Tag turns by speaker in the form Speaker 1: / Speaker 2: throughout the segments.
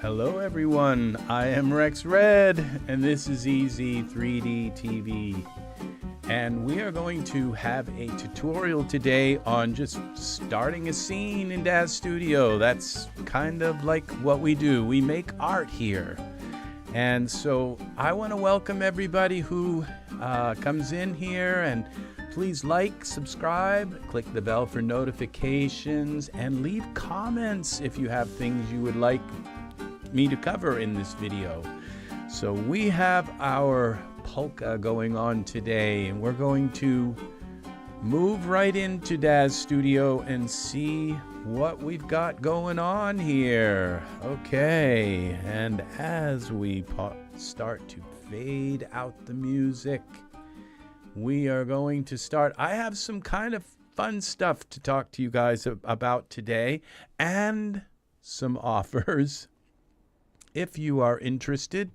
Speaker 1: Hello everyone, I am Rex Red and this is Ez3DTv, and we are going to have a tutorial today on just starting a scene in Daz Studio. That's kind of like what we do. We make art here, and so I want to welcome everybody who comes in here, and please like, subscribe, click the bell for notifications, and leave comments if you have things you would like me to cover in this video. So we have our polka going on today, and we're going to move right into Daz Studio and see what we've got going on here. Okay, and as we start to fade out the music, we are going to start. I have some kind of fun stuff to talk to you guys about today, and some offers if you are interested.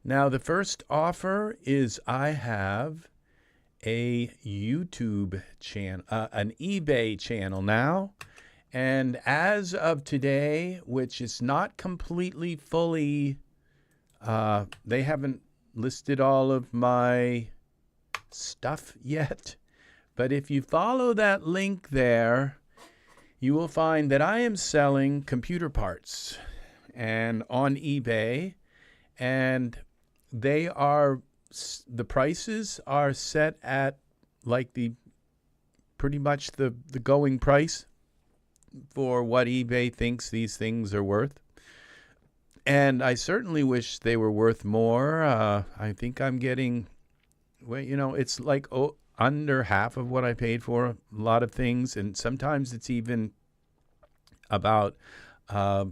Speaker 1: Now, the first offer is I have a YouTube channel, an eBay channel now, and as of today, which is not completely fully, they haven't listed all of my stuff yet, but if you follow that link there, you will find that I am selling computer parts and on eBay, and the prices are set at like pretty much the going price for what eBay thinks these things are worth. And I certainly wish they were worth more. I think I'm getting, well, you know, it's like under half of what I paid for a lot of things, and sometimes it's even about a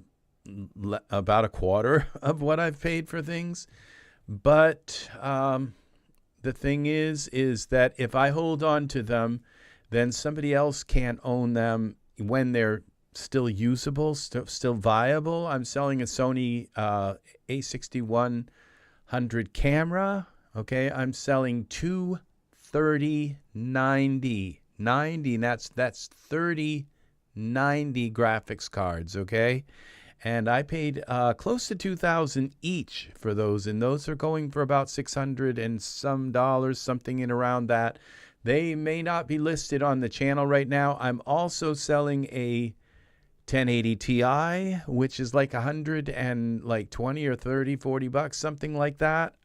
Speaker 1: quarter of what I've paid for things. But the thing is that if I hold on to them, then somebody else can't own them when they're still usable, still viable. I'm selling a Sony a6100 camera. Okay, I'm selling two 3090, and that's 3090 graphics cards. Okay. And I paid close to $2,000 each for those, and those are going for about $600 and some dollars, something in around that. They may not be listed on the channel right now. I'm also selling a 1080 Ti, which is like $120 or 30, 40 bucks, something like that.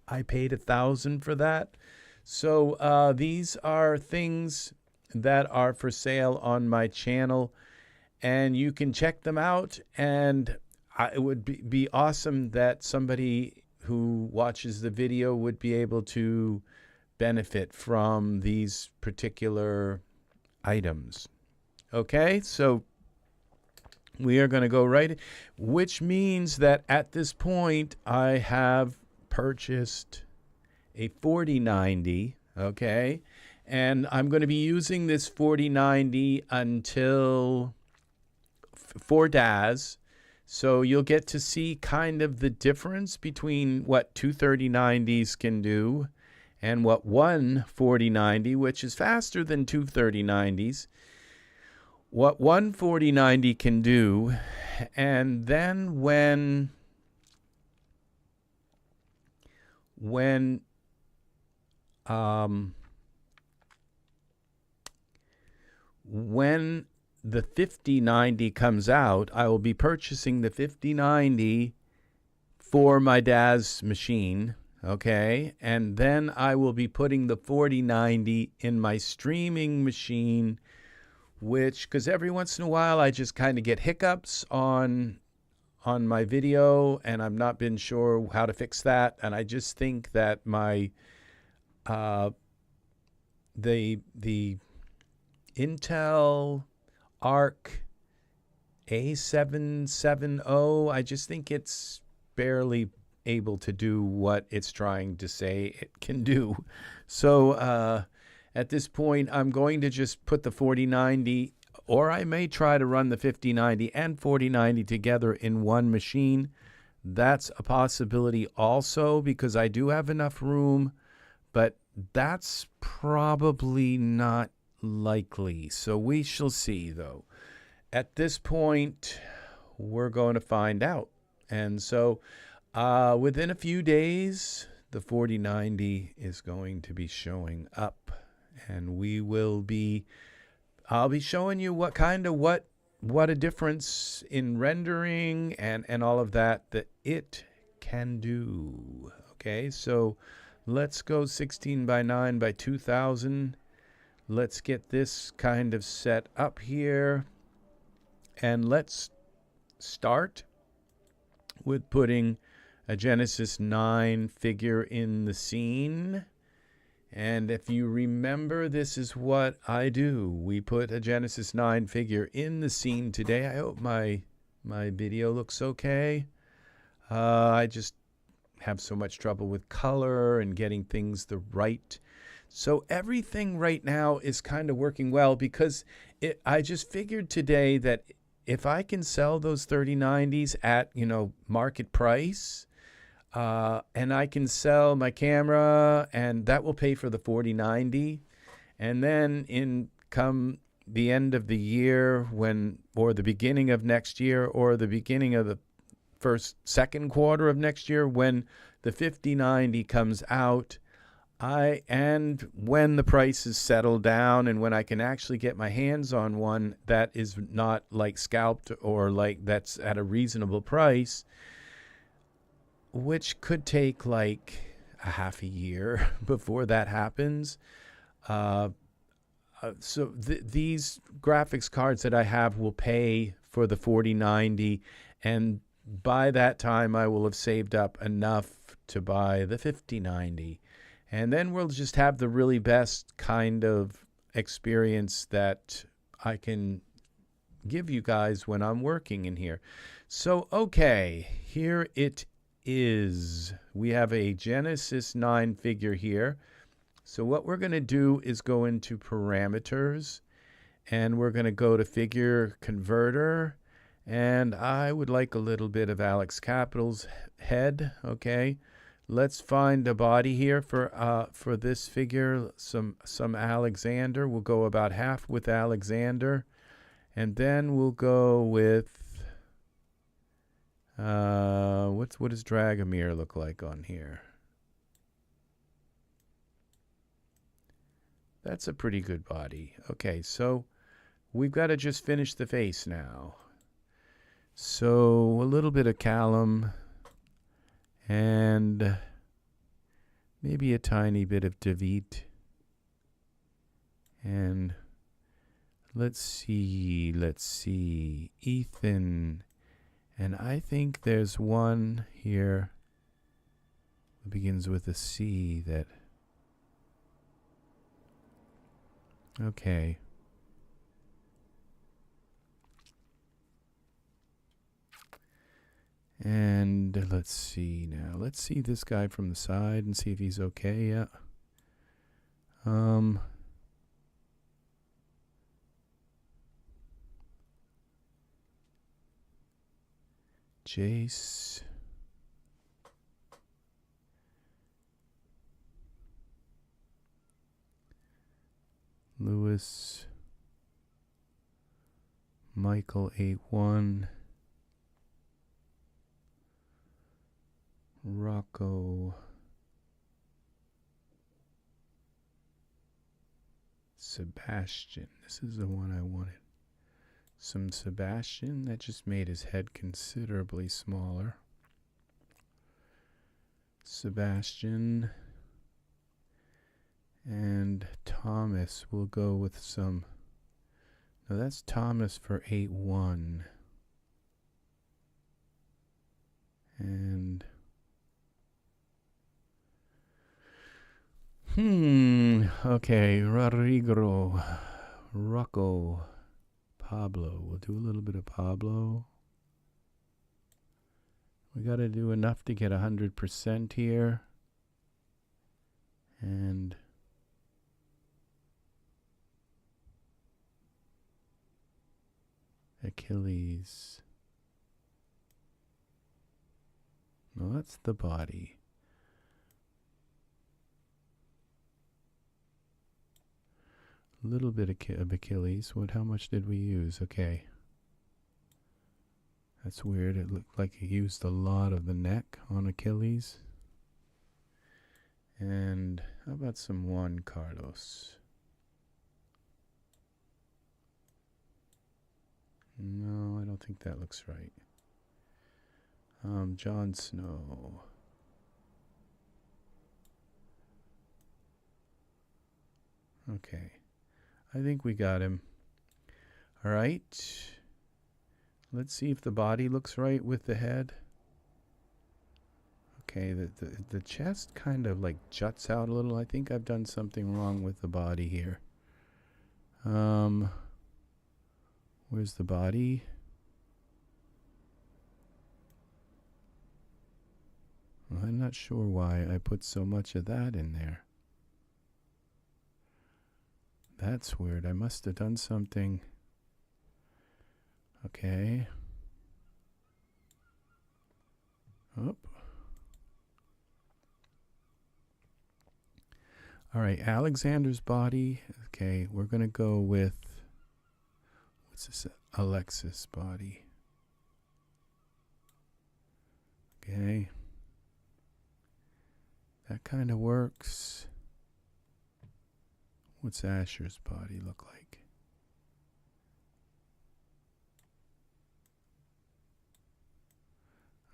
Speaker 1: I paid $1,000 for that. So these are things that are for sale on my channel, and you can check them out, and it would be awesome that somebody who watches the video would be able to benefit from these particular items. Okay, so we are going to go right, which means that at this point I have purchased a 4090, okay, and I'm going to be using this 4090 until for Daz, so you'll get to see kind of the difference between what two 3090s can do and what one 4090, which is faster than two 3090s, what one 4090 can do. And then when the 5090 comes out, I will be purchasing the 5090 for my Daz machine, okay? And then I will be putting the 4090 in my streaming machine, which, because every once in a while I just kind of get hiccups on my video, and I've not been sure how to fix that. And I just think that my the Intel Arc A770, I just think it's barely able to do what it's trying to say it can do. So at this point, I'm going to just put the 4090, or I may try to run the 5090 and 4090 together in one machine. That's a possibility also, because I do have enough room, but that's probably not likely. So we shall see, though. At this point, we're going to find out. And so within a few days, the 4090 is going to be showing up, and I'll be showing you what a difference in rendering and all of that it can do. Okay, so let's go 16 by 9 by 2000. Let's get this kind of set up here, and let's start with putting a Genesis 9 figure in the scene. And if you remember, this is what I do. We put a Genesis 9 figure in the scene today. I hope my video looks okay. I just have so much trouble with color and getting things the right. So everything right now is kind of working well, because I just figured today that if I can sell those 3090s at, market price, and I can sell my camera, and that will pay for the 4090. And then come the end of the year, or the beginning of next year, or the beginning of the second quarter of next year, when the 5090 comes out, and when the prices settle down, and when I can actually get my hands on one that is not like scalped, or like that's at a reasonable price, which could take like a half a year before that happens. So these graphics cards that I have will pay for the 4090, and by that time I will have saved up enough to buy the 5090. And then we'll just have the really best kind of experience that I can give you guys when I'm working in here. So, okay, here it is. We have a Genesis 9 figure here. So what we're going to do is go into parameters, and we're going to go to figure converter, and I would like a little bit of Alex Capital's head. Okay. Let's find a body here for this figure. Some Alexander. We'll go about half with Alexander, and then we'll go with what does Dragomir look like on here? That's a pretty good body. Okay, so we've got to just finish the face now. So a little bit of Callum, and maybe a tiny bit of David. And let's see, Ethan. And I think there's one here that begins with a C that, okay. And let's see now. Let's see this guy from the side and see if he's okay. Yeah. Jace. Lewis. Michael 81. Rocco. Sebastian. This is the one I wanted. Some Sebastian. That just made his head considerably smaller. Sebastian. And Thomas. We'll go with some. No, that's Thomas for 8-1. And okay, Rodrigo, Rocco, Pablo. We'll do a little bit of Pablo. We got to do enough to get 100% here. And Achilles. No, that's the body. A little bit of Achilles. How much did we use? Okay. That's weird. It looked like he used a lot of the neck on Achilles. And how about some Juan Carlos? No, I don't think that looks right. Jon Snow. Okay. I think we got him. All right. Let's see if the body looks right with the head. Okay, the chest kind of like juts out a little. I think I've done something wrong with the body here. Where's the body? Well, I'm not sure why I put so much of that in there. That's weird. I must have done something. Okay. Oh. All right, Alexander's body. Okay, we're going to go with, what's this? Alexis body. Okay. That kind of works. What's Asher's body look like?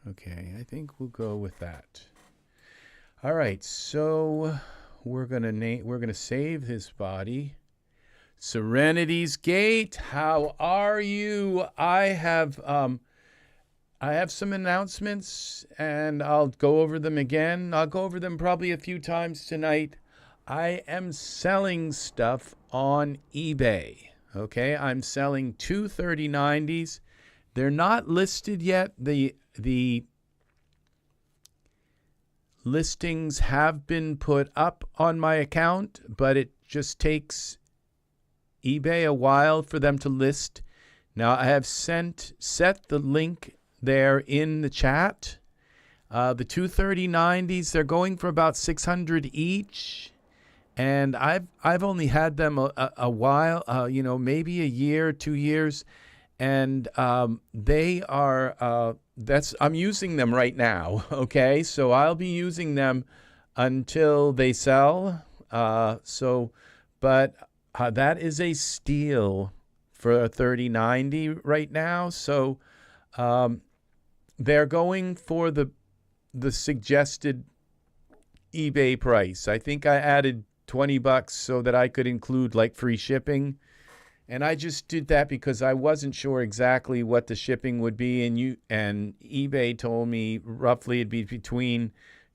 Speaker 1: Okay, I think we'll go with that. All right, so we're gonna save his body. Serenity's Gate, how are you? I have some announcements, and I'll go over them again. I'll go over them probably a few times tonight. I am selling stuff on eBay. Okay, I'm selling two 3090s. They're not listed yet. The listings have been put up on my account, but it just takes eBay a while for them to list. Now I have set the link there in the chat. The two 3090s, they're going for about $600 each. And I've only had them a while, maybe a year, 2 years, and they are I'm using them right now. Okay, so I'll be using them until they sell. But that is a steal for a 3090 right now. So they're going for the suggested eBay price. I think I added $20 so that I could include like free shipping. And I just did that because I wasn't sure exactly what the shipping would be. And eBay told me roughly it'd be between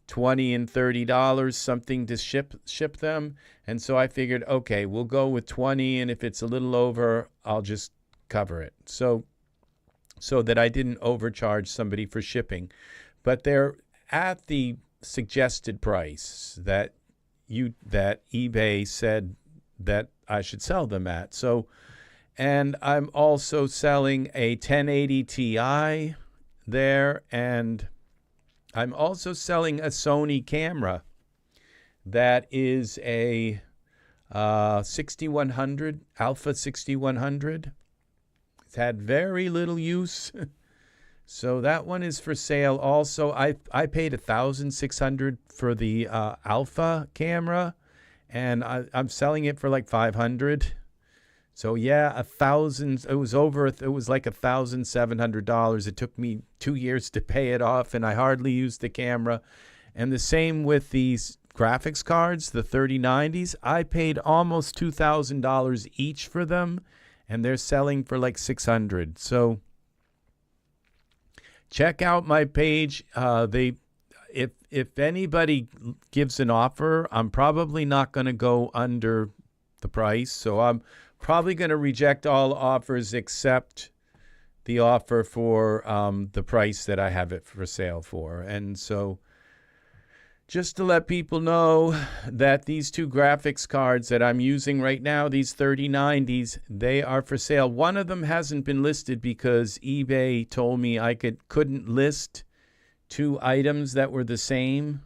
Speaker 1: $20 and $30 something to ship them. And so I figured, okay, we'll go with 20, and if it's a little over, I'll just cover it. So that I didn't overcharge somebody for shipping. But they're at the suggested price that eBay said that I should sell them at. So, and I'm also selling a 1080 Ti there, and I'm also selling a Sony camera that is a 6100, Alpha 6100. It's had very little use. So that one is for sale also. I paid $1,600 for the Alpha camera, and I'm selling it for like $500. So yeah, $1,000. It was like $1,700. It took me 2 years to pay it off, and I hardly used the camera. And the same with these graphics cards, the 3090s. I paid almost $2,000 each for them, and they're selling for like $600. So check out my page. If anybody gives an offer, I'm probably not going to go under the price. So I'm probably going to reject all offers except the offer for the price that I have it for sale for. And so just to let people know that these two graphics cards that I'm using right now, these 3090s, they are for sale. One of them hasn't been listed because eBay told me I couldn't list two items that were the same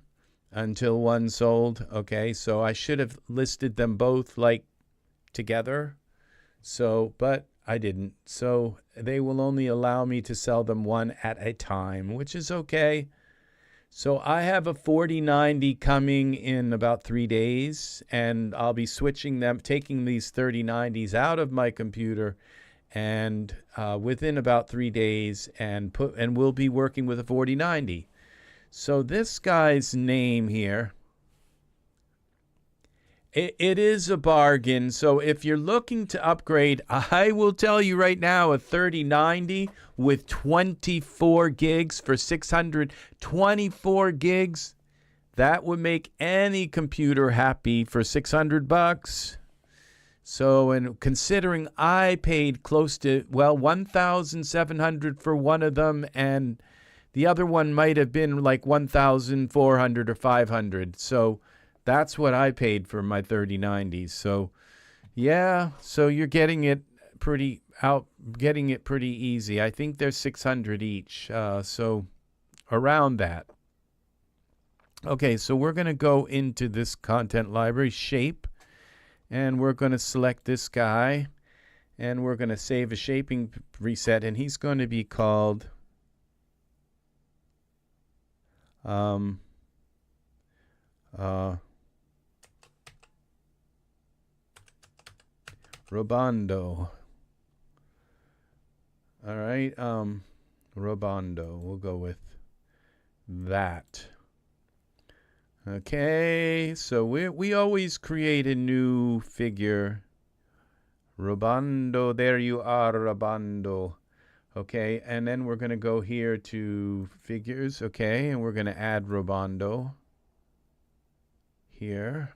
Speaker 1: until one sold. Okay, so I should have listed them both like together. So, but I didn't. So they will only allow me to sell them one at a time, which is okay. So I have a 4090 coming in about 3 days, and I'll be switching them, taking these 3090s out of my computer, and within about 3 days, and we'll be working with a 4090. So this guy's name here, it is a bargain. So if you're looking to upgrade, I will tell you right now, a 3090 with 24 gigs for 624 gigs, that would make any computer happy for $600. So, and considering I paid close to, well, 1,700 for one of them, and the other one might have been like 1,400 or 500. So that's what I paid for my 3090s. So, yeah, so you're getting it pretty easy. I think they're 600 each. So around that. Okay, so we're going to go into this content library, shape, and we're going to select this guy, and we're going to save a shaping preset, and he's going to be called Robondo. All right, Robondo. We'll go with that. Okay, so we always create a new figure. Robondo, there you are, Robondo. Okay, and then we're going to go here to figures, okay, and we're going to add Robondo here.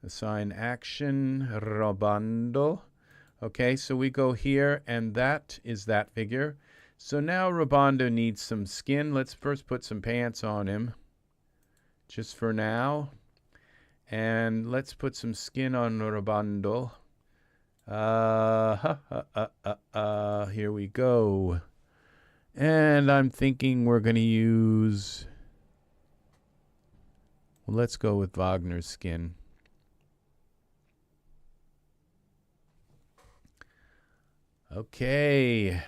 Speaker 1: Assign action, Robondo. Okay, so we go here, and that is that figure. So now Robondo needs some skin. Let's first put some pants on him, just for now. And let's put some skin on Robondo. Here we go. And I'm thinking we're going to use, well, let's go with Wagner's skin. Okay.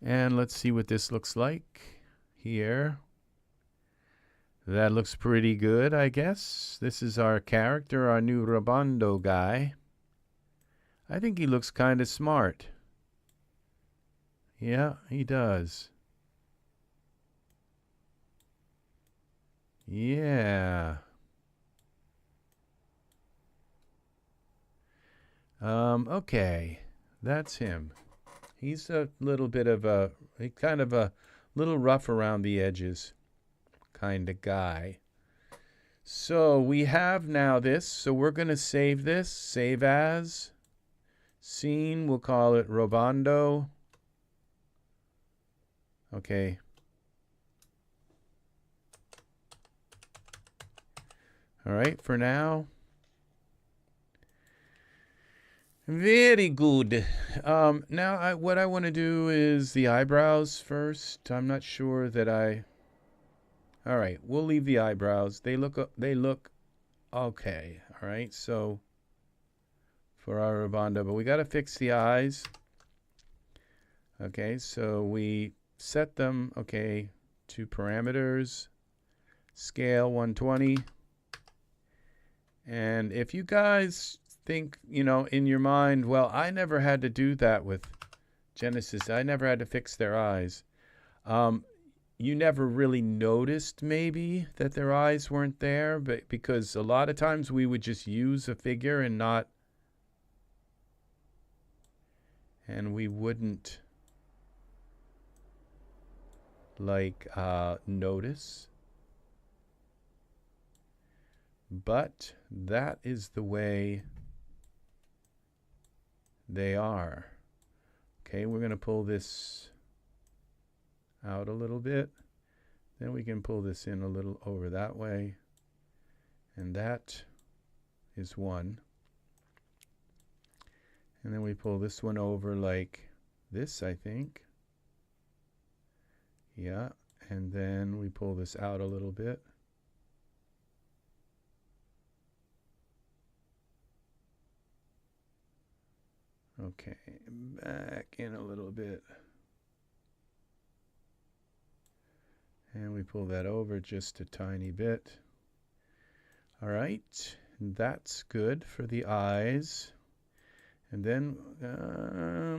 Speaker 1: And let's see what this looks like here. That looks pretty good, I guess. This is our character, our new Robondo guy. I think he looks kind of smart. Yeah, he does. Yeah. Okay. That's him. He's a little bit of a, kind of a little rough around the edges kind of guy. So we have now this. So we're going to save this. Save as. Scene. We'll call it Robondo. Okay. All right, for now. Very good. Now what I want to do is the eyebrows first. I'm not sure that all right, we'll leave the eyebrows. They look okay. All right, so for our Robondo, but we got to fix the eyes. Okay, so we set them, okay, to parameters, scale 120. And if you guys think, you know, in your mind, well, I never had to do that with Genesis. I never had to fix their eyes. You never really noticed maybe that their eyes weren't there, but because a lot of times we would just use a figure and we wouldn't like notice. But that is the way they are. Okay, we're going to pull this out a little bit. Then we can pull this in a little over that way. And that is one. And then we pull this one over like this, I think. Yeah, and then we pull this out a little bit. Okay, back in a little bit. And we pull that over just a tiny bit. All right, that's good for the eyes. And then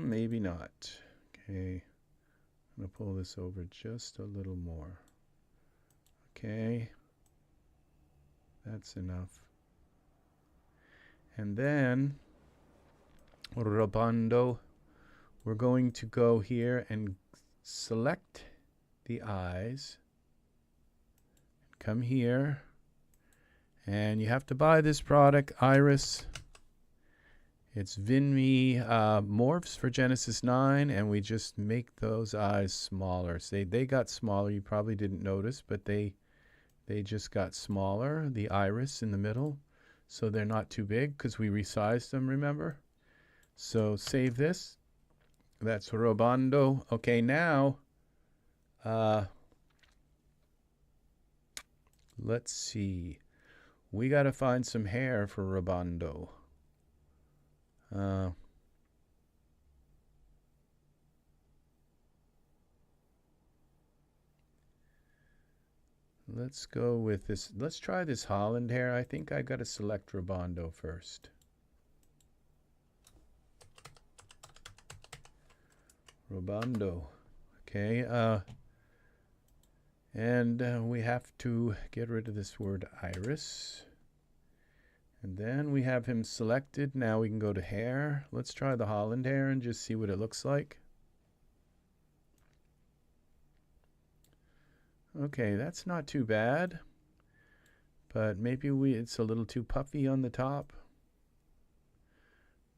Speaker 1: maybe not. Okay, I'm going to pull this over just a little more. Okay, that's enough. And then, Robando, we're going to go here and select the eyes. Come here. And you have to buy this product, Iris. It's Vinme morphs for Genesis 9, and we just make those eyes smaller. So they got smaller. You probably didn't notice, but they just got smaller, the iris in the middle. So they're not too big because we resized them, remember? So save this. That's Robando. Okay, now let's see. We got to find some hair for Robando. Let's go with this. Let's try this Holland hair. I think I got to select Robando first. Robando. Okay. And we have to get rid of this word iris. And then we have him selected. Now we can go to hair. Let's try the Holland hair and just see what it looks like. Okay, that's not too bad. But maybe it's a little too puffy on the top.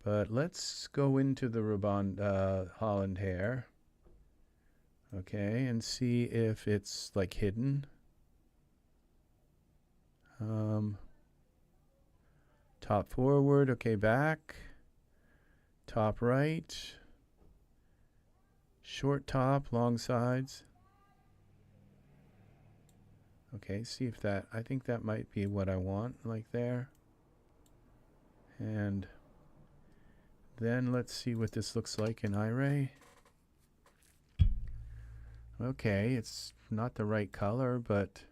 Speaker 1: But let's go into the Holland hair. Okay, and see if it's like hidden. Top forward, okay, back. Top right. Short top, long sides. Okay, see if that, I think that might be what I want, like there. And then let's see what this looks like in iRay. Okay, it's not the right color, but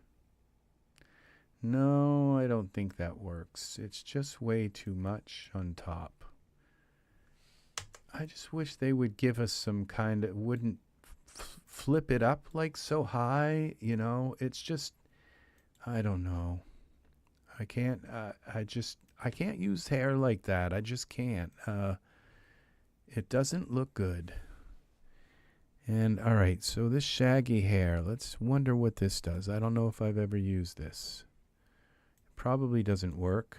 Speaker 1: no, I don't think that works. It's just way too much on top. I just wish they would give us some kind of, wouldn't flip it up like so high, you know. It's just, I don't know. I can't, I can't use hair like that. I just can't. It doesn't look good. And all right, so this shaggy hair, let's wonder what this does. I don't know if I've ever used this. It probably doesn't work.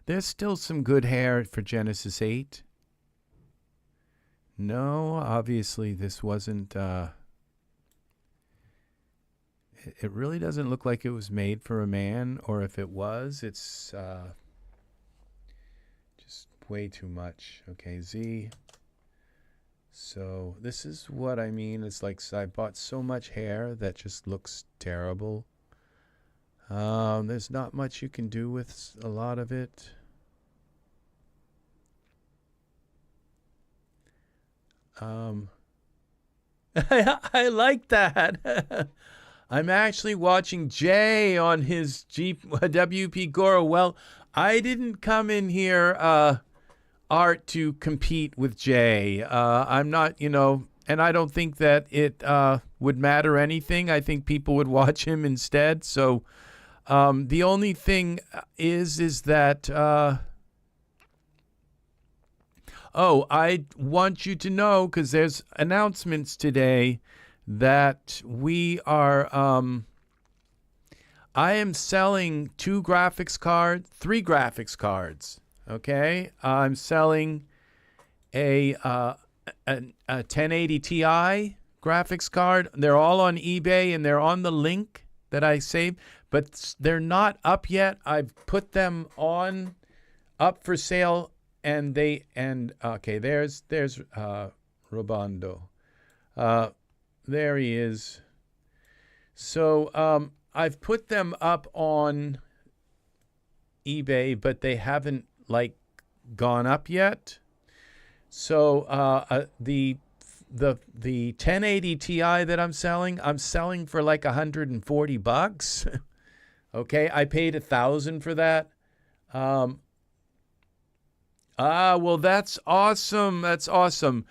Speaker 1: There's still some good hair for Genesis 8. No, obviously this wasn't, it really doesn't look like it was made for a man, or if it was, it's just way too much. Okay, Z. So this is what I mean. It's like, so I bought so much hair that just looks terrible. There's not much you can do with a lot of it. I like that. I'm actually watching Jay on his WP Goro. Well, I didn't come in here, Art, to compete with Jay. I'm not, you know, and I don't think that it would matter anything. I think people would watch him instead. So the only thing is that, oh, I want you to know, because there's announcements today that we are, I am selling 3 graphics cards. Okay, I'm selling a 1080 Ti graphics card. They're all on eBay and they're on the link that I saved, but they're not up yet. I've put them up for sale, and okay, there's Robando. There he is. So I've put them up on eBay, but they haven't like gone up yet. So the 1080 Ti that I'm selling for like $140. Okay, I paid $1,000 for that. Well, that's awesome. That's awesome.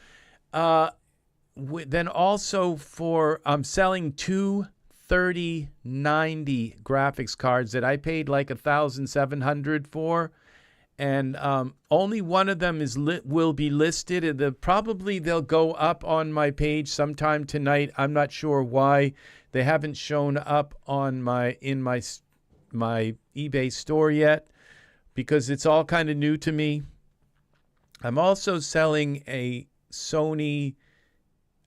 Speaker 1: Then also I'm selling two 3090 graphics cards that I paid like $1,700 for, and only one of them will be listed. Probably they'll go up on my page sometime tonight. I'm not sure why they haven't shown up on my eBay store yet, because it's all kind of new to me. I'm also selling a Sony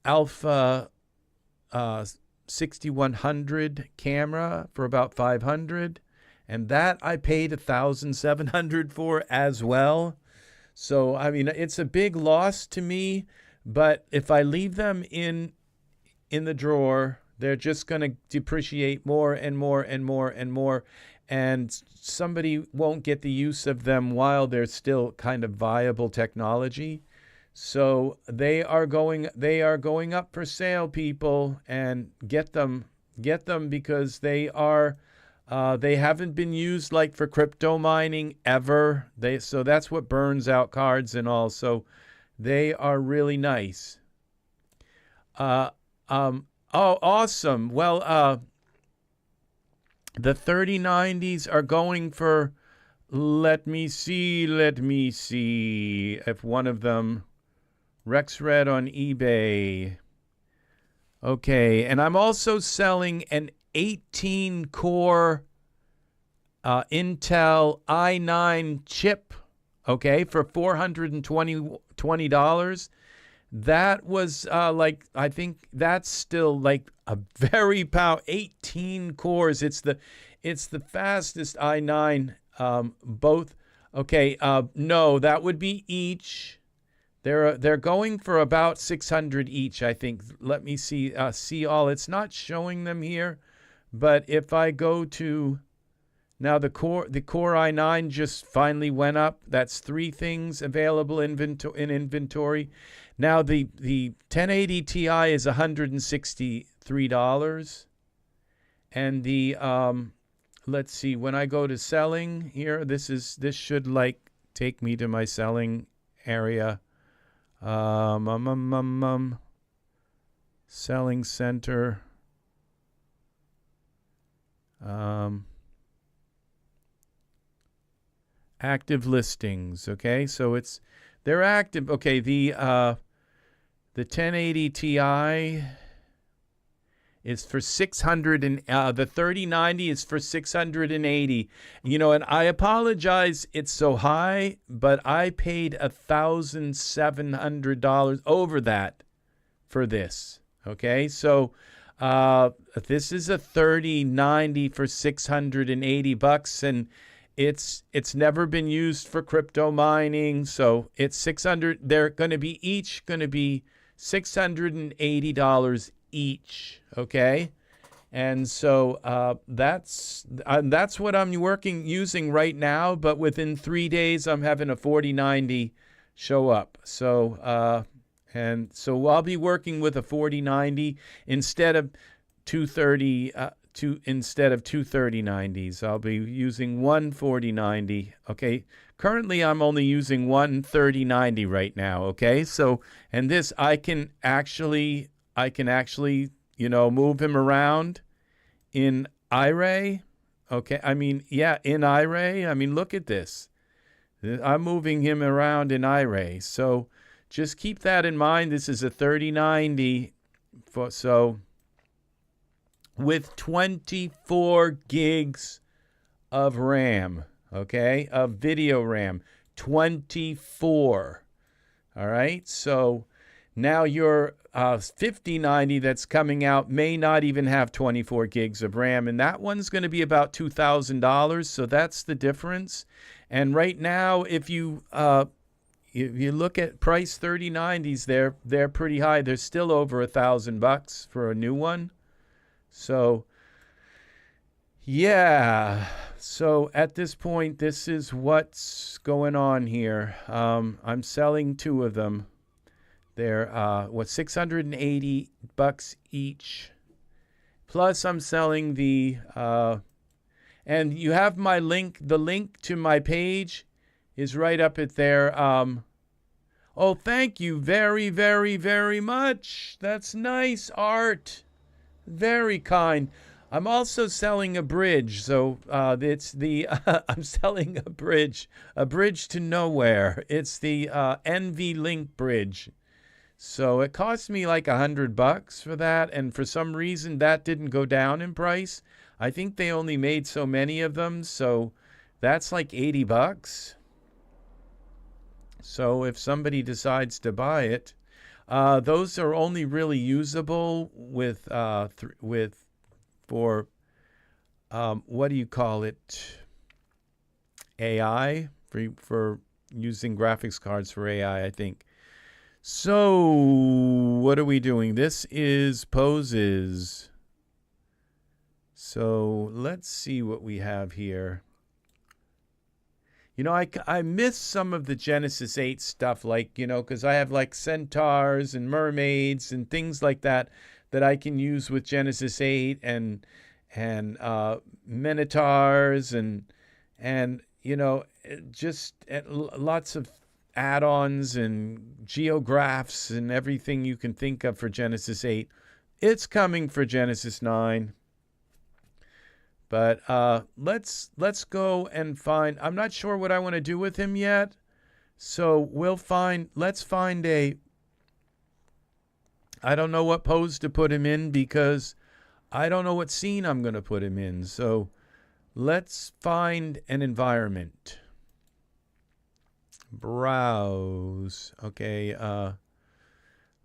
Speaker 1: Alpha 6100 camera for about $500, and that I paid $1,700 for as well. So I mean, it's a big loss to me, but if I leave them in the drawer, they're just going to depreciate more and more and more and more, and somebody won't get the use of them while they're still kind of viable technology. So they are going up for sale, people, and get them because they haven't been used like for crypto mining ever. So that's what burns out cards and all. So they are really nice. Oh, awesome. Well, the 3090s are going for, let me see if one of them, Rex Red on eBay. Okay, and I'm also selling an 18-core Intel i9 chip, okay, for $420. That was like, I think that's still like a very powerful 18 cores. It's the fastest i9. Both. Okay. No, that would be each. They're going for about $600 each, I think. Let me see. See all. It's not showing them here, but if I go to now, the Core i9 just finally went up. That's 3 things available in inventory. Now the 1080 Ti is $163, and the let's see, when I go to selling here, this should like take me to my selling area. Selling center. Active listings. Okay, so they're active. Okay, the 1080 Ti is for $600, and the 3090 is for $680. And I apologize it's so high, but I paid $1,700 over that for this. Okay, so this is a 3090 for $680, and it's never been used for crypto mining, so it's $600. They're going to be $680 each. Okay, and so that's what I'm using right now. But within 3 days, I'm having a 4090 show up. So and so I'll be working with a 4090 instead of 230. Instead of two 3090s, I'll be using one 4090. Okay, currently I'm only using one 3090 right now. Okay, so and this I can actually move him around in iRay. Okay, I mean, yeah, in iRay. I mean, look at this. I'm moving him around in iRay. So just keep that in mind. This is a 3090 with 24 gigs of RAM, okay, of video RAM, 24. All right, so now your 5090 that's coming out may not even have 24 gigs of RAM, and that one's going to be about $2,000, so that's the difference. And right now, if you if you look at price 3090s, they're pretty high. They're still over $1,000 for a new one. So yeah. So at this point, this is what's going on here. I'm selling two of them. They're $680 each. Plus, I'm selling the and you have my link. The link to my page is right up at there. Oh, thank you very, very, very much. That's nice, Art. Very kind. I'm also selling a bridge. So it's the I'm selling a bridge to nowhere. It's the NV Link bridge. So it cost me like $100 for that, and for some reason that didn't go down in price. I think they only made so many of them, so that's like $80. So if somebody decides to buy it, those are only really usable with for what do you call it? AI, for using graphics cards for AI, I think. So what are we doing? This is poses. So let's see what we have here. You know, I miss some of the Genesis 8 stuff, like, you know, because I have like centaurs and mermaids and things like that I can use with Genesis 8 and minotaurs and you know, just lots of add-ons and geographs and everything you can think of for Genesis 8. It's coming for Genesis 9. But let's go and find. I'm not sure what I want to do with him yet. So let's find a. I don't know what pose to put him in because I don't know what scene I'm going to put him in. So let's find an environment. Brows. Okay.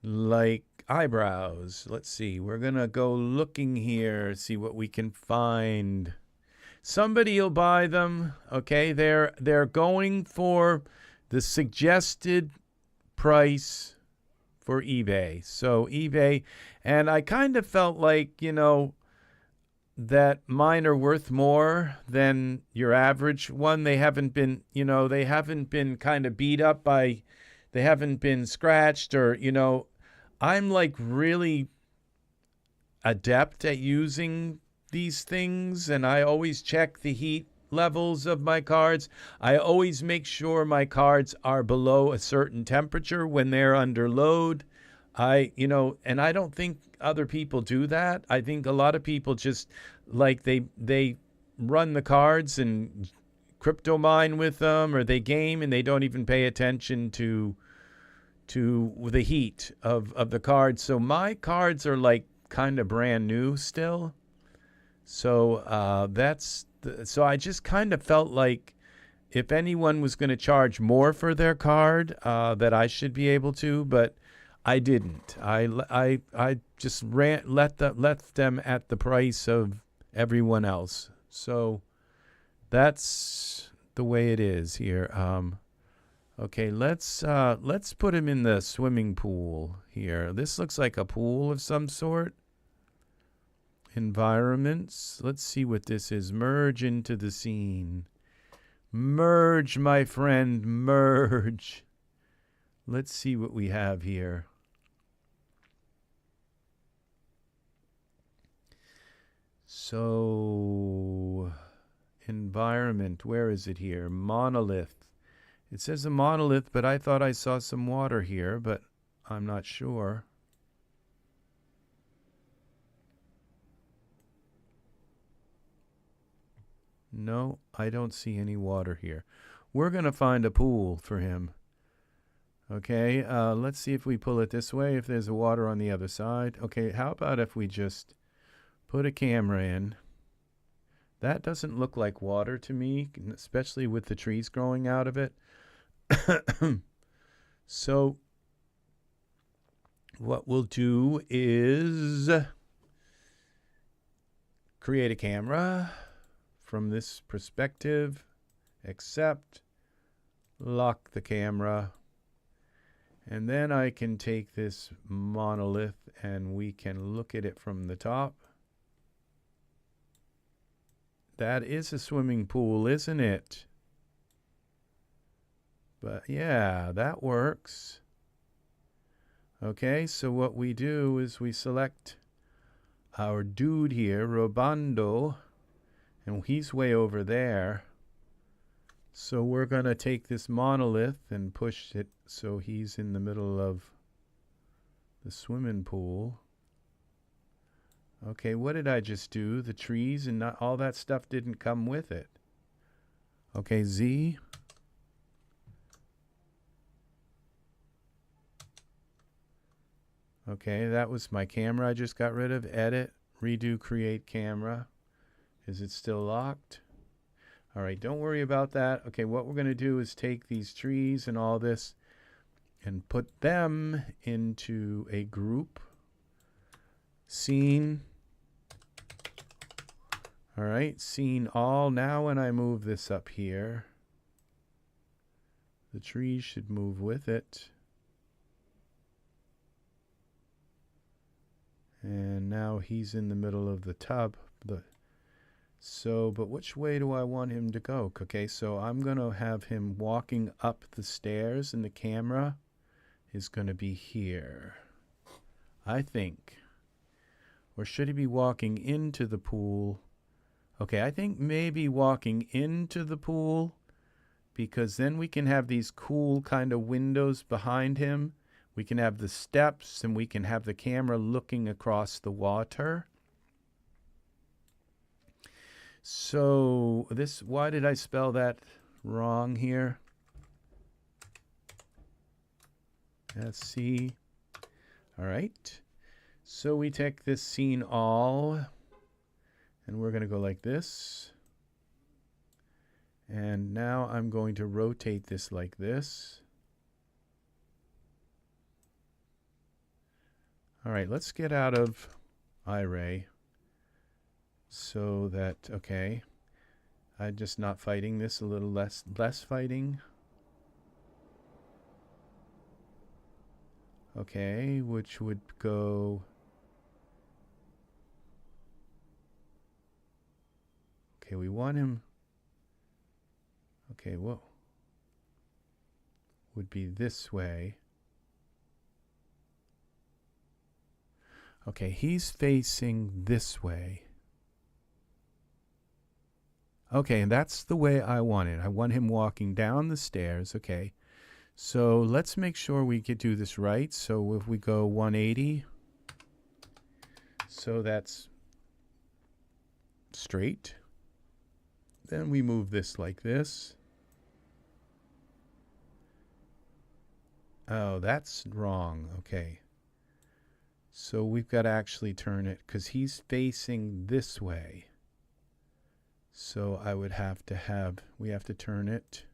Speaker 1: Like eyebrows. Let's see. We're going to go looking here, see what we can find. Somebody will buy them. Okay. They're going for the suggested price for eBay. So eBay, and I kind of felt like, you know, that mine are worth more than your average one. They haven't been, you know, they haven't been kind of beat up by, they haven't been scratched or, you know, I'm like really adept at using these things, and I always check the heat levels of my cards. I always make sure my cards are below a certain temperature when they're under load. You know, and I don't think other people do that. I think a lot of people just like they run the cards and crypto mine with them, or they game and they don't even pay attention to the heat of the cards. So my cards are like kind of brand new still. So so I just kind of felt like if anyone was going to charge more for their card, that I should be able to, but I didn't. I just left them at the price of everyone else. So that's the way it is here. Okay, let's put him in the swimming pool here. This looks like a pool of some sort. Environments. Let's see what this is. Merge into the scene. Merge, my friend, merge. Let's see what we have here. So, environment, where is it here? Monolith. It says a monolith, but I thought I saw some water here, but I'm not sure. No, I don't see any water here. We're going to find a pool for him. Okay, let's see if we pull it this way, if there's a water on the other side. Okay, how about if we just put a camera in? That doesn't look like water to me, especially with the trees growing out of it. So what we'll do is create a camera from this perspective, accept, lock the camera. And then I can take this monolith and we can look at it from the top. That is a swimming pool, isn't it? But yeah, that works. Okay, so what we do is we select our dude here, Robando, and he's way over there. So we're going to take this monolith and push it so he's in the middle of the swimming pool. Okay, what did I just do? The trees and not all that stuff didn't come with it. Okay, Z. Okay, that was my camera I just got rid of. Edit, redo, create camera. Is it still locked? All right, don't worry about that. Okay, what we're going to do is take these trees and all this and put them into a group. Scene. All right, scene all. Now when I move this up here, the trees should move with it. And now he's in the middle of the tub. But which way do I want him to go? Okay, so I'm going to have him walking up the stairs and the camera is going to be here, I think. Or should he be walking into the pool? Okay, I think maybe walking into the pool, because then we can have these cool kind of windows behind him. We can have the steps and we can have the camera looking across the water. So this, why did I spell that wrong here? Let's see. All right. So we take this scene all and we're going to go like this. And now I'm going to rotate this like this. All right, let's get out of iRay so that, okay, I'm just not fighting this, a little less fighting. Okay, which would go, okay, we want him, okay, whoa, would be this way. Okay, he's facing this way. Okay, and that's the way I want it. I want him walking down the stairs. Okay, so let's make sure we can do this right. So if we go 180, so that's straight. Then we move this like this. Oh, that's wrong. Okay. So we've got to actually turn it because he's facing this way. So I would have to have, we have to turn it.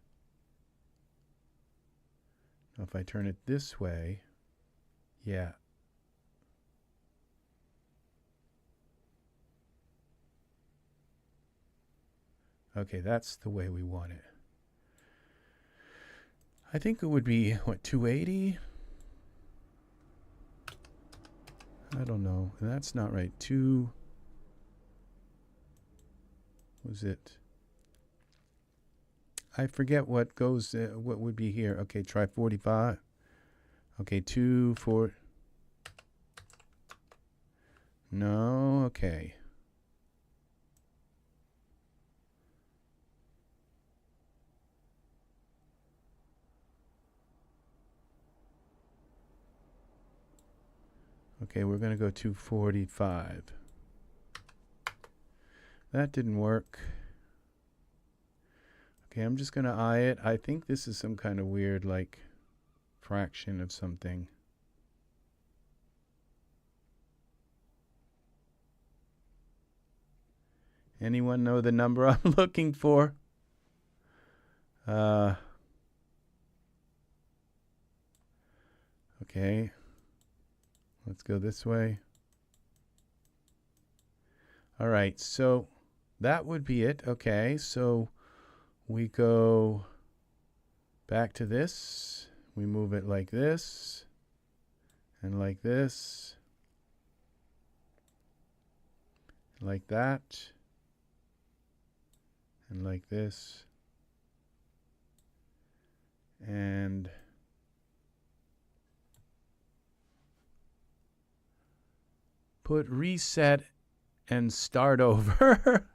Speaker 1: Now if I turn it this way, yeah. Okay, that's the way we want it. I think it would be, what, 280? I don't know. That's not right. Was it? I forget what goes, what would be here. Okay, try 45. Okay, 2, 4. No, okay. Okay, we're going to go 245. That didn't work. Okay, I'm just going to eye it. I think this is some kind of weird, like, fraction of something. Anyone know the number I'm looking for? Okay. Let's go this way. All right, so that would be it. Okay, so we go back to this. We move it like this, and like this, like that, and like this, and put reset and start over.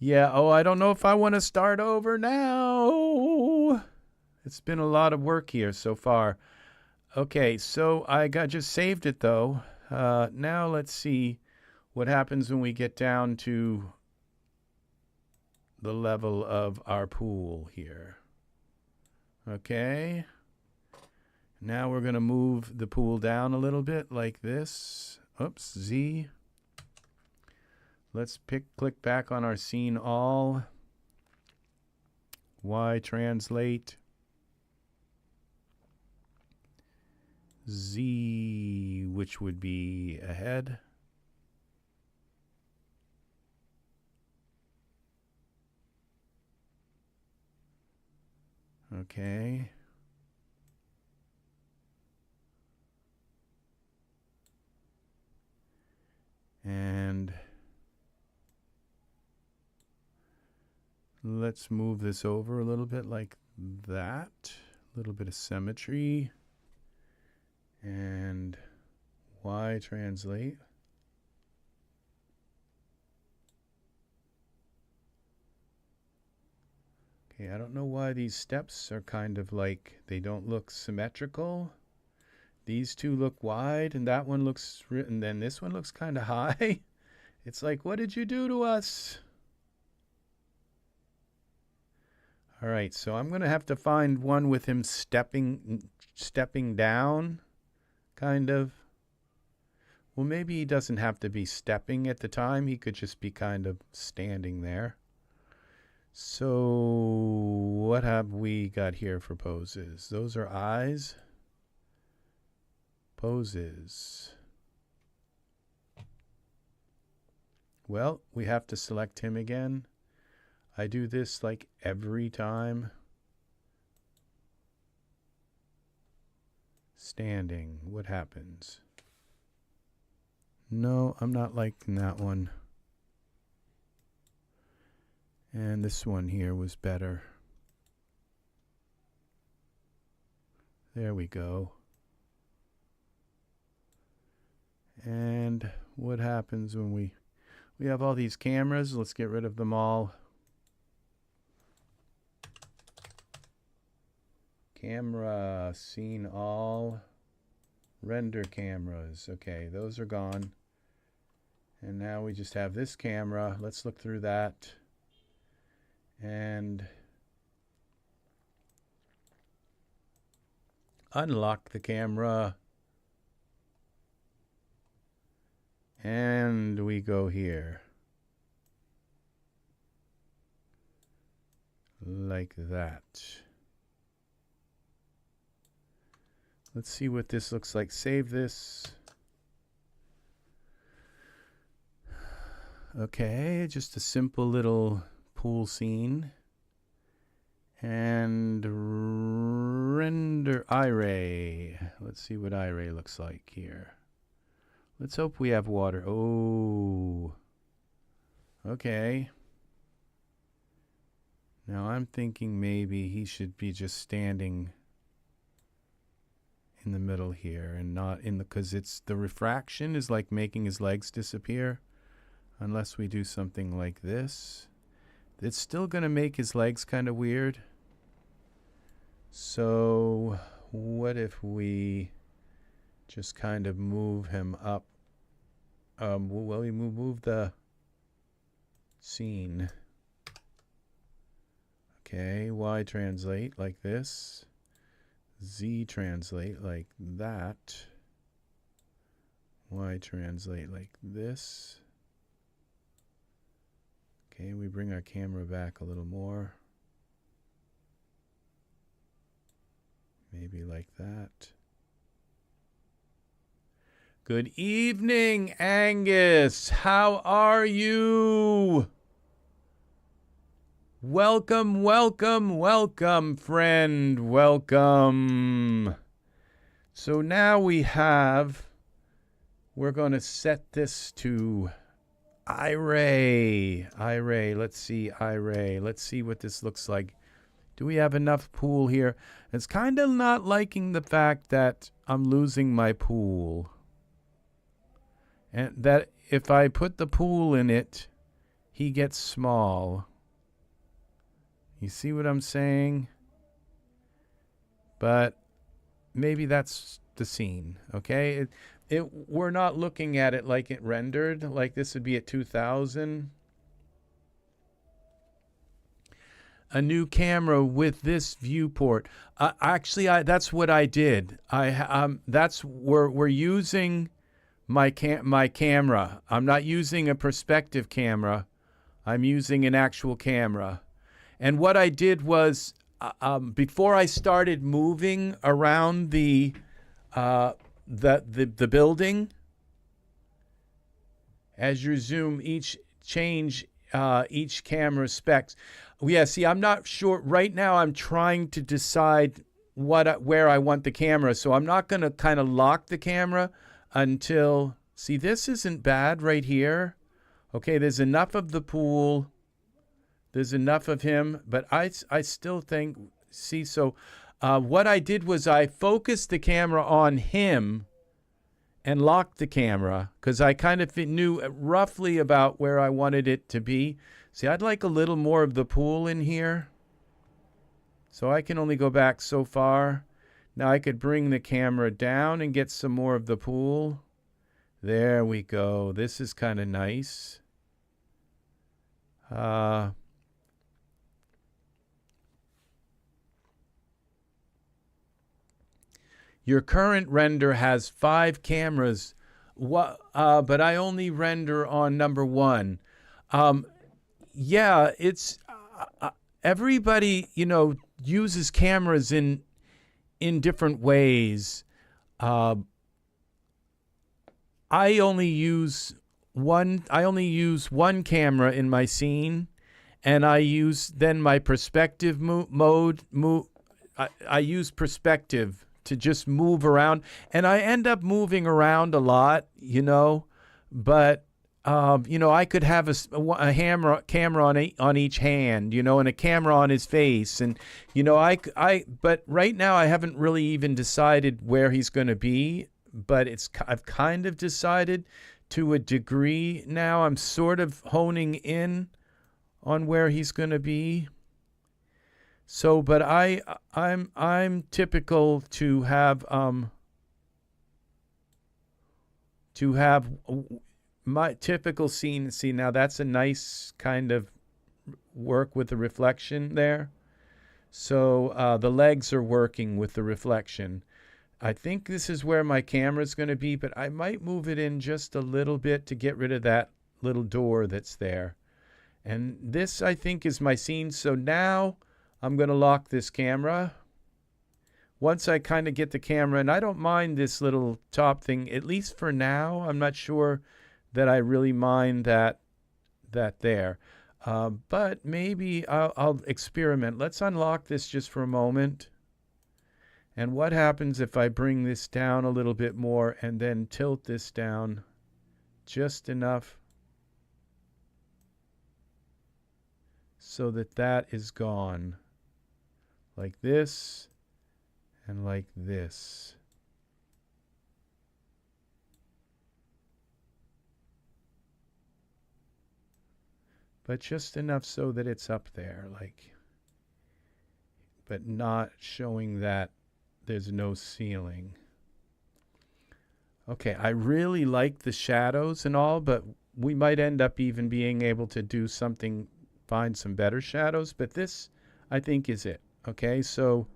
Speaker 1: Yeah, oh, I don't know if I want to start over now. It's been a lot of work here so far. Okay, so I just saved it though. Now let's see what happens when we get down to the level of our pool here. Okay. Now we're going to move the pool down a little bit like this. Oops, Z. Let's click back on our scene all. Y translate. Z, which would be ahead. Okay. And let's move this over a little bit like that. A little bit of symmetry. And Y translate. Okay, I don't know why these steps are kind of like, they don't look symmetrical. These two look wide, and that one looks, and then this one looks kind of high. It's like, what did you do to us? All right, so I'm going to have to find one with him stepping down, kind of. Well, maybe he doesn't have to be stepping at the time. He could just be kind of standing there. So what have we got here for poses? Those are eyes. Poses. Well, we have to select him again. I do this like every time. Standing. What happens? No, I'm not liking that one. And this one here was better. There we go. And what happens when we have all these cameras? Let's get rid of them all. Camera, scene all, render cameras. Okay, those are gone. And now we just have this camera. Let's look through that. And unlock the camera. And we go here. Like that. Let's see what this looks like. Save this. Okay, just a simple little pool scene. And render iRay. Let's see what iRay looks like here. Let's hope we have water. Oh. Okay. Now I'm thinking maybe he should be just standing in the middle here and not in the, because it's the refraction is like making his legs disappear. Unless we do something like this. It's still going to make his legs kind of weird. So what if we just kind of move him up? Well, we move the scene. Okay, Y translate like this. Z translate like that. Y translate like this. Okay, we bring our camera back a little more. Maybe like that. Good evening, Angus. How are you? Welcome, welcome, welcome, friend. Welcome. So now we're going to set this to iRay. Let's see iRay. Let's see what this looks like. Do we have enough pool here? It's kind of not liking the fact that I'm losing my pool. And that if I put the pool in it, he gets small. You see what I'm saying? But maybe that's the scene, okay? We're not looking at it like it rendered, like this would be at 2000. A new camera with this viewport. Actually, that's what I did. We're using my camera. I'm not using a perspective camera. I'm using an actual camera. And what I did was, before I started moving around the building, as you zoom change each camera specs. Yeah, see, I'm not sure right now. I'm trying to decide where I want the camera, so I'm not going to kind of lock the camera until. See, this isn't bad right here. Okay, there's enough of the pool. There's enough of him, but I still think. See, so what I did was I focused the camera on him and locked the camera because I kind of knew roughly about where I wanted it to be. See, I'd like a little more of the pool in here. So I can only go back so far. Now I could bring the camera down and get some more of the pool. There we go. This is kind of nice. Your current render has 5 cameras, but I only render on number 1. Yeah, it's everybody, uses cameras in different ways. I only use one camera in my scene, and I use then my perspective mode. I use perspective to just move around, and I end up moving around a lot, but I could have a camera on each hand, and a camera on his face, and but right now I haven't really even decided where he's going to be, but I've kind of decided to a degree now. I'm sort of honing in on where he's going to be. So, but I'm typical to have my typical scene. See, now that's a nice kind of work with the reflection there. So the legs are working with the reflection. I think this is where my camera's going to be, but I might move it in just a little bit to get rid of that little door that's there. And this, I think, is my scene. So now I'm going to lock this camera. Once I kind of get the camera, and I don't mind this little top thing, at least for now. I'm not sure that I really mind that there. But maybe I'll experiment. Let's unlock this just for a moment. And what happens if I bring this down a little bit more and then tilt this down just enough so that is gone. Like this and like this. But just enough so that it's up there, but not showing that there's no ceiling. Okay, I really like the shadows and all, but we might end up even being able to do something, find some better shadows, but this, I think, is it. Okay, so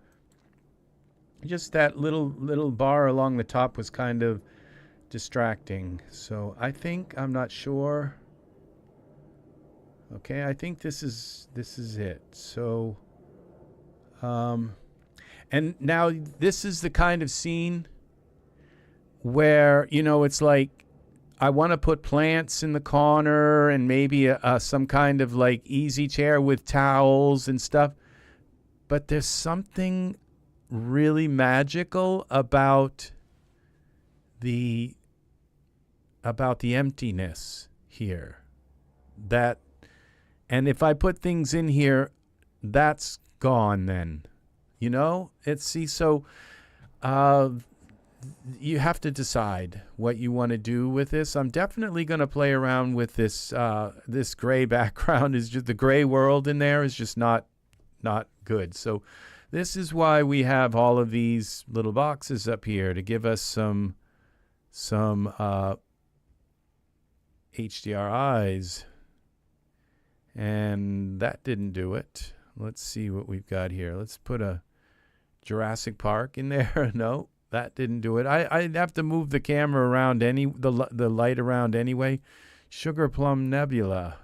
Speaker 1: just that little bar along the top was kind of distracting. So I think, I'm not sure. Okay, I think this is it. So, and now this is the kind of scene where, it's like I want to put plants in the corner and maybe some kind of like easy chair with towels and stuff. But there's something really magical about the emptiness here. And if I put things in here, that's gone then. You know? So you have to decide what you want to do with this. I'm definitely going to play around with this. This gray background is just the gray world in there is just not good. So this is why we have all of these little boxes up here to give us some HDRIs. And that didn't do it. Let's see what we've got here. Let's put a Jurassic Park in there. No, that didn't do it. I'd have to move the camera around the light around anyway. Sugar Plum Nebula.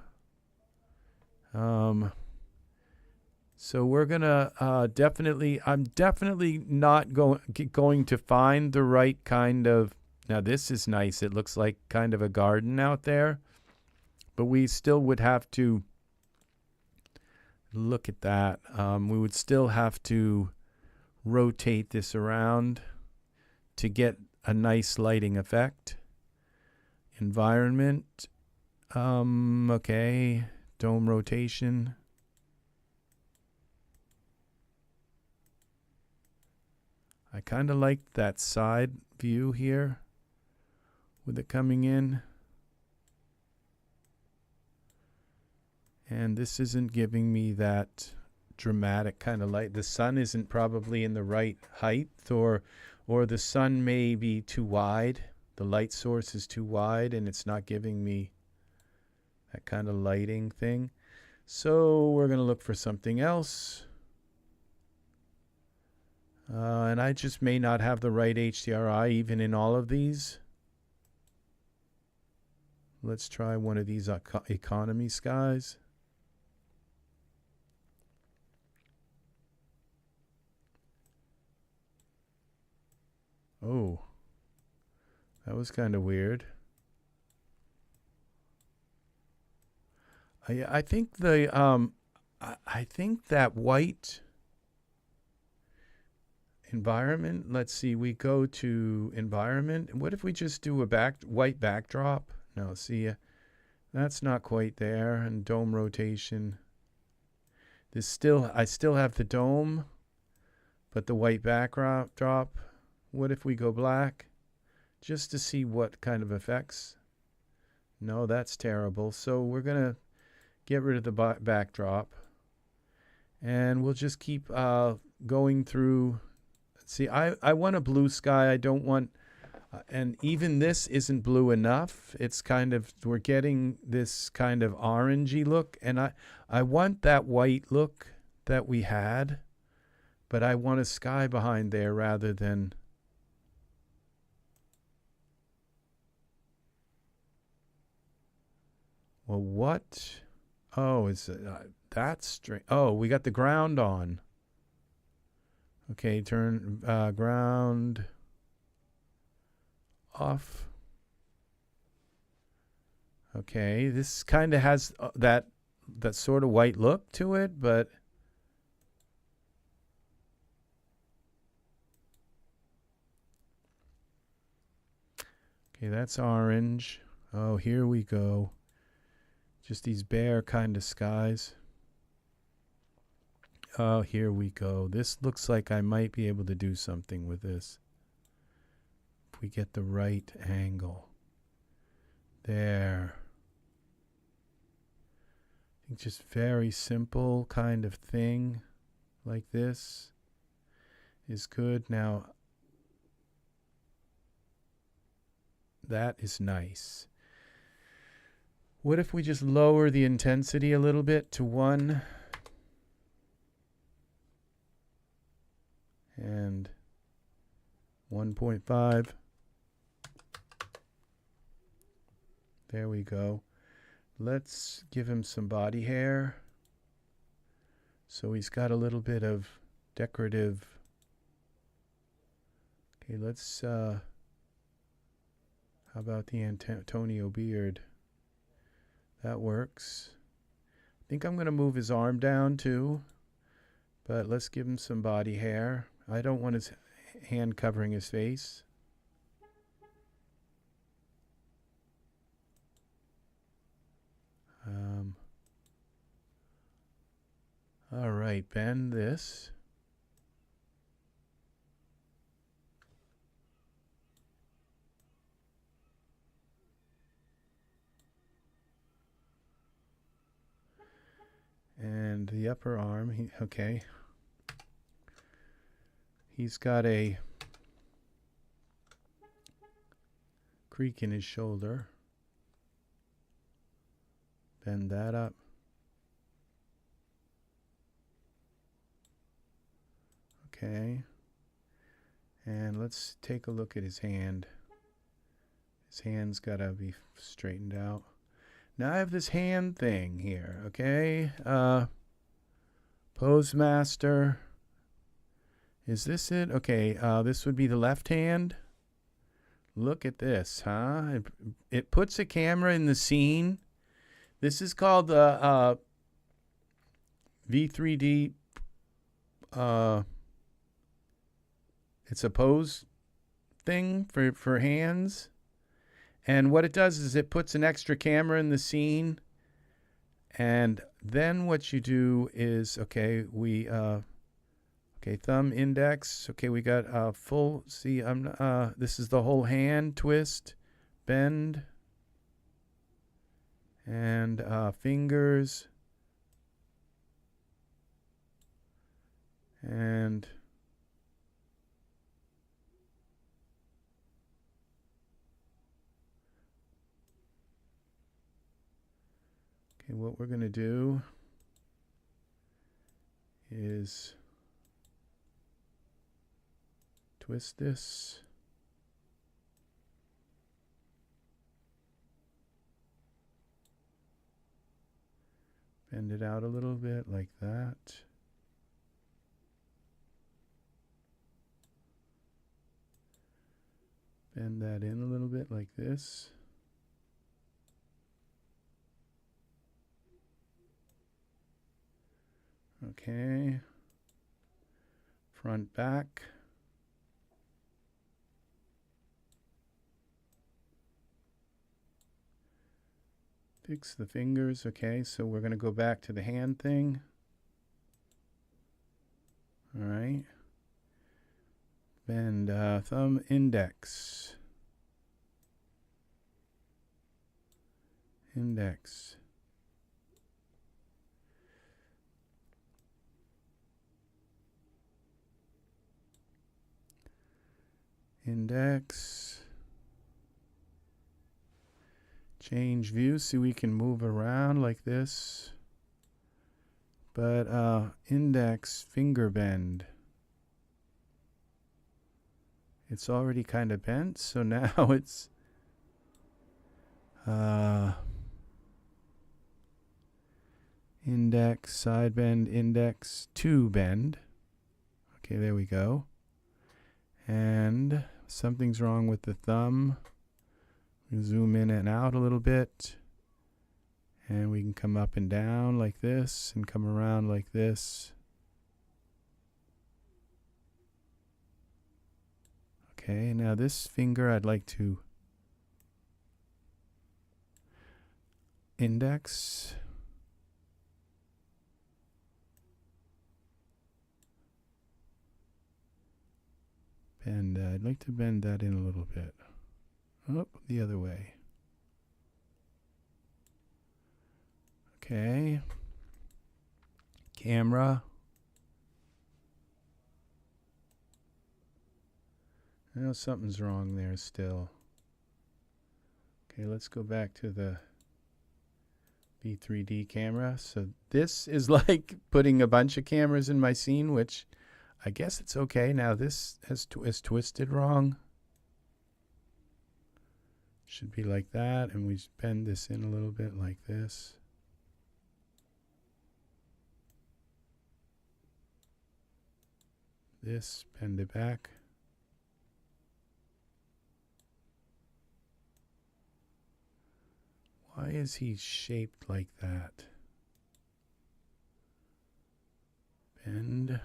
Speaker 1: So we're gonna I'm definitely not going to find the right kind of. Now this is nice. It looks like kind of a garden out there, but we still would have to look at that. We would still have to rotate this around to get a nice lighting effect. Environment. Okay. Dome rotation. I kind of like that side view here with it coming in. And this isn't giving me that dramatic kind of light. The sun isn't probably in the right height, or the sun may be too wide. The light source is too wide and it's not giving me that kind of lighting thing. So we're going to look for something else. And I just may not have the right HDRI even in all of these. Let's try one of these economy skies. Oh, that was kind of weird. I think I think that white environment. Let's see. We go to environment. What if we just do a white backdrop? No, see, that's not quite there. And dome rotation. I still have the dome, but the white backdrop. What if we go black, just to see what kind of effects? No, that's terrible. So we're gonna get rid of the backdrop, and we'll just keep going through. See, I want a blue sky. I don't want, and even this isn't blue enough. It's kind of, we're getting this kind of orangey look, and I want that white look that we had, but I want a sky behind there rather than. Well, what? Oh, that's strange. Oh, we got the ground on. Okay, turn ground off. Okay, this kind of has that sort of white look to it, but okay, that's orange. Oh, here we go. Just these bare kind of skies. Oh, here we go. This looks like I might be able to do something with this. If we get the right angle. There. I think just very simple kind of thing like this is good. Now, that is nice. What if we just lower the intensity a little bit to 1? And 1.5. There we go. Let's give him some body hair. So he's got a little bit of decorative. Okay, let's, how How about the Antonio beard? That works. I think I'm going to move his arm down too, but let's give him some body hair. I don't want his hand covering his face. All right, bend this. And the upper arm, okay. He's got a creak in his shoulder. Bend that up. Okay. And let's take a look at his hand. His hand's got to be straightened out. Now I have this hand thing here, okay? Pose master. Is this it? Okay, this would be the left hand. Look at this, huh? It puts a camera in the scene. This is called the V3D. It's a pose thing for hands. And what it does is it puts an extra camera in the scene. And then what you do is, okay, thumb, index. Okay, we got full, see, this is the whole hand, twist, bend, and fingers, and okay, what we're going to do is twist this. Bend it out a little bit like that. Bend that in a little bit like this. Okay. Front, back. Fix the fingers. Okay, so we're going to go back to the hand thing. All right. Bend thumb, index. Index. Index. Change view so we can move around like this. But index, finger bend. It's already kind of bent, so now it's index, side bend, index, to bend. Okay, there we go. And something's wrong with the thumb. We zoom in and out a little bit. And we can come up and down like this and come around like this. Okay, now this finger I'd like to index. Bend that. I'd like to bend that in a little bit. Oh, the other way. Okay. Camera. Now something's wrong there still. Okay, let's go back to the V3D camera. So this is like putting a bunch of cameras in my scene, which I guess it's okay. Now this is twisted wrong. Should be like that, and we bend this in a little bit like this. This, bend it back. Why is he shaped like that? Bend.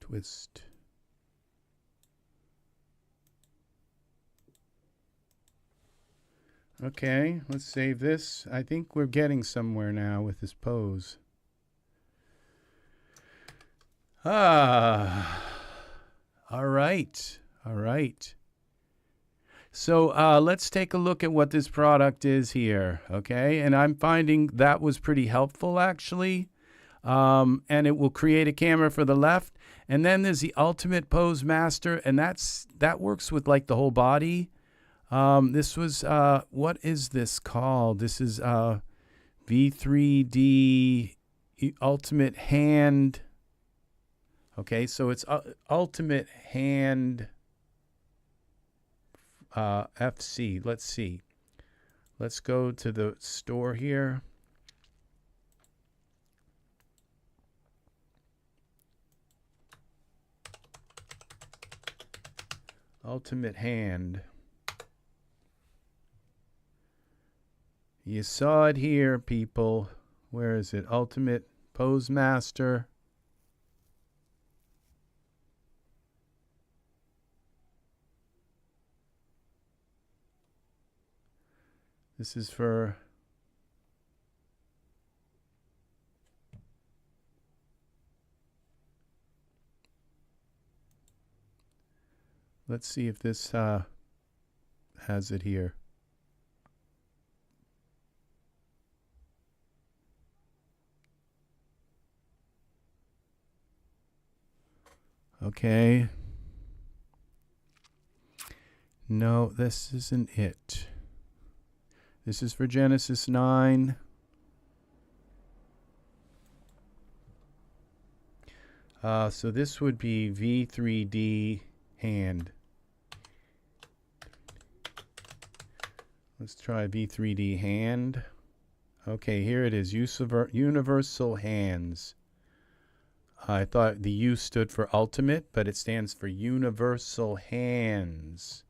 Speaker 1: Twist. Okay, let's save this. I think we're getting somewhere now with this pose. All right. All right. So let's take a look at what this product is here, okay? And I'm finding that was pretty helpful, actually. And it will create a camera for the left. And then there's the Ultimate Pose Master, and that works with like the whole body. This was, what is this called? This is Ez3D Ultimate Hand. Okay, so it's Ultimate Hand FC. Let's see. Let's go to the store here. Ultimate Hand. You saw it here, people. Where is it? Ultimate Pose Master. This is for let's see if this has it here. Okay. No, this isn't it. This is for Genesis 9. So this would be Ez3D Hand. Let's try Ez3D Hand. Okay, here it is. Universal Hands. I thought the U stood for Ultimate, but it stands for Universal Hands.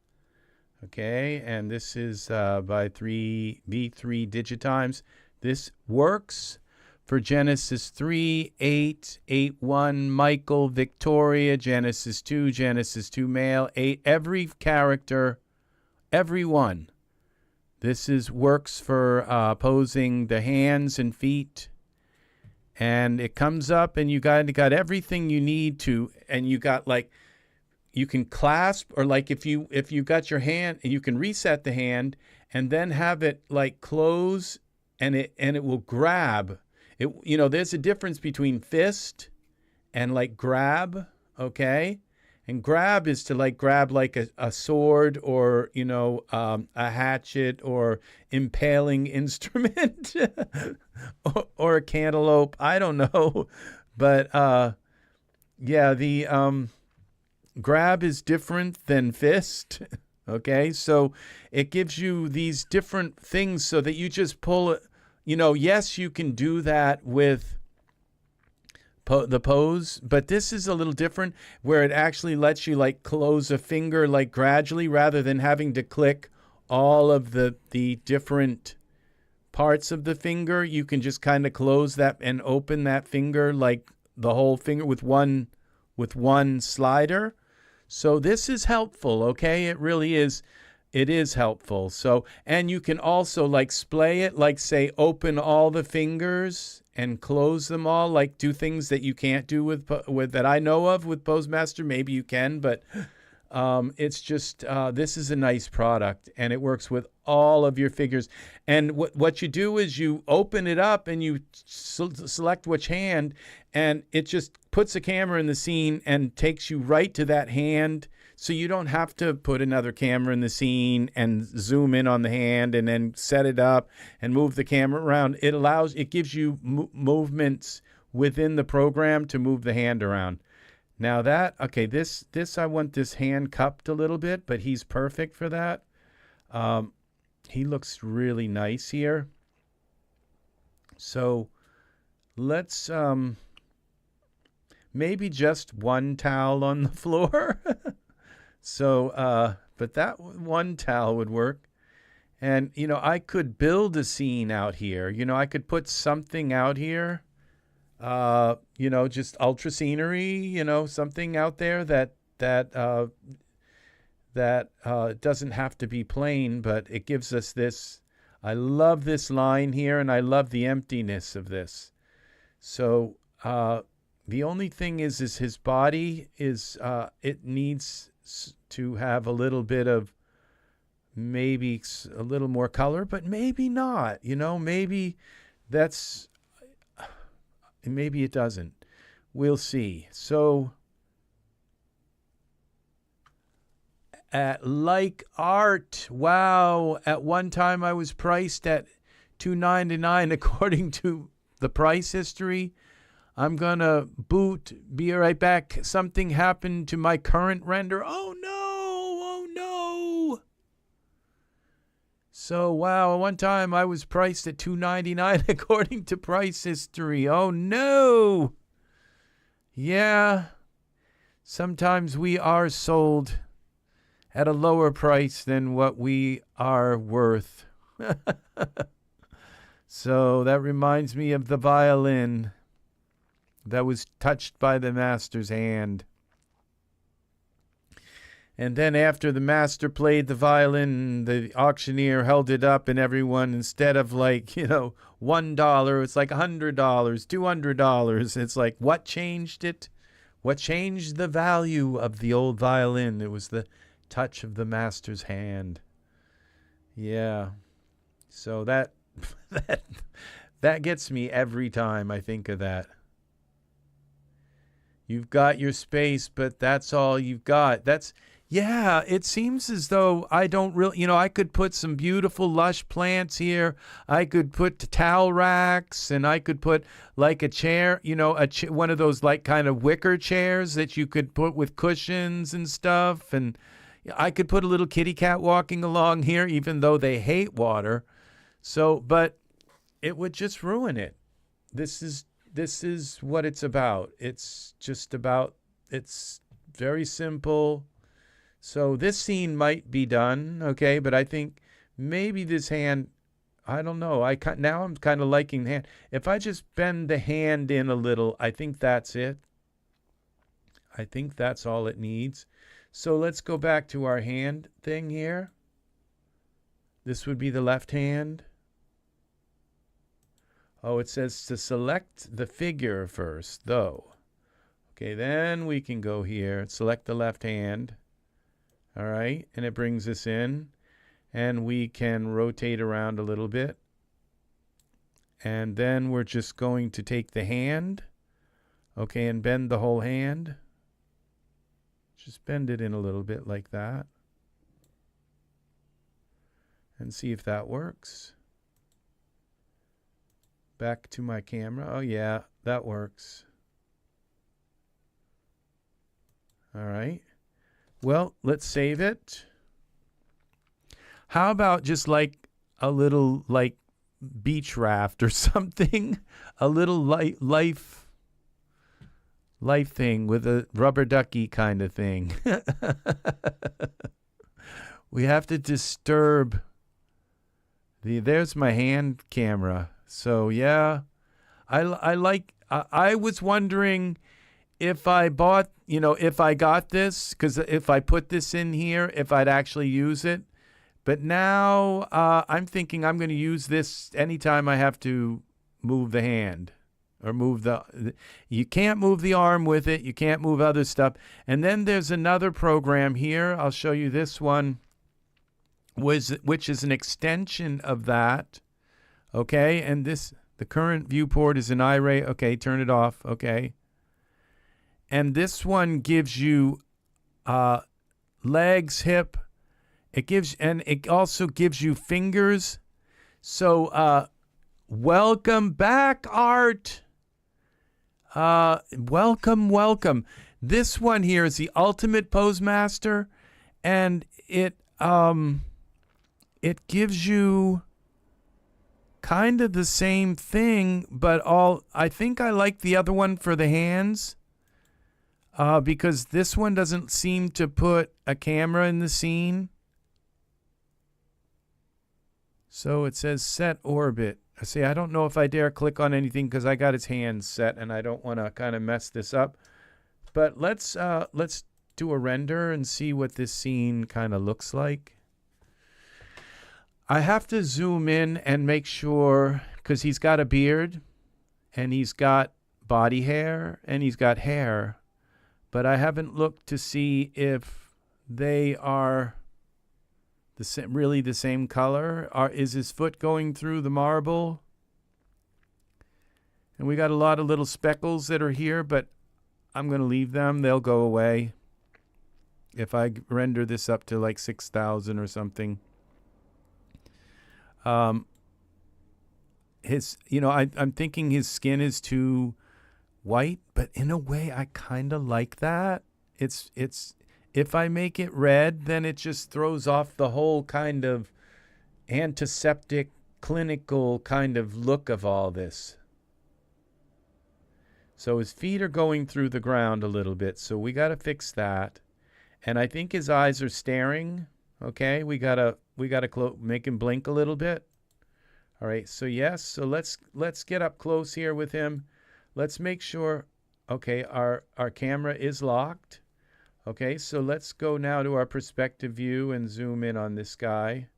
Speaker 1: Okay, and this is by Ez3DTv. This works for Genesis 3, 8, 8, 1, Michael, Victoria, Genesis 2 male, 8, every character, every one. This works for posing the hands and feet. And it comes up and you got everything you need to, and you got like, you can clasp, or like if you got your hand, you can reset the hand and then have it like close, and it will grab. It, you know, there's a difference between fist and like grab, okay? And grab is to like grab like a sword, or, you know, a hatchet or impaling instrument or a cantaloupe. I don't know. But yeah, the grab is different than fist. Okay, so it gives you these different things so that you just pull it. You know, yes, you can do that with the pose, but this is a little different, where it actually lets you like close a finger like gradually, rather than having to click all of the different parts of the finger. You can just kind of close that and open that finger, like the whole finger with one slider. So this is helpful, okay? It really is. It is helpful. So, and you can also like splay it, like say open all the fingers and close them all, like do things that you can't do with that I know of with Postmaster. Maybe you can, but it's just this is a nice product, and it works with all of your figures. And what you do is you open it up and you select which hand, and it just puts a camera in the scene and takes you right to that hand. So you don't have to put another camera in the scene and zoom in on the hand and then set it up and move the camera around. It gives you movements within the program to move the hand around. Now this I want this hand cupped a little bit, but he's perfect for that. He looks really nice here. So let's maybe just one towel on the floor. So, but that one towel would work. And, I could build a scene out here. I could put something out here, just ultra scenery, something out there that doesn't have to be plain, but it gives us this. I love this line here, and I love the emptiness of this. So, the only thing is his body is, it needs to have a little bit of maybe a little more color, but maybe not, maybe maybe it doesn't. We'll see. So at Like Art, wow, at one time I was priced at $2.99 according to the price history. I'm going to be right back. Something happened to my current render. Oh, no. So, wow, one time I was priced at $2.99 according to price history. Oh, no. Yeah. Sometimes we are sold at a lower price than what we are worth. So that reminds me of the violin that was touched by the master's hand. And then after the master played the violin, the auctioneer held it up, and everyone, instead of $1, it's like $100, $200. It's like, what changed it? What changed the value of the old violin? It was the touch of the master's hand. Yeah. So that gets me every time I think of that. You've got your space, but that's all you've got. Yeah, it seems as though I don't really, I could put some beautiful lush plants here. I could put towel racks, and I could put like a chair, one of those like kind of wicker chairs that you could put with cushions and stuff. And I could put a little kitty cat walking along here, even though they hate water. So, but it would just ruin it. This is what it's about. It's very simple. So this scene might be done, okay, but I think maybe this hand, I don't know. Now I'm kind of liking the hand. If I just bend the hand in a little, I think that's it. I think that's all it needs. So let's go back to our hand thing here. This would be the left hand. Oh, it says to select the figure first, though. Okay, then we can go here, select the left hand. All right, and it brings us in, and we can rotate around a little bit. And then we're just going to take the hand, okay, and bend the whole hand. Just bend it in a little bit like that. And see if that works. Back to my camera. Oh, yeah, that works. All right. Well, let's save it. How about just like a little like beach raft or something? A little life thing with a rubber ducky kind of thing. We have to disturb there's my hand camera. So yeah, I was wondering if I bought, if I got this, because if I put this in here, if I'd actually use it. But now I'm thinking I'm going to use this anytime I have to move the hand or move you can't move the arm with it. You can't move other stuff. And then there's another program here. I'll show you this one, which is an extension of that. Okay. And the current viewport is an iRay. Okay. Turn it off. Okay. And this one gives you legs, hip. It also gives you fingers. So welcome back, Art. Welcome. This one here is the Ultimate Pose Master, and it gives you kind of the same thing, but I think I like the other one for the hands. Because this one doesn't seem to put a camera in the scene. So it says set orbit. See, I don't know if I dare click on anything because I got his hands set and I don't want to kind of mess this up. But let's do a render and see what this scene kind of looks like. I have to zoom in and make sure, because he's got a beard and he's got body hair and he's got hair. But I haven't looked to see if they are really the same color. Is his foot going through the marble? And we got a lot of little speckles that are here, but I'm going to leave them. They'll go away if I render this up to like 6,000 or something. I'm thinking his skin is too white, but in a way I kind of like that. It's if I make it red, then it just throws off the whole kind of antiseptic clinical kind of look of all this. So his feet are going through the ground a little bit, so we got to fix that. And I think his eyes are staring. Okay, we got to make him blink a little bit. All right, so yes, so let's get up close here with him. Let's make sure, okay, our camera is locked. Okay, so let's go now to our perspective view and zoom in on this guy.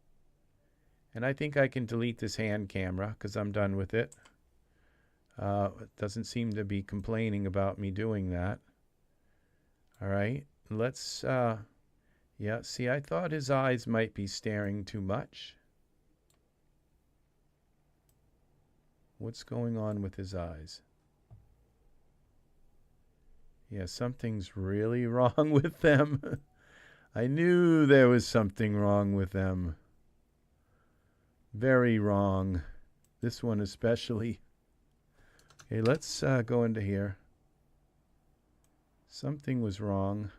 Speaker 1: And I think I can delete this hand camera because I'm done with it. It doesn't seem to be complaining about me doing that. All right, let's, yeah, see, I thought his eyes might be staring too much. What's going on with his eyes? Yeah, something's really wrong with them. I knew there was something wrong with them. Very wrong. This one especially. Okay, let's go into here. Something was wrong.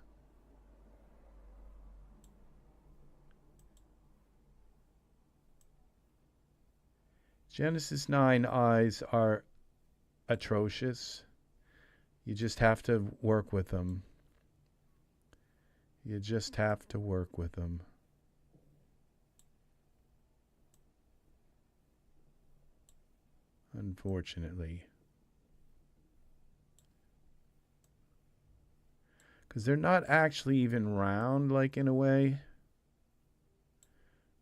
Speaker 1: Genesis 9 eyes are atrocious. You just have to work with them. You just have to work with them. Unfortunately. Because they're not actually even round, like, in a way.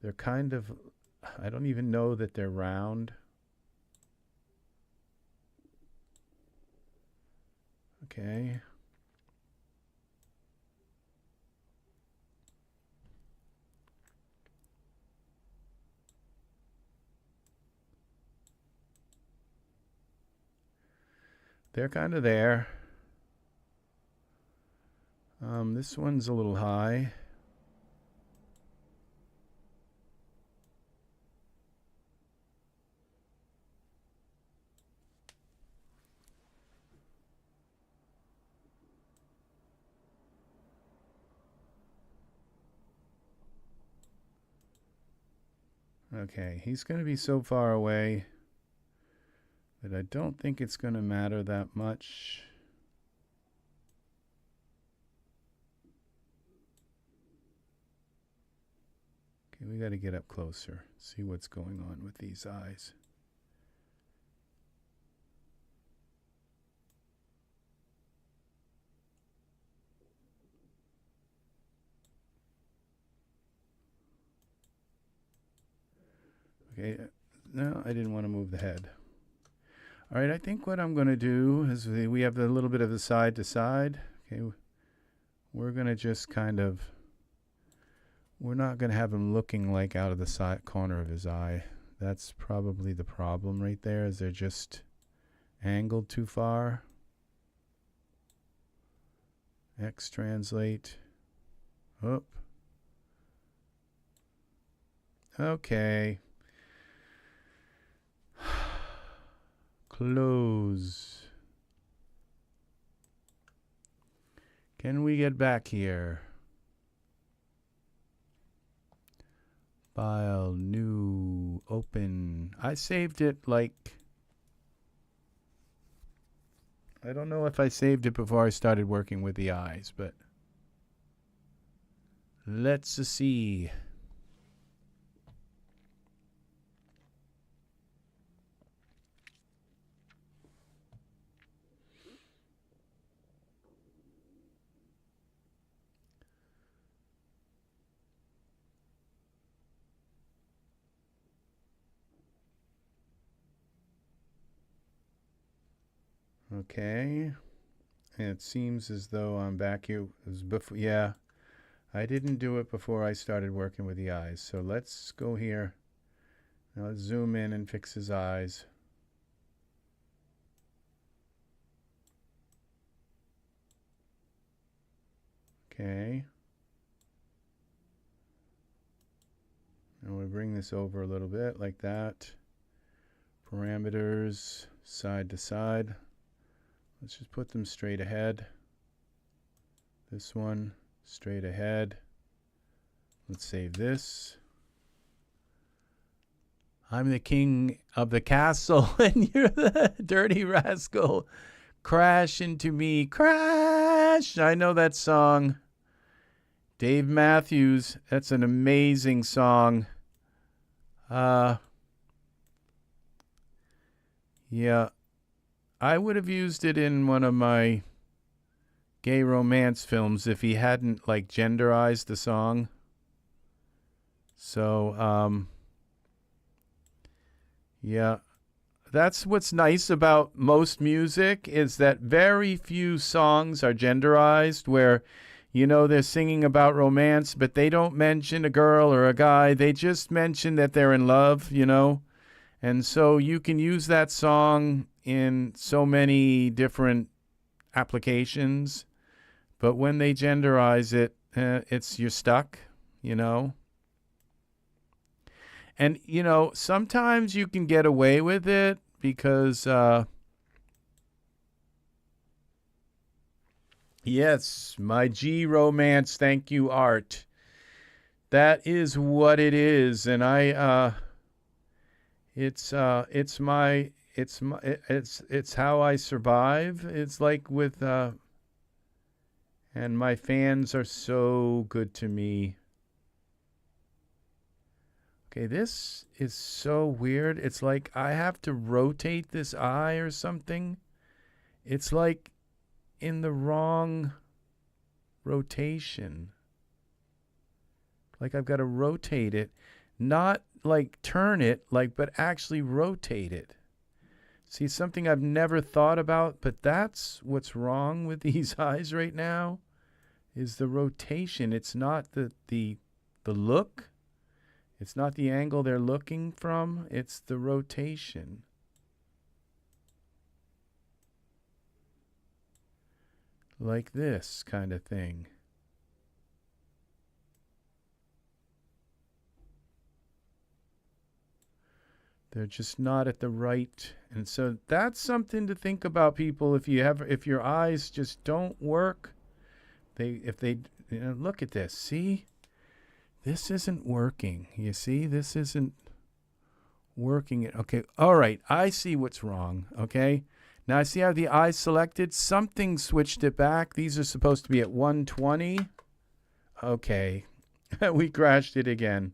Speaker 1: They're kind of, I don't even know that they're round. Okay. They're kind of there. This one's a little high. Okay, he's going to be so far away that I don't think it's going to matter that much. Okay, we got to get up closer, see what's going on with these eyes. Okay, no, I didn't want to move the head. All right, I think what I'm going to do is we have a little bit of the side to side. Okay, we're going to just kind of, we're not going to have him looking like out of the side corner of his eye. That's probably the problem right there, is they're just angled too far. X translate. Oop. Okay. Close. Can we get back here? File, new, open. I saved it like, I don't know if I saved it before I started working with the eyes, but let's see. Okay. It seems as though I'm back here. It was before, yeah, I didn't do it before I started working with the eyes. So let's go here. Now let's zoom in and fix his eyes. Okay. And we bring this over a little bit like that. Parameters, side to side. Let's just put them straight ahead. This one, straight ahead. Let's save this. I'm the king of the castle, and you're the dirty rascal. Crash into me, crash. I know that song. Dave Matthews, that's an amazing song. Yeah. I would have used it in one of my gay romance films if he hadn't like genderized the song. So, yeah, that's what's nice about most music, is that very few songs are genderized where, you know, they're singing about romance, but they don't mention a girl or a guy. They just mention that they're in love, you know. And so you can use that song in so many different applications, but when they genderize it, you're stuck, you know. And, you know, sometimes you can get away with it because, yes, my G romance, thank you, Art. That is what it is, and it's how I survive. It's like with, and my fans are so good to me. Okay, this is so weird. It's like I have to rotate this eye or something. It's like in the wrong rotation. Like I've got to rotate it, not like turn it, like, but actually rotate it. See, something I've never thought about, but that's what's wrong with these eyes right now, is the rotation. It's not the look. It's not the angle they're looking from. It's the rotation. Like this kind of thing. They're just not at the right. And so that's something to think about, people. If your eyes just don't work, look at this. See? This isn't working. You see? This isn't working. Okay. All right. I see what's wrong. Okay. Now I see how the eye selected. Something switched it back. These are supposed to be at 120. Okay. We crashed it again.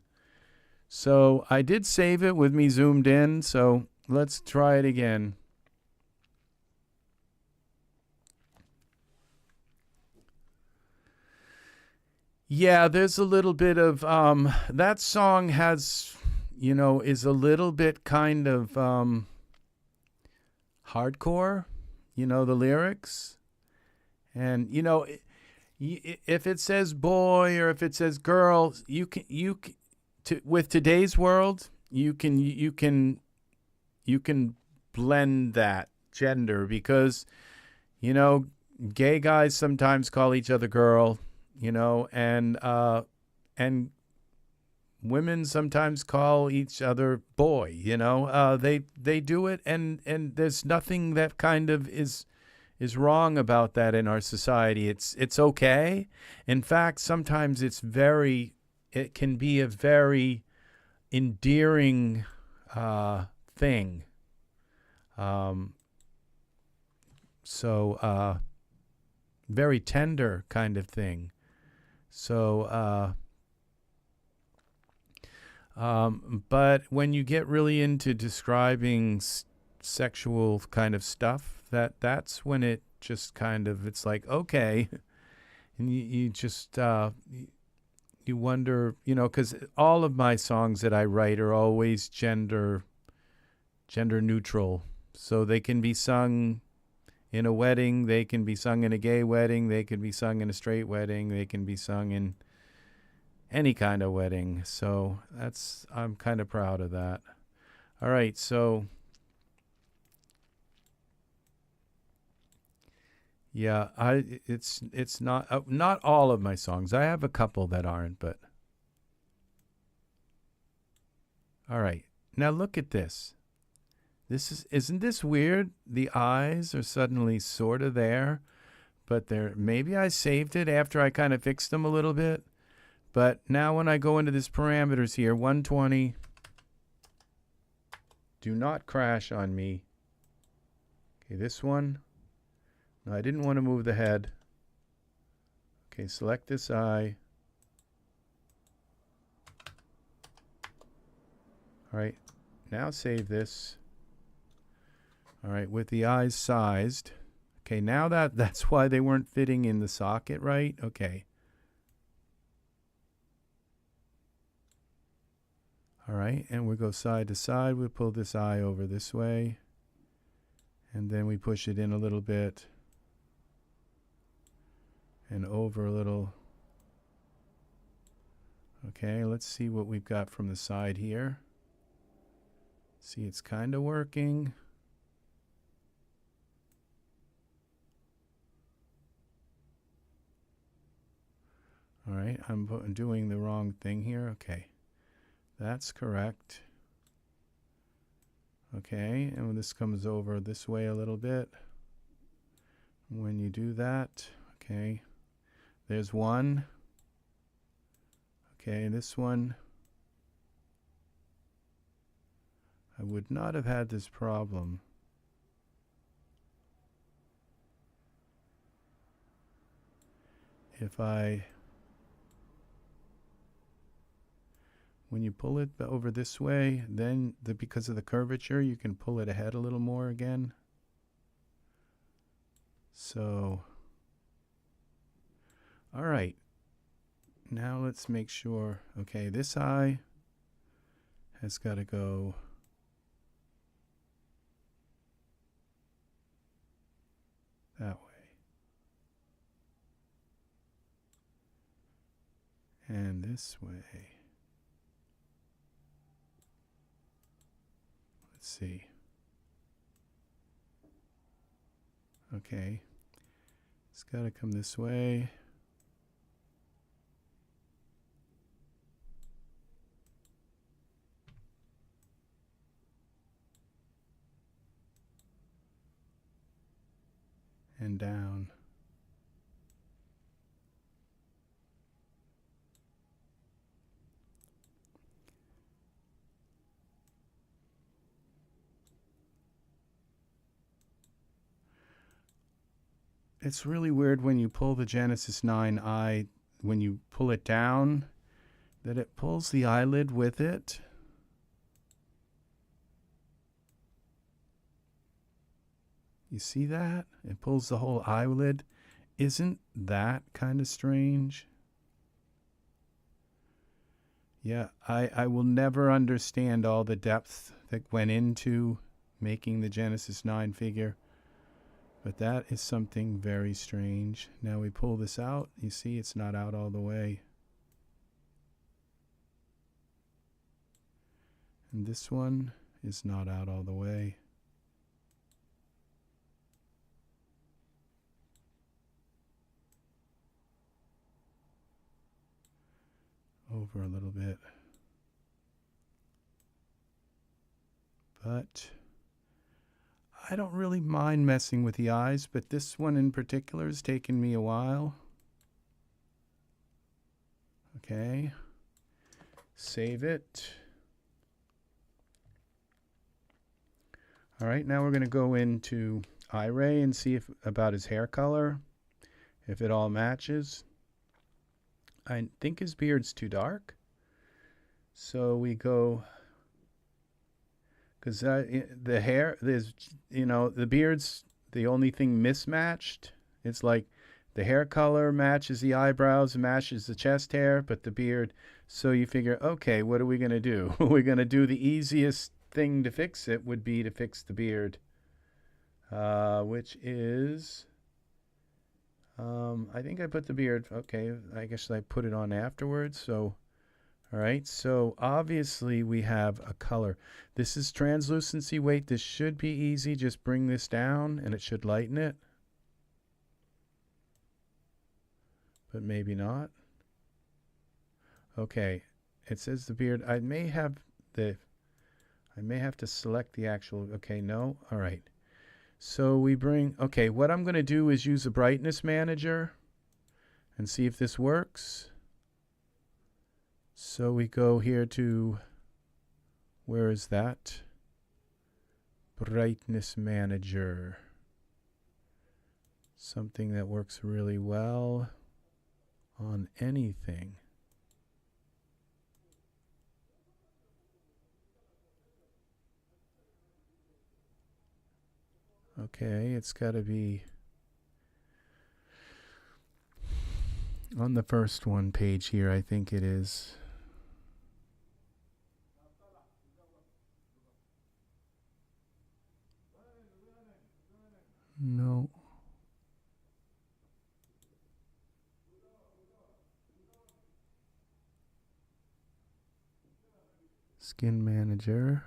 Speaker 1: So I did save it with me zoomed in. So let's try it again. Yeah, there's a little bit of that song has, is a little bit kind of hardcore, the lyrics. And, if it says boy or if it says girl, with today's world, you can blend that gender because, gay guys sometimes call each other girl, and women sometimes call each other boy, they do it, and there's nothing that kind of is wrong about that in our society. It's okay. In fact, sometimes it can be a very endearing thing. So very tender kind of thing. So but when you get really into describing sexual kind of stuff, that's when it just kind of, it's like, okay. And you just you wonder, because all of my songs that I write are always gender neutral, so they can be sung in a wedding, they can be sung in a gay wedding, they can be sung in a straight wedding, they can be sung in any kind of wedding. So I'm kind of proud of that. All right, so yeah, it's not all of my songs. I have a couple that aren't, but all right. Now look at this. Isn't this weird? The eyes are suddenly sort of there, but maybe I saved it after I kind of fixed them a little bit. But now when I go into this parameters here, 120, do not crash on me. Okay, this one. No, I didn't want to move the head. Okay, select this eye. All right, now save this. All right, with the eyes sized. Okay, now that's why they weren't fitting in the socket right. Okay. All right, and we go side to side. We pull this eye over this way. And then we push it in a little bit. And over a little. Okay, let's see what we've got from the side here. See, it's kind of working. All right, I'm doing the wrong thing here. Okay, that's correct. Okay, and when this comes over this way a little bit, when you do that, okay, there's one. Okay, this one, I would not have had this problem if when you pull it over this way, then because of the curvature, you can pull it ahead a little more again. So, all right. Now let's make sure, okay, this eye has got to go that way. And this way. Let's see. Okay. It's got to come this way. And down. It's really weird when you pull the Genesis 9i, when you pull it down, that it pulls the eyelid with it. You see that? It pulls the whole eyelid. Isn't that kind of strange? Yeah, I will never understand all the depth that went into making the Genesis 9 figure. But that is something very strange. Now we pull this out. You see it's not out all the way. And this one is not out all the way. Over a little bit. But I don't really mind messing with the eyes, but this one in particular has taken me a while. Okay. Save it. All right, now we're going to go into iRay and see if about his hair color, if it all matches. I think his beard's too dark. So we go, because the hair, there's, you know, the beard's the only thing mismatched. It's like the hair color matches the eyebrows, matches the chest hair, but the beard. So you figure, okay, what are we going to do? We're going to do the easiest thing to fix it would be to fix the beard, which is, I think I put the beard, okay, I guess I put it on afterwards. So, all right, so obviously we have a color. This is translucency weight. This should be easy. Just bring this down and it should lighten it. But maybe not. Okay, it says the beard. I may have to select the actual, okay, no, all right. So we bring, okay, what I'm going to do is use a brightness manager and see if this works. So we go here to, where is that? Brightness manager. Something that works really well on anything. Okay, it's got to be on the first one page here, I think it is. No. Skin manager.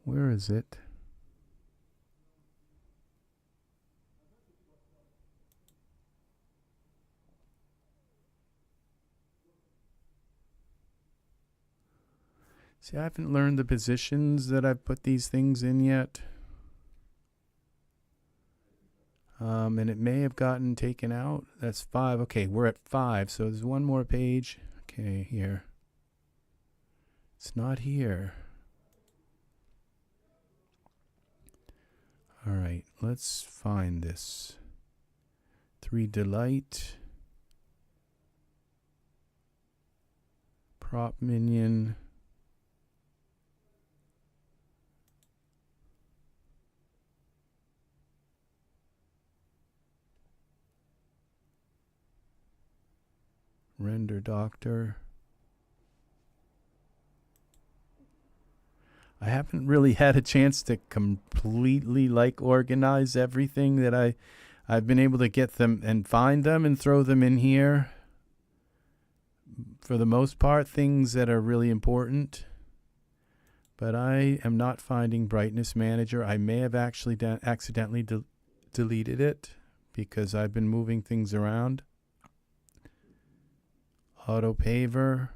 Speaker 1: Where is it? See, I haven't learned the positions that I've put these things in yet. And it may have gotten taken out. That's 5. Okay, we're at 5. So there's one more page. Okay, here. It's not here. All right, let's find this. 3 Delight. Prop minion. Render Doctor. I haven't really had a chance to completely organize everything that I've been able to get them and find them and throw them in here. For the most part, things that are really important. But I am not finding Brightness Manager. I may have actually accidentally deleted it because I've been moving things around. Auto Paver.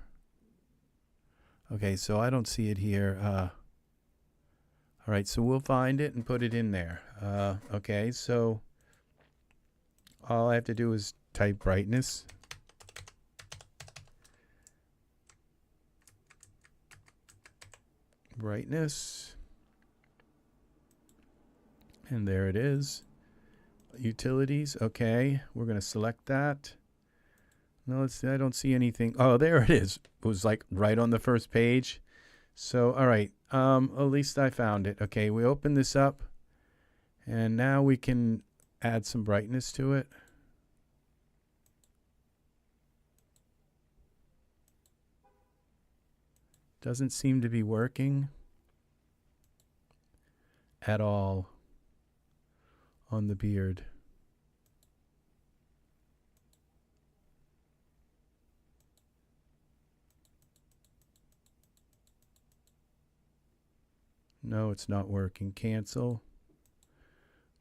Speaker 1: Okay, so I don't see it here. All right, so we'll find it and put it in there. Okay, so all I have to do is type brightness. Brightness. And there it is. Utilities. Okay, we're going to select that. No, let's see. I don't see anything. Oh, there it is. It was like right on the first page. So, all right. At least I found it. Okay, we open this up, and now we can add some brightness to it. Doesn't seem to be working at all on the beard. No, it's not working. Cancel.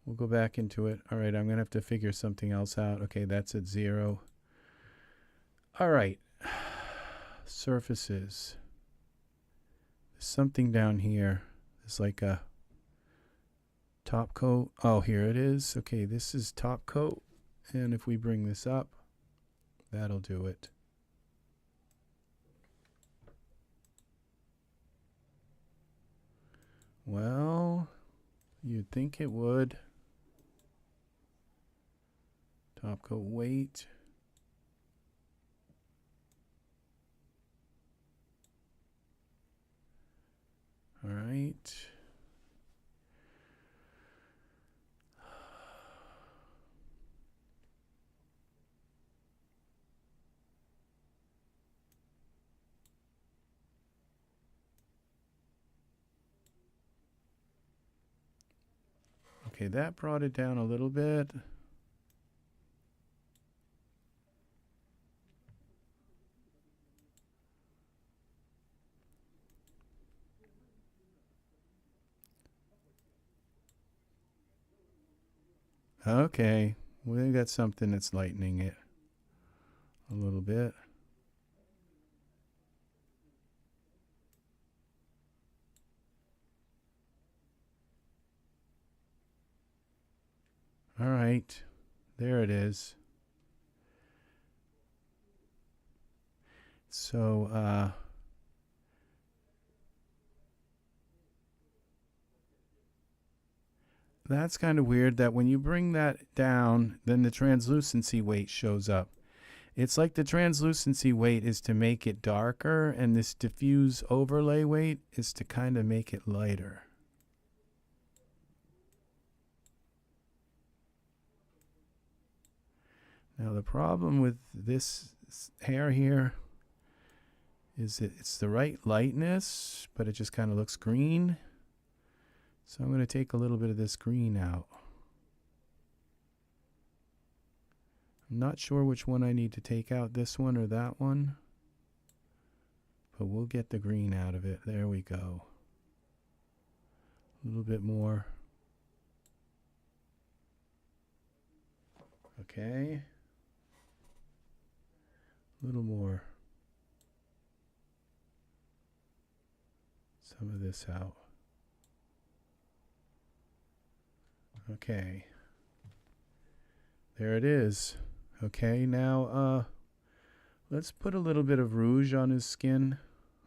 Speaker 1: We'll go back into it. All right, I'm going to have to figure something else out. Okay, that's at 0. All right. Surfaces. There's something down here. It's like a top coat. Oh, here it is. Okay, this is top coat. And if we bring this up, that'll do it. Well, you'd think it would. Top coat weight. All right. Okay, that brought it down a little bit. Okay, we got something that's lightening it a little bit. All right, there it is. So, that's kind of weird that when you bring that down, then the translucency weight shows up. It's like the translucency weight is to make it darker, and this diffuse overlay weight is to kind of make it lighter. Now the problem with this hair here is that it's the right lightness, but it just kind of looks green. So I'm going to take a little bit of this green out. I'm not sure which one I need to take out, this one or that one. But we'll get the green out of it. There we go. A little bit more. Okay. A little more. Some of this out. Okay. There it is. Okay, now let's put a little bit of rouge on his skin,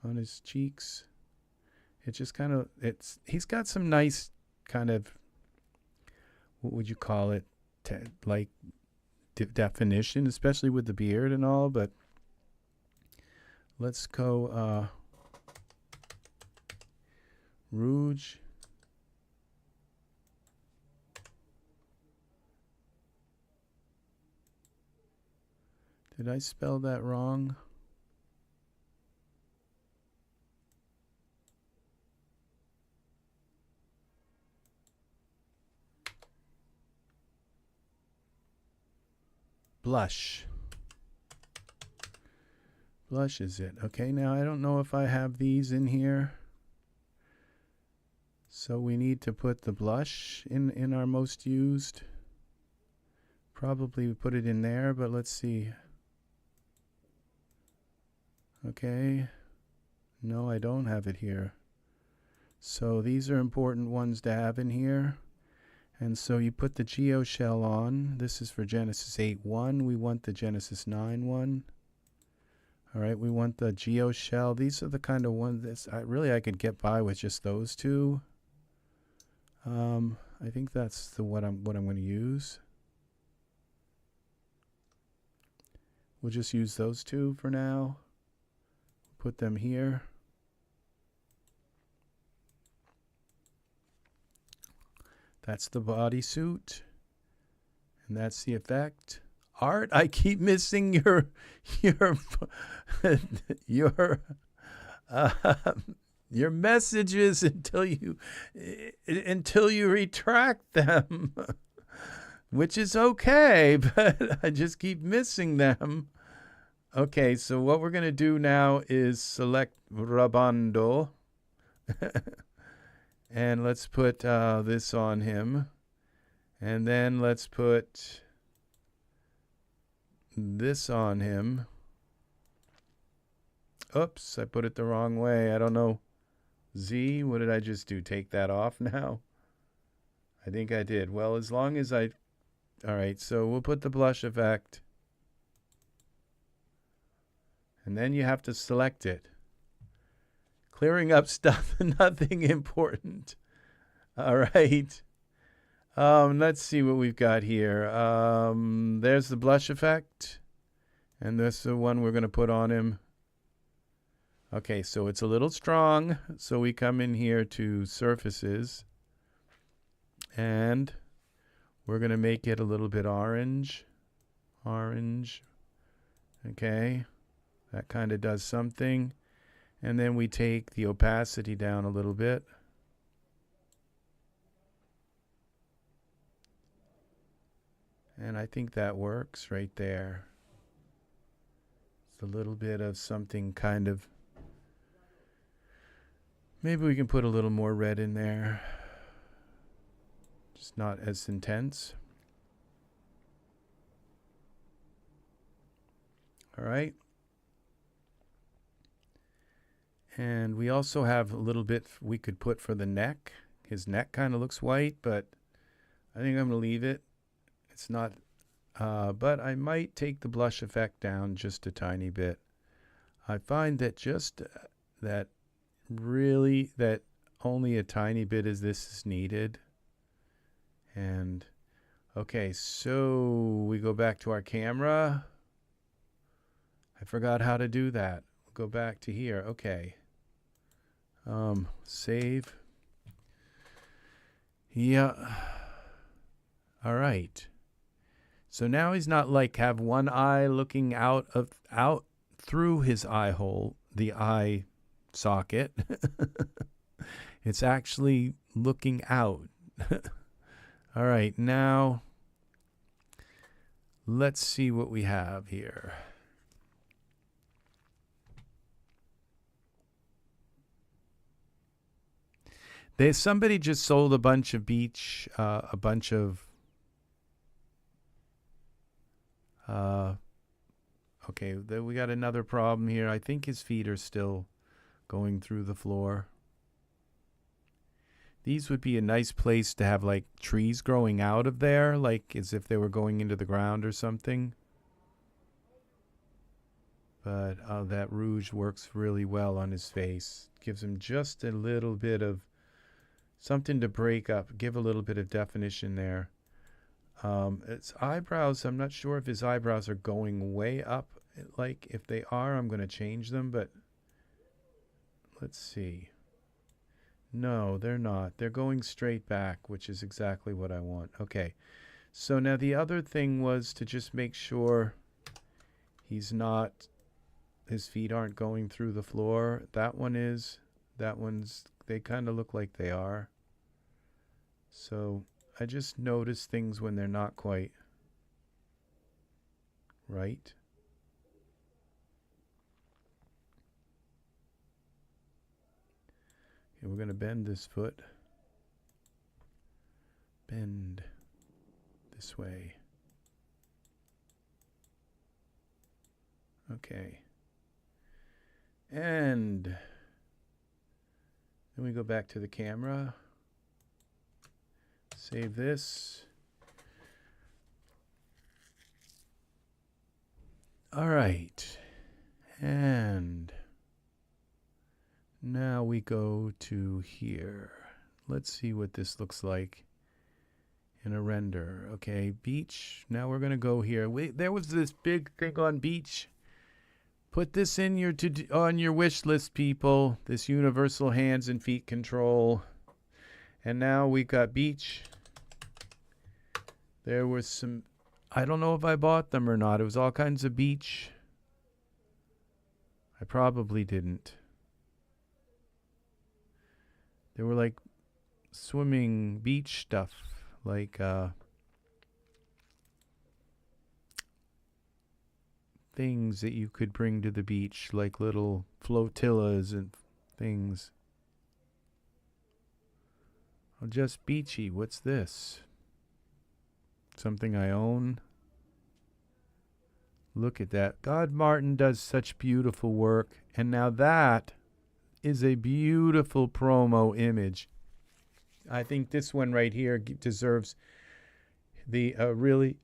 Speaker 1: on his cheeks. It just kind of, he's got some nice kind of, what would you call it, like definition, especially with the beard and all, but let's go rouge. Did I spell that wrong? Blush. Blush is it. Okay, now I don't know if I have these in here. So we need to put the blush in our most used. Probably put it in there, but let's see. Okay. No, I don't have it here. So these are important ones to have in here. And so you put the Geo shell on. This is for Genesis 8.1. We want the Genesis 9.1. All right, we want the Geo shell. These are the kind of ones that I could get by with just those two. I think that's what I'm going to use. We'll just use those two for now. Put them here. That's the bodysuit. And that's the effect. Art, I keep missing your your your messages until you retract them, which is okay, but I just keep missing them. Okay, so what we're gonna do now is select Rabando, and let's put this on him, and then let's put this on him. Oops, I put it the wrong way. I don't know. Z, what did I just do? Take that off now? I think I did. Well, as long as I... All right, so we'll put the blush effect. And then you have to select it. Clearing up stuff, nothing important. All right. Let's see what we've got here. There's the blush effect. And that's the one we're going to put on him. Okay, so it's a little strong. So we come in here to surfaces. And we're going to make it a little bit orange. Orange. Okay. That kind of does something. And then we take the opacity down a little bit. And I think that works right there. It's a little bit of something kind of... Maybe we can put a little more red in there. Just not as intense. All right. And we also have a little bit we could put for the neck. His neck kind of looks white, but I think I'm going to leave it. It's not, but I might take the blush effect down just a tiny bit. I find that just that really, that only a tiny bit of this is needed. And, okay, so we go back to our camera. I forgot how to do that. We'll go back to here. Okay. Save. Yeah. All right. So now he's not like have one eye looking out through his eye hole, the eye socket. It's actually looking out. All right, now let's see what we have here. Somebody just sold a bunch of beach, a bunch of okay, then we got another problem here. I think his feet are still going through the floor. These would be a nice place to have like trees growing out of there, like as if they were going into the ground or something. But that rouge works really well on his face. Gives him just a little bit of something to break up, give a little bit of definition there. Its eyebrows, I'm not sure if his eyebrows are going way up. Like, if they are, I'm going to change them, but let's see. No, they're not. They're going straight back, which is exactly what I want. Okay, so now the other thing was to just make sure he's not, his feet aren't going through the floor. That one is, that one's, they kind of look like they are. So I just notice things when they're not quite right. Okay, we're going to bend this foot. Bend this way. Okay. And then we go back to the camera. Save this. All right. And now we go to here. Let's see what this looks like in a render. Okay, beach. Now we're going to go here. There was this big thing on beach. Put this in your on your wish list, people. This universal hands and feet control. And now we've got beach. There was some, I don't know if I bought them or not. It was all kinds of beach. I probably didn't. They were like swimming beach stuff, like things that you could bring to the beach, like little flotillas and things. Oh, just beachy. What's this? Something I own? Look at that. God Martin does such beautiful work. And now that is a beautiful promo image. I think this one right here deserves the really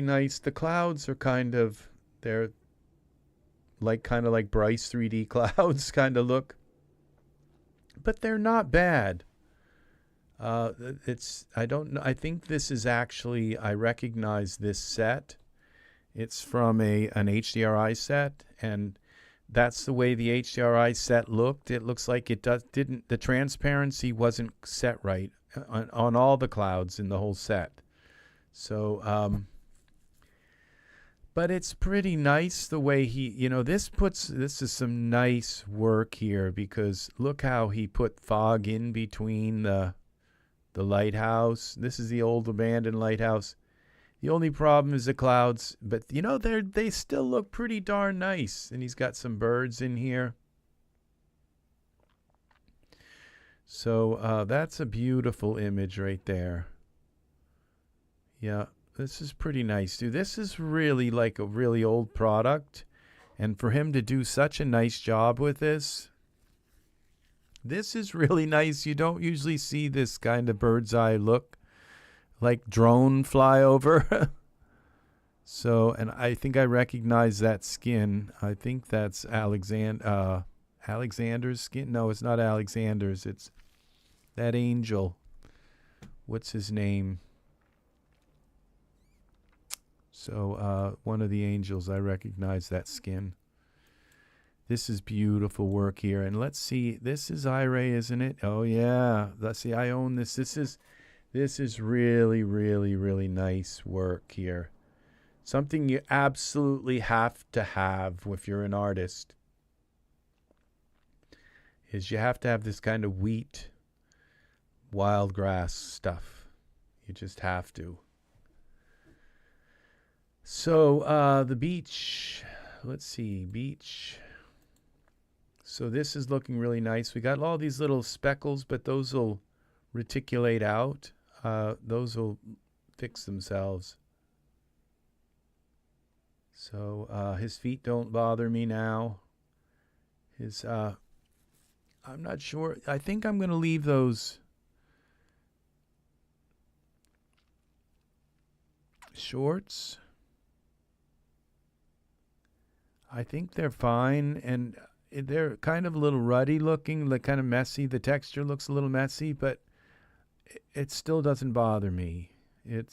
Speaker 1: nice. The clouds are they're like kind of like Bryce 3D clouds kind of look. But they're not bad. I don't know. I think this is actually, I recognize this set. It's from an HDRI set, and that's the way the HDRI set looked. It looks like the transparency wasn't set right on all the clouds in the whole set. So, but it's pretty nice the way this is some nice work here, because look how he put fog in between the lighthouse. This is the old abandoned lighthouse. The only problem is the clouds, but they still look pretty darn nice. And he's got some birds in here. So that's a beautiful image right there. Yeah, this is pretty nice, dude. This is really like a really old product. And for him to do such a nice job with this is really nice. You don't usually see this kind of bird's eye look, like drone flyover. So, and I think I recognize that skin. I think that's Alexander's skin. No, it's not Alexander's. It's that angel. What's his name? So, one of the angels, I recognize that skin. This is beautiful work here. And let's see, this is iRay, isn't it? Oh yeah. Let's see, I own this. This is really, really, really nice work here. Something you absolutely have to have if you're an artist is you have to have this kind of wheat, wild grass stuff. You just have to. So the beach, let's see, beach. So this is looking really nice. We got all these little speckles, but those will reticulate out. Those will fix themselves. So his feet don't bother me now. I'm not sure. I think I'm going to leave those shorts. I think they're fine, and they're kind of a little ruddy looking, like kind of messy. The texture looks a little messy, but it still doesn't bother me. It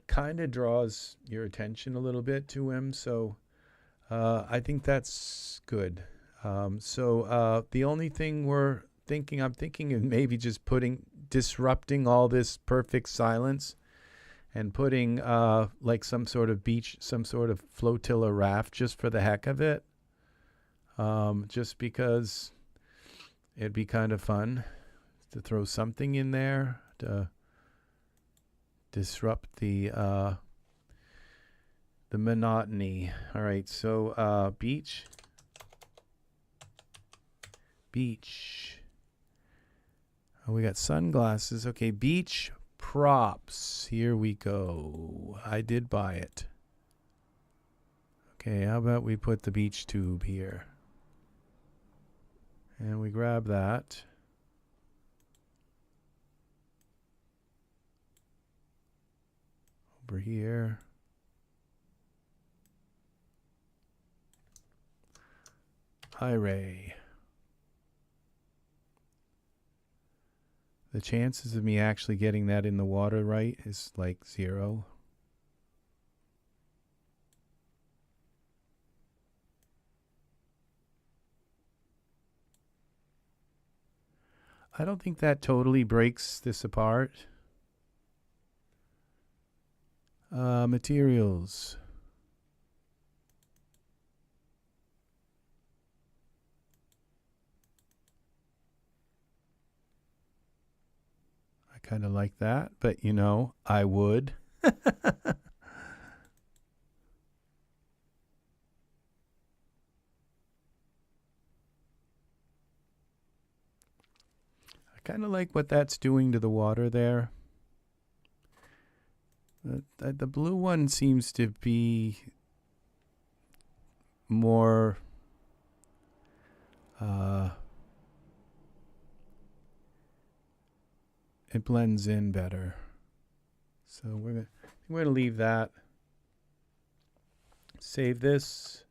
Speaker 1: kind of draws your attention a little bit to him, so I think that's good. The only thing I'm thinking of maybe just disrupting all this perfect silence and putting like some sort of flotilla raft just for the heck of it. Just because it'd be kind of fun to throw something in there to disrupt the monotony. All right, so beach. Oh, we got sunglasses. Okay, beach props. Here we go. I did buy it. Okay, how about we put the beach tube here? And we grab that. Over here. iRay. The chances of me actually getting that in the water right is like 0. I don't think that totally breaks this apart. Materials. I kind of like that, but you know, I would. I kind of like what that's doing to the water there. The blue one seems to be more it blends in better. So we're gonna leave that. Save this.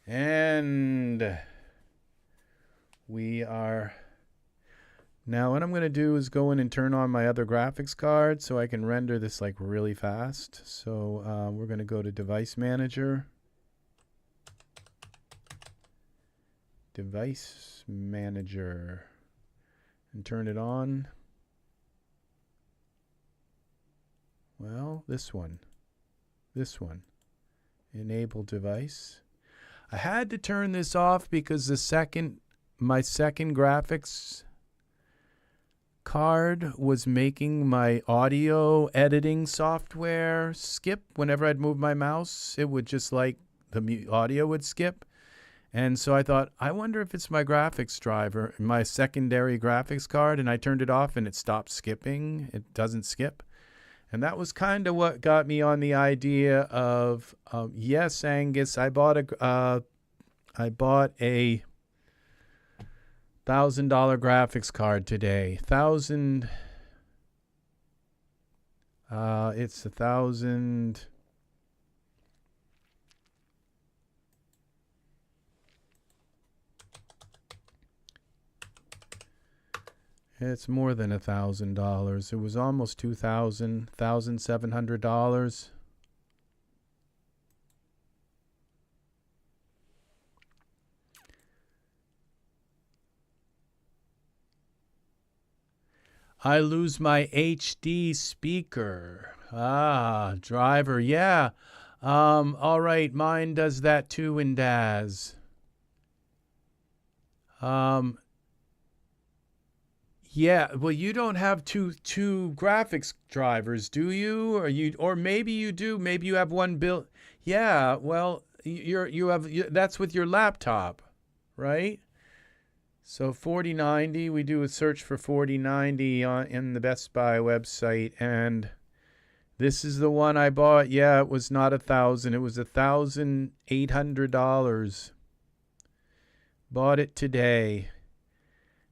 Speaker 1: And we are now what I'm going to do is go in and turn on my other graphics card so I can render this like really fast. So we're going to go to Device Manager. Device Manager. And turn it on. Well, this one. This one. Enable device. I had to turn this off because my second graphics card was making my audio editing software skip. Whenever I'd move my mouse, it would just like the audio would skip. And so I thought, I wonder if it's my graphics driver, my secondary graphics card, and I turned it off and it stopped skipping. It doesn't skip. And that was kind of what got me on the idea of, yes, Angus, I bought a $1,000 graphics card today. It's 1,000. It's more than $1,000. It was almost $2,000, $1,700. I lose my HD speaker. Driver, yeah. All right, mine does that too in Daz. Yeah, well, you don't have two graphics drivers, do you? Or maybe you do. Maybe you have one built. Yeah, well, that's with your laptop, right? So 4090, we do a search for 4090 in the Best Buy website, and this is the one I bought. Yeah, it was not 1,000. It was $1,800. Bought it today.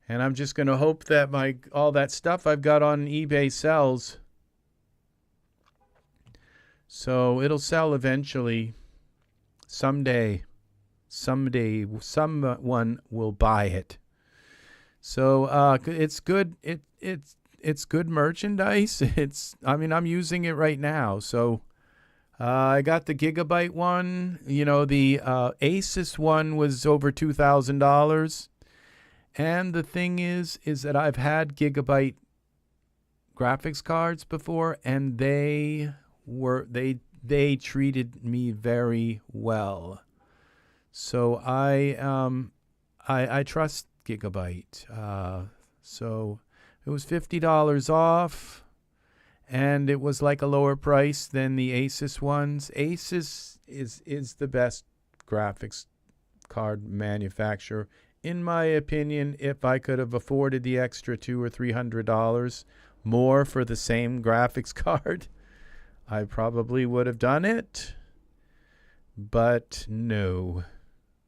Speaker 1: And I'm just going to hope that all that stuff I've got on eBay sells. So it'll sell eventually. Someday. Someone will buy it. So it's good. It's good merchandise. I'm using it right now. So I got the Gigabyte one. You know, the Asus one was over $2,000. And the thing is that I've had Gigabyte graphics cards before, and they treated me very well. So I trust Gigabyte. So it was $50 off, and it was like a lower price than the Asus ones. Asus is the best graphics card manufacturer. In my opinion, if I could have afforded the extra $200 or $300 more for the same graphics card, I probably would have done it. But no.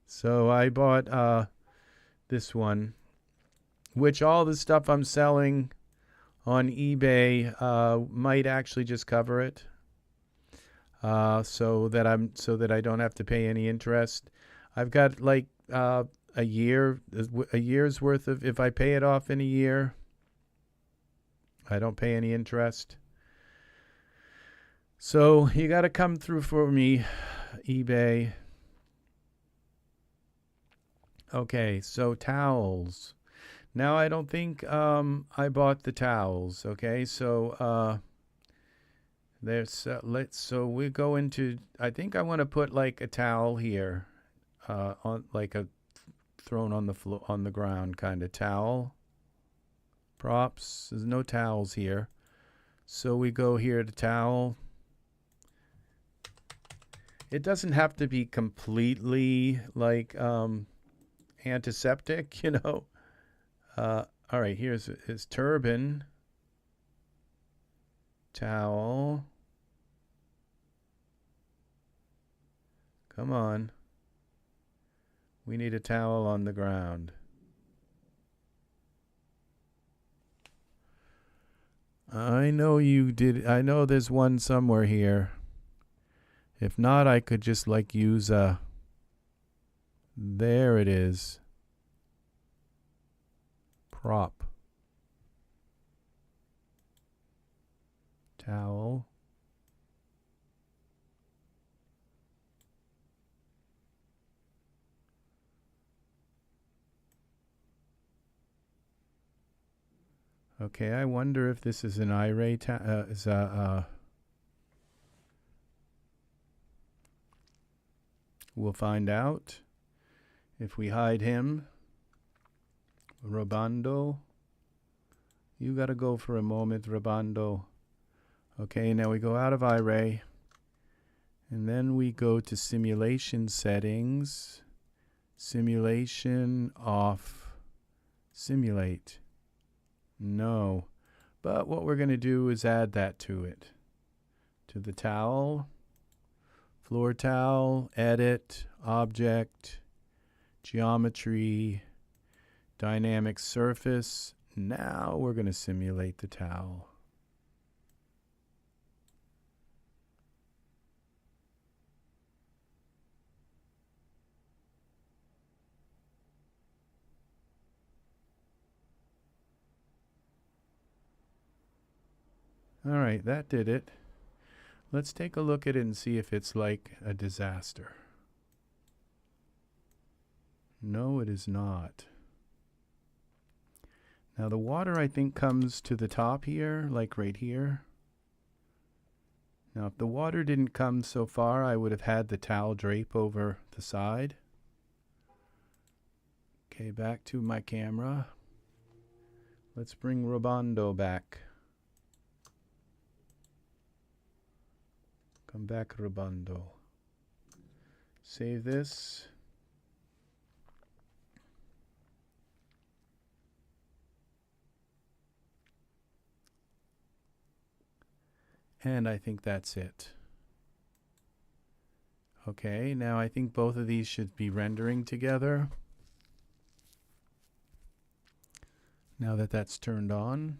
Speaker 1: So I bought this one, which all the stuff I'm selling on eBay might actually just cover it, so that I don't have to pay any interest. I've got like a year's worth of, if I pay it off in a year, I don't pay any interest. So you got to come through for me, eBay. Okay, so towels. Now I don't think I bought the towels. Okay, so There's so we go into. I think I want to put like a towel here, on like a thrown on the floor on the ground kind of towel. Props. There's no towels here, so we go here to towel. It doesn't have to be completely like antiseptic, you know. All right, here's his turban. Towel. Come on. We need a towel on the ground. I know you did. I know there's one somewhere here. If not, I could just like use a. There it is. Prop. Towel. Okay, I wonder if this is an iray we'll find out. If we hide him, Robando, you gotta go for a moment, Robando. Okay, now we go out of iray, and then we go to simulation settings, simulation off, simulate. No, but what we're going to do is add that to it, to the towel, floor towel, edit, object, geometry, dynamic surface. Now we're going to simulate the towel. All right, that did it. Let's take a look at it and see if it's like a disaster. No, it is not. Now the water, I think, comes to the top here, like right here. Now if the water didn't come so far, I would have had the towel drape over the side. Okay, back to my camera. Let's bring Robando back. Come back, Robando. Save this. And I think that's it. Okay, now I think both of these should be rendering together. Now that that's turned on.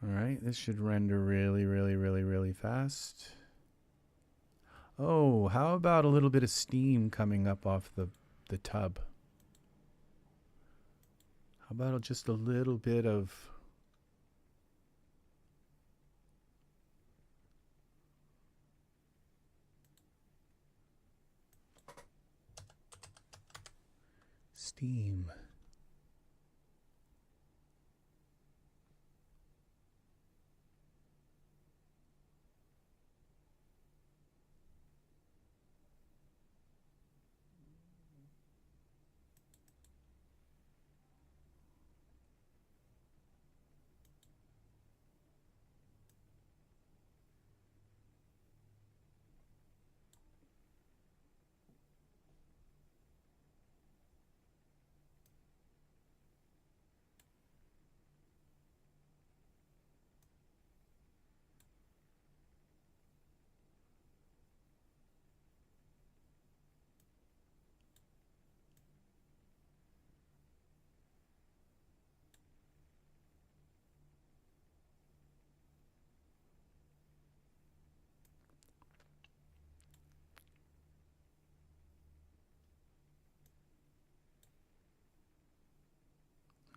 Speaker 1: All right, this should render really fast. Oh, how about a little bit of steam coming up off the tub? How about just a little bit of steam?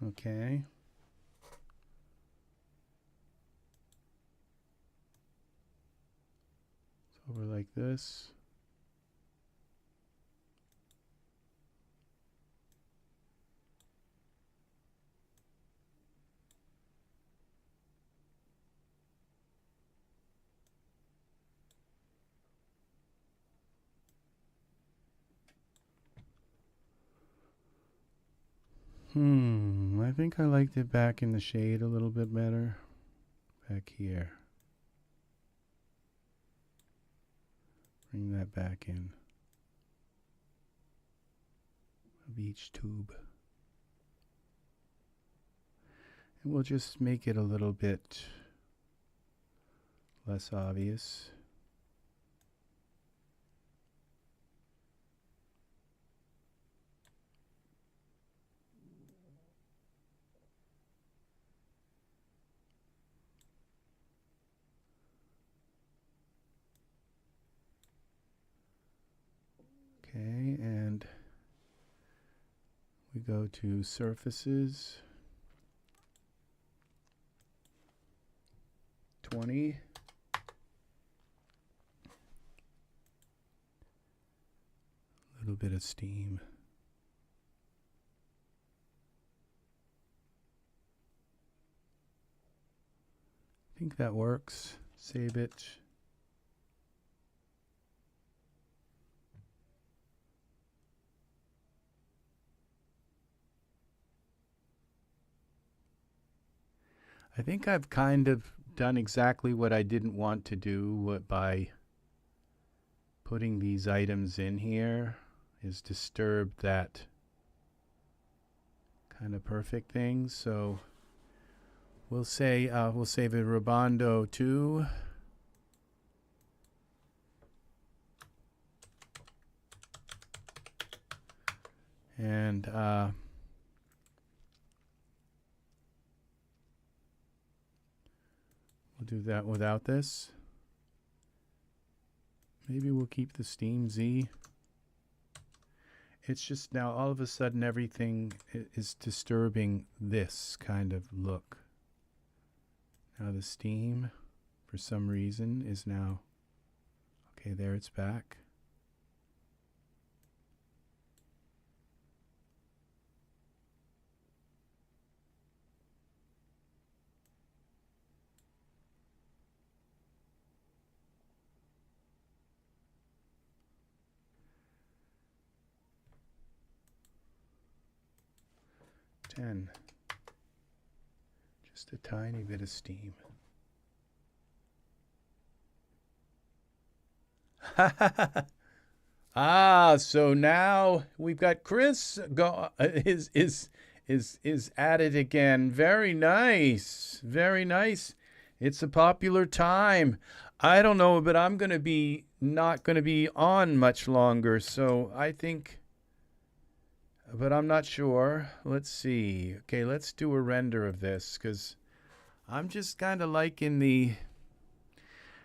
Speaker 1: Okay. So over like this. I think I liked it back in the shade a little bit better. Back here. Bring that back in. Of each tube. And we'll just make it a little bit less obvious. Okay, and we go to surfaces, 20. A little bit of steam. I think that works. Save it. I think I've kind of done exactly what I didn't want to do by putting these items in here, is disturb that kind of perfect thing. So we'll say we'll save a Robondo 2. And we'll do that without this. Maybe we'll keep the Steam Z. It's just now all of a sudden everything is disturbing this kind of look. Now the Steam, for some reason, is now, okay, there it's back. Just a tiny bit of steam. So now we've got Chris is at it again. Very nice. Very nice. It's a popular time. I don't know, but I'm going to be not going to be on much longer, so I think, but I'm not sure. Let's see. Okay, let's do a render of this, because I'm just kind of liking the,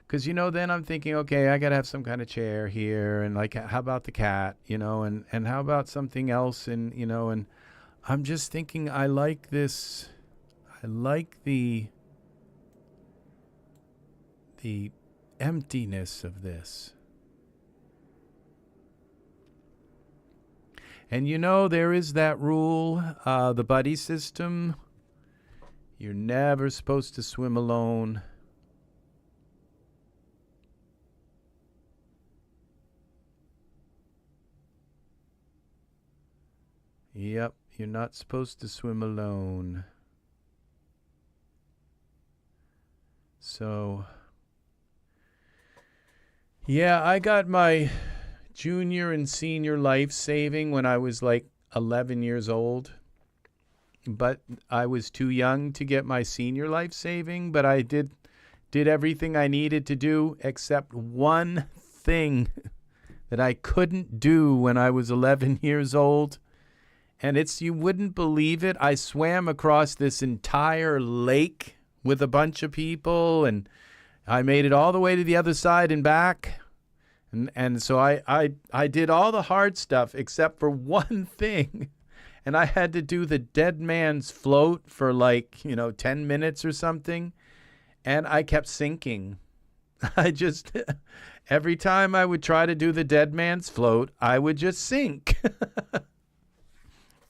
Speaker 1: because, you know, then I'm thinking, okay, I got to have some kind of chair here, and like, how about the cat, you know, and how about something else, and, you know, and I'm just thinking, I like this, I like the emptiness of this. And you know, there is that rule, the buddy system. You're never supposed to swim alone. Yep, you're not supposed to swim alone. So, yeah, I got my junior and senior life saving when I was like 11 years old. But I was too young to get my senior life saving, but I did everything I needed to do except one thing that I couldn't do when I was 11 years old. And it's, you wouldn't believe it, I swam across this entire lake with a bunch of people, and I made it all the way to the other side and back. And so I did all the hard stuff except for one thing. And I had to do the dead man's float for like, 10 minutes or something. And I kept sinking. I just, every time I would try to do the dead man's float, I would just sink.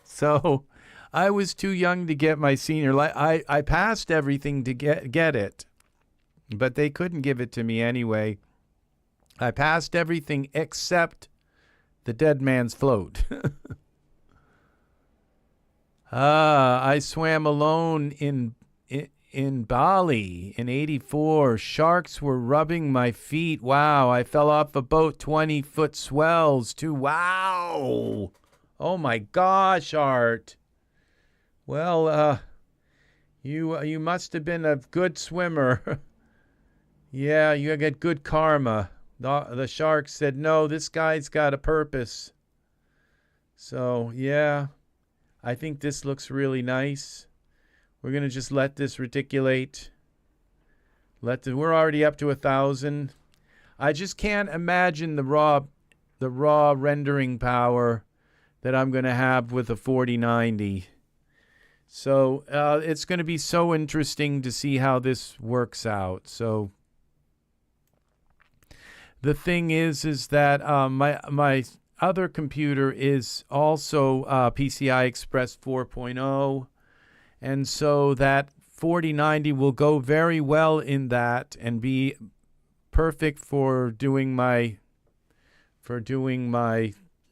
Speaker 1: So I was too young to get my senior life. I passed everything to get it, but they couldn't give it to me anyway. I passed everything except the dead man's float. I swam alone in Bali in '84. Sharks were rubbing my feet. Wow, I fell off a boat, 20-foot swells too. Wow. Oh my gosh, Art. Well, you must have been a good swimmer. Yeah, you got good karma. The shark said, "No, this guy's got a purpose." So, yeah, I think this looks really nice. We're going to just let this reticulate. We're already up to 1,000. I just can't imagine the raw rendering power that I'm going to have with a 4090. So it's going to be so interesting to see how this works out. So the thing is that my other computer is also PCI Express 4.0, and so that 4090 will go very well in that and be perfect for doing my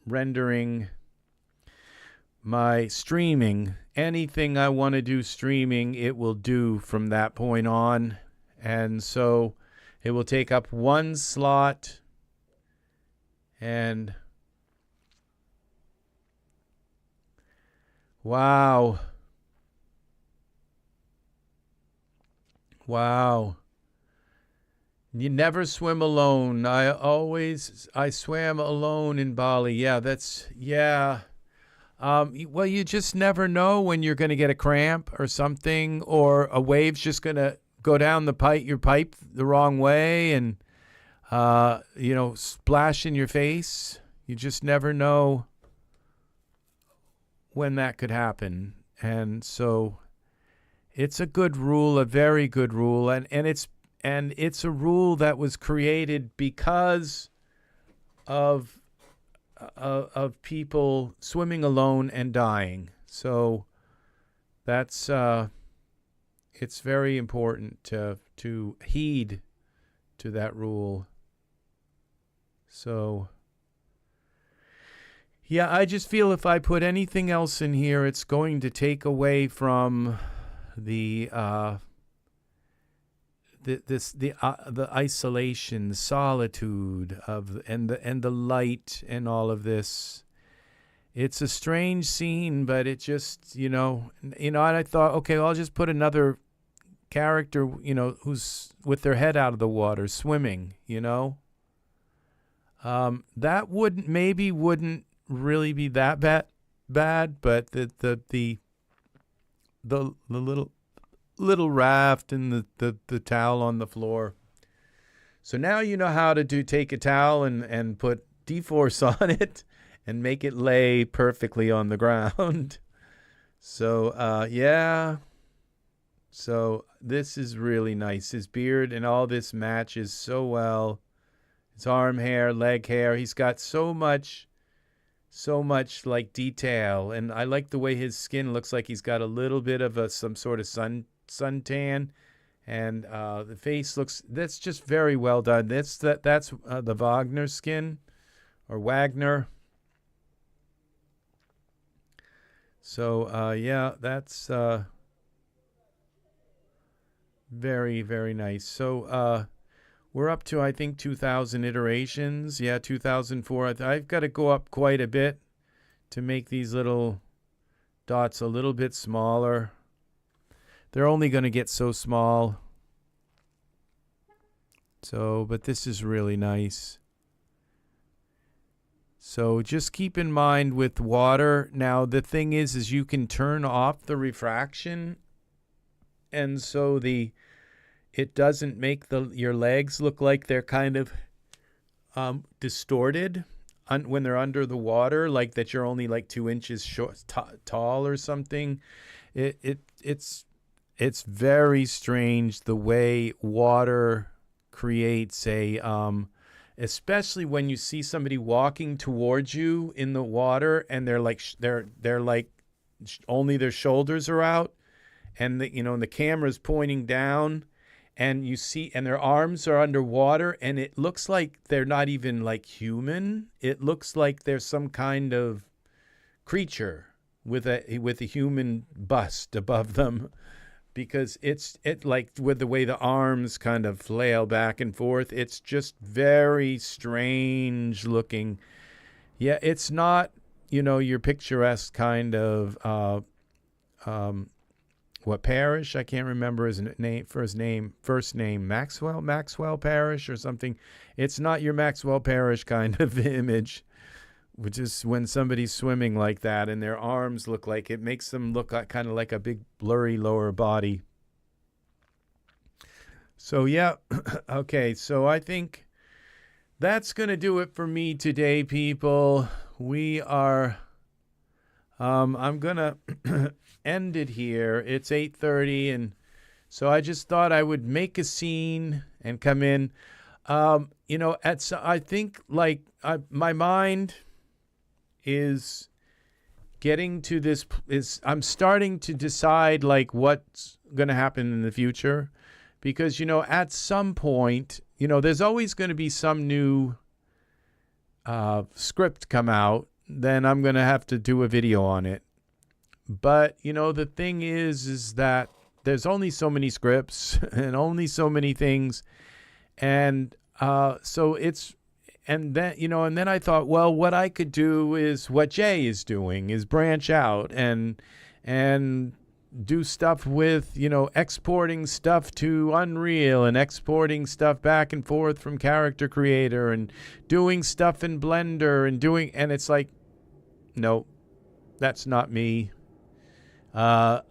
Speaker 1: rendering, my streaming. Anything I want to do streaming, it will do from that point on. And so it will take up one slot, and wow. Wow. You never swim alone. I swam alone in Bali. Yeah, yeah. Well, you just never know when you're going to get a cramp or something, or a wave's just going to go down your pipe the wrong way and, splash in your face. You just never know when that could happen. And so it's a good rule, a very good rule, and it's a rule that was created because of people swimming alone and dying. So that's it's very important to heed to that rule. So yeah, I just feel if I put anything else in here, it's going to take away from the isolation, the solitude and the light and all of this. It's a strange scene, but it just and I thought, okay, well, I'll just put another character, who's with their head out of the water swimming. That wouldn't really be that bad, but the little raft and the towel on the floor. So now you know how to take a towel and put D-force on it and make it lay perfectly on the ground. So yeah. So this is really nice. His beard and all this matches so well. His arm hair, leg hair. He's got so much like detail, and I like the way his skin looks like he's got a little bit of some sort of suntan, and the face that's just very well done. That's the Wagner skin, or Wagner. So yeah, that's very, very nice. So we're up to, I think, 2,000 iterations. Yeah, 2004. I've got to go up quite a bit to make these little dots a little bit smaller. They're only going to get so small. So, but this is really nice. So just keep in mind with water. Now, the thing is you can turn off the refraction, and so it doesn't make your legs look like they're kind of distorted when they're under the water, like that you're only like 2 inches tall or something. It's very strange the way water creates especially when you see somebody walking towards you in the water and they're like only their shoulders are out, and the camera's pointing down, and you see, and their arms are underwater, and it looks like they're not even like human. It looks like they're some kind of creature with a human bust above them, because it like with the way the arms kind of flail back and forth, it's just very strange looking. Yeah, it's not, your picturesque kind of what Parrish? I can't remember his name, first name, Maxwell Parrish or something. It's not your Maxwell Parrish kind of image, which is when somebody's swimming like that and their arms look like, it makes them look like, kind of like a big blurry lower body. So yeah, okay, so I think that's going to do it for me today, people. We are, I'm going to end it here. It's 8:30, and so I just thought I would make a scene and come in. I think like my mind is getting to this, I'm starting to decide like what's going to happen in the future, because, at some point, there's always going to be some new script come out. Then I'm going to have to do a video on it. But, the thing is that there's only so many scripts and only so many things. And so it's, and then, and then I thought, well, what I could do is what Jay is doing, is branch out and do stuff with, exporting stuff to Unreal and exporting stuff back and forth from Character Creator and doing stuff in Blender and it's like, no, that's not me. I'm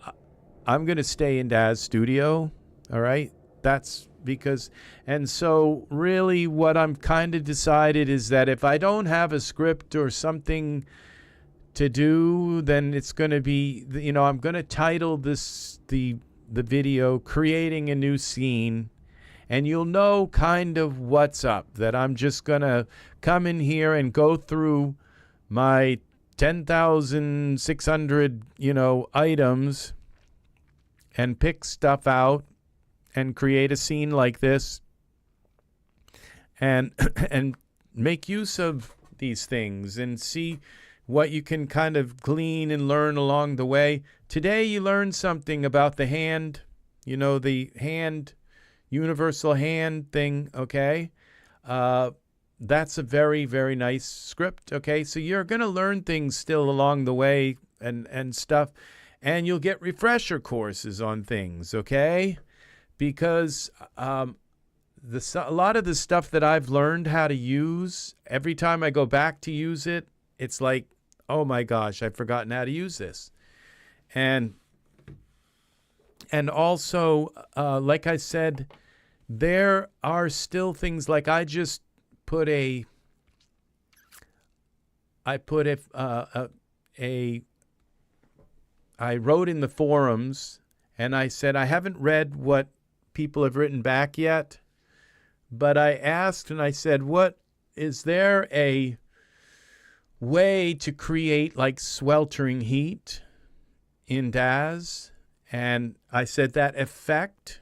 Speaker 1: going to stay in Daz Studio. All right. That's because, and so really what I'm kind of decided is that if I don't have a script or something to do, then it's going to be, I'm going to title the video Creating a New Scene, and you'll know kind of what's up, that I'm just going to come in here and go through my 10,600, items and pick stuff out and create a scene like this and make use of these things and see what you can kind of glean and learn along the way. Today you learned something about the hand, the hand, universal hand thing, okay? That's a very, very nice script, okay? So you're going to learn things still along the way and stuff, and you'll get refresher courses on things, okay? Because a lot of the stuff that I've learned how to use, every time I go back to use it, it's like, oh my gosh, I've forgotten how to use this. And also, like I said, there are still things like I wrote in the forums and I said, I haven't read what people have written back yet, but I asked and I said, is there a way to create like sweltering heat in Daz? And I said that effect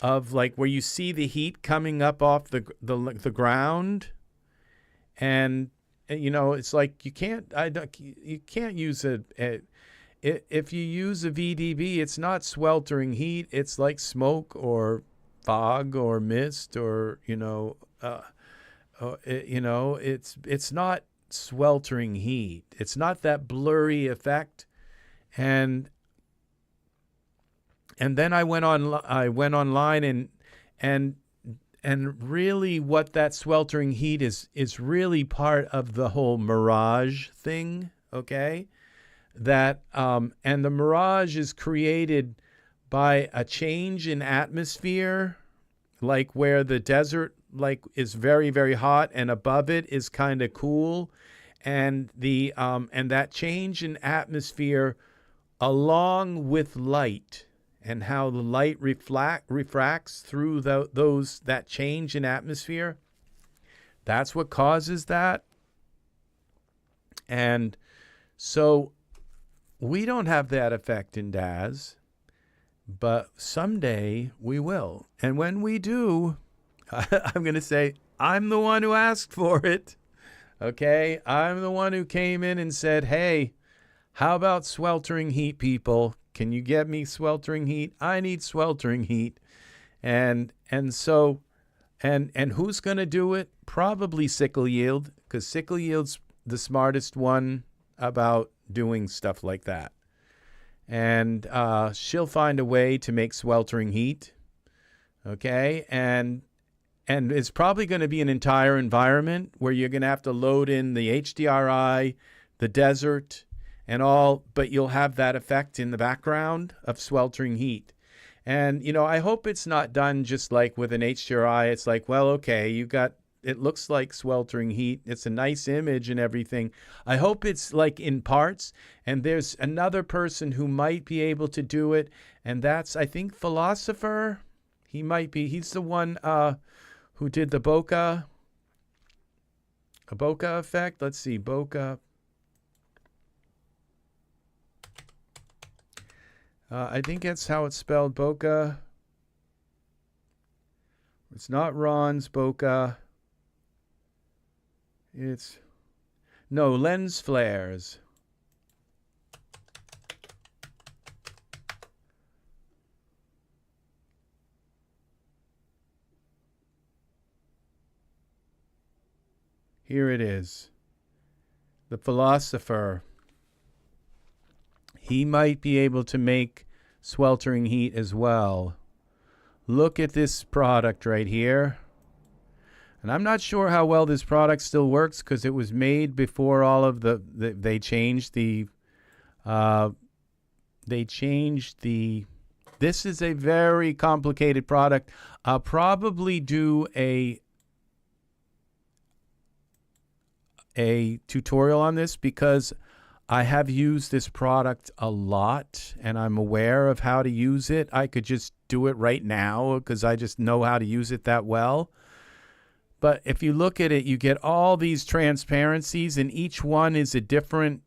Speaker 1: of where you see the heat coming up off the ground, and it's like you can't use if you use a VDB, it's not sweltering heat, it's like smoke or fog or mist or it's not sweltering heat. It's not that blurry effect. And then I went online and really what that sweltering heat is really part of the whole mirage thing, okay? That and the mirage is created by a change in atmosphere, like where the desert is very, very hot and above it is kind of cool, and that change in atmosphere along with light and how the light refracts through that change in atmosphere, that's what causes that. And so we don't have that effect in Daz, but someday we will. And when we do, I'm going to say, I'm the one who asked for it. Okay? I'm the one who came in and said, hey, How about sweltering heat, people? Can you get me sweltering heat? I need sweltering heat. And so who's going to do it? Probably Sickle Yield, because Sickle Yield's the smartest one about doing stuff like that. And she'll find a way to make sweltering heat. Okay? And it's probably going to be an entire environment where you're going to have to load in the HDRI, the desert, and all, but you'll have that effect in the background of sweltering heat. And, you know, I hope it's not done just like with an HDRI. It's like, well, okay, you got, it looks like sweltering heat. It's a nice image and everything. I hope it's like in parts, and there's another person who might be able to do it, and that's, I think, Philosopher. He might be, he's the one who did the bokeh effect. Let's see, bokeh. I think that's how it's spelled, bokeh. It's not Ron's bokeh. It's, no, lens flares. Here it is. The Philosopher. He might be able to make sweltering heat as well. Look at this product right here. And I'm not sure how well this product still works because it was made before all of they changed the this is a very complicated product. I'll probably do a tutorial on this because I have used this product a lot and I'm aware of how to use it. I could just do it right now because I just know how to use it that well. But if you look at it, you get all these transparencies and each one is a different,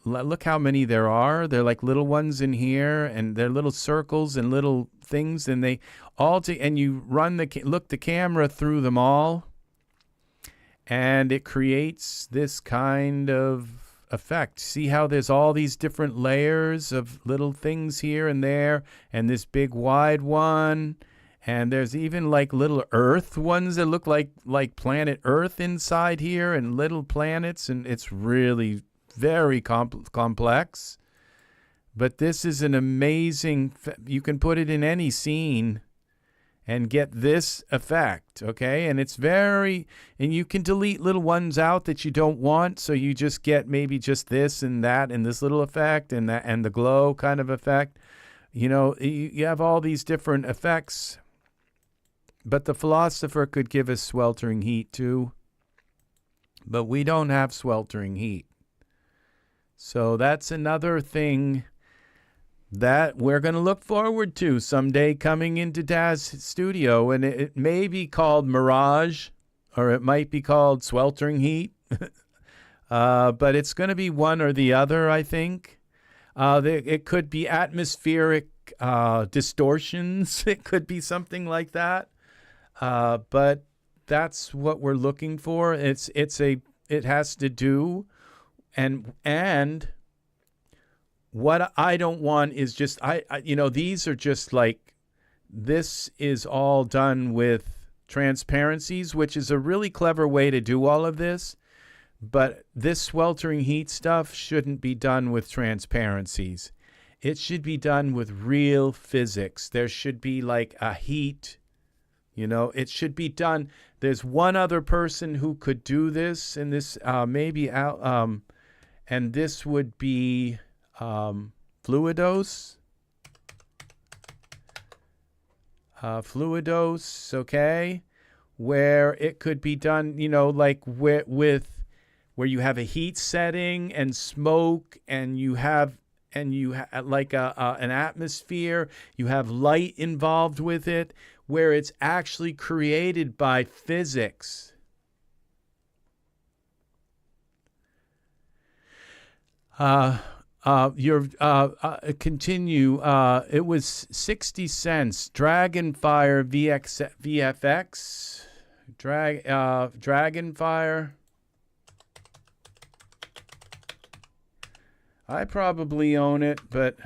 Speaker 1: look how many there are. They're like little ones in here and they're little circles and little things and they all, and you run the camera through them all and it creates this kind of effect. See how there's all these different layers of little things here and there, and this big wide one, and there's even like little Earth ones that look like planet Earth inside here, and little planets, and it's really very complex. But this is an amazing, you can put it in any scene and get this effect, okay? And it's very, and you can delete little ones out that you don't want, so you just get maybe just this and that and this little effect and that and the glow kind of effect. You know, you have all these different effects, but the Philosopher could give us sweltering heat too, but we don't have sweltering heat. So that's another thing that we're going to look forward to someday coming into Daz Studio, and it may be called Mirage, or it might be called Sweltering Heat, but it's going to be one or the other, I think. It could be atmospheric distortions. It could be something like that, but that's what we're looking for. It has to do, and what I don't want is just, these are just like, this is all done with transparencies, which is a really clever way to do all of this. But this sweltering heat stuff shouldn't be done with transparencies. It should be done with real physics. There should be like a heat, it should be done. There's one other person who could do this, and this and this would be Fluidos, okay, where it could be done, like where you have a heat setting and smoke, and you have like an atmosphere, you have light involved with it, where it's actually created by physics. Continue. It was 60 cents. Dragonfire VFX. Dragonfire. I probably own it, but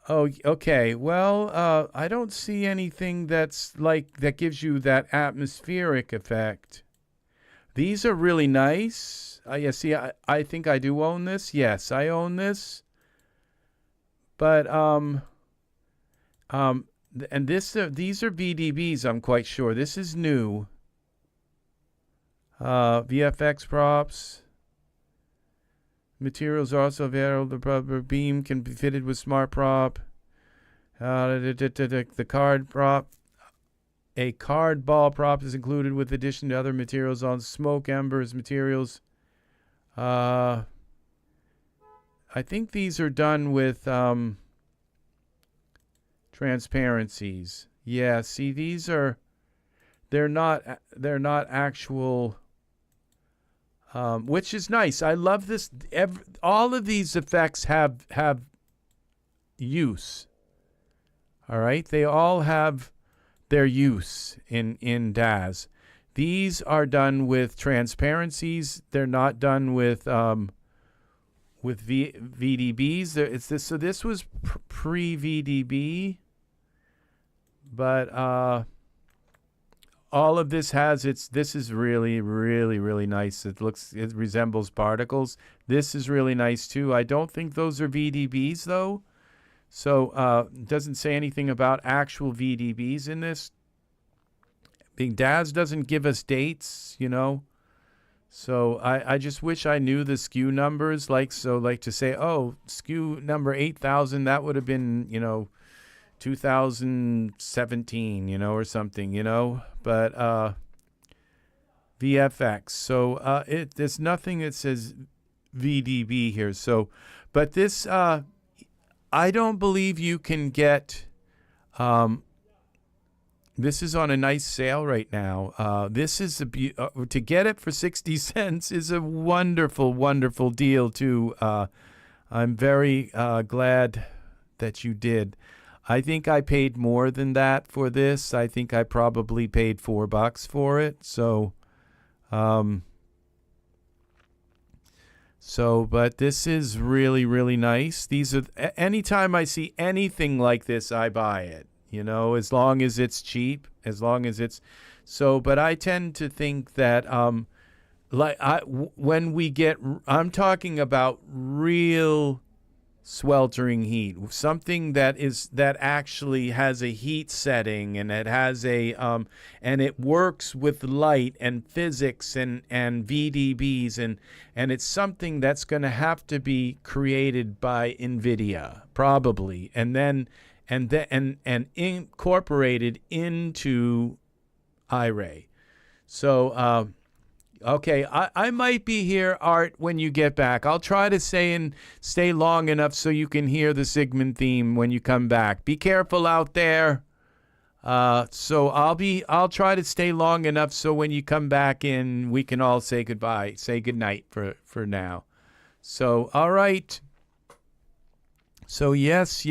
Speaker 1: oh, okay. Well, I don't see anything that's like that gives you that atmospheric effect. These are really nice. Yeah, see, I think I do own this. Yes, I own this. But and these are VDBs. I'm quite sure this is new. VFX props. Materials are also available. The rubber beam can be fitted with smart prop. The card prop. A card ball prop is included with addition to other materials on smoke embers materials. I think these are done with transparencies. Yeah, see, these are they're not actual. Which is nice. I love this. All of these effects have use. All right, they all have their use in Daz. These are done with transparencies. They're not done with VDBs. It's this. So this was pre VDB, but all of this has its. This is really, really, really nice. It resembles particles. This is really nice too. I don't think those are VDBs though. So it doesn't say anything about actual VDBs in this. Daz doesn't give us dates, you know. So I just wish I knew the SKU numbers. Like to say, oh, SKU number 8,000, that would have been, 2017, or something, But VFX. So there's nothing that says VDB here. So, but this, I don't believe you can get. This is on a nice sale right now. This is to get it for 60 cents is a wonderful, wonderful deal too. I'm very glad that you did. I think I paid more than that for this. I think I probably paid $4 for it. So, but this is really, really nice. These are anytime I see anything like this, I buy it. As long as it's cheap, as long as it's so. But I tend to think that when we get, I'm talking about real sweltering heat, something that actually has a heat setting, and it has and it works with light and physics and VDBs, and it's something that's going to have to be created by NVIDIA probably, and incorporated into iRay. So, okay, I might be here, Art, when you get back. I'll try to stay long enough so you can hear the Sigmund theme when you come back. Be careful out there. So I'll try to stay long enough so when you come back in, we can all say goodbye, say goodnight for now. So, all right. So yes.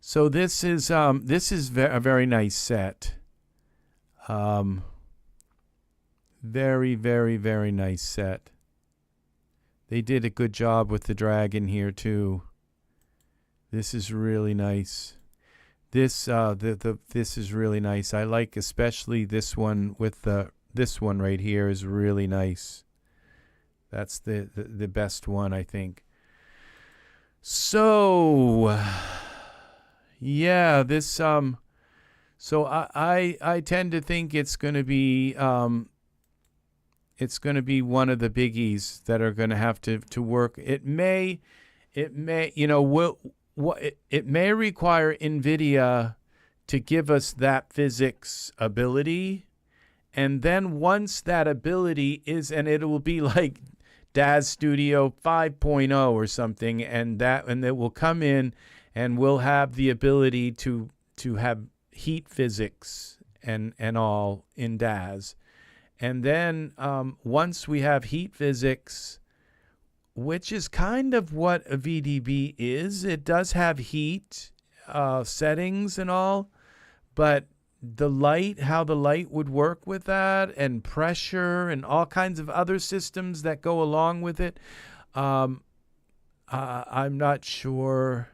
Speaker 1: So this is a very nice set. Very, very, very nice set. They did a good job with the dragon here too. This is really nice. This this is really nice. I like especially this one with this one right here is really nice. That's the best one, I think. So yeah, this so I tend to think it's going to be one of the biggies that are going to have to work. It may it may require NVIDIA to give us that physics ability, and then once that ability is, and it will be like Daz Studio 5.0 or something, and it will come in and we'll have the ability to have heat physics and all in Daz. And then once we have heat physics, which is kind of what a VDB is, it does have heat settings and all, but the light, how the light would work with that, and pressure, and all kinds of other systems that go along with it. I'm not sure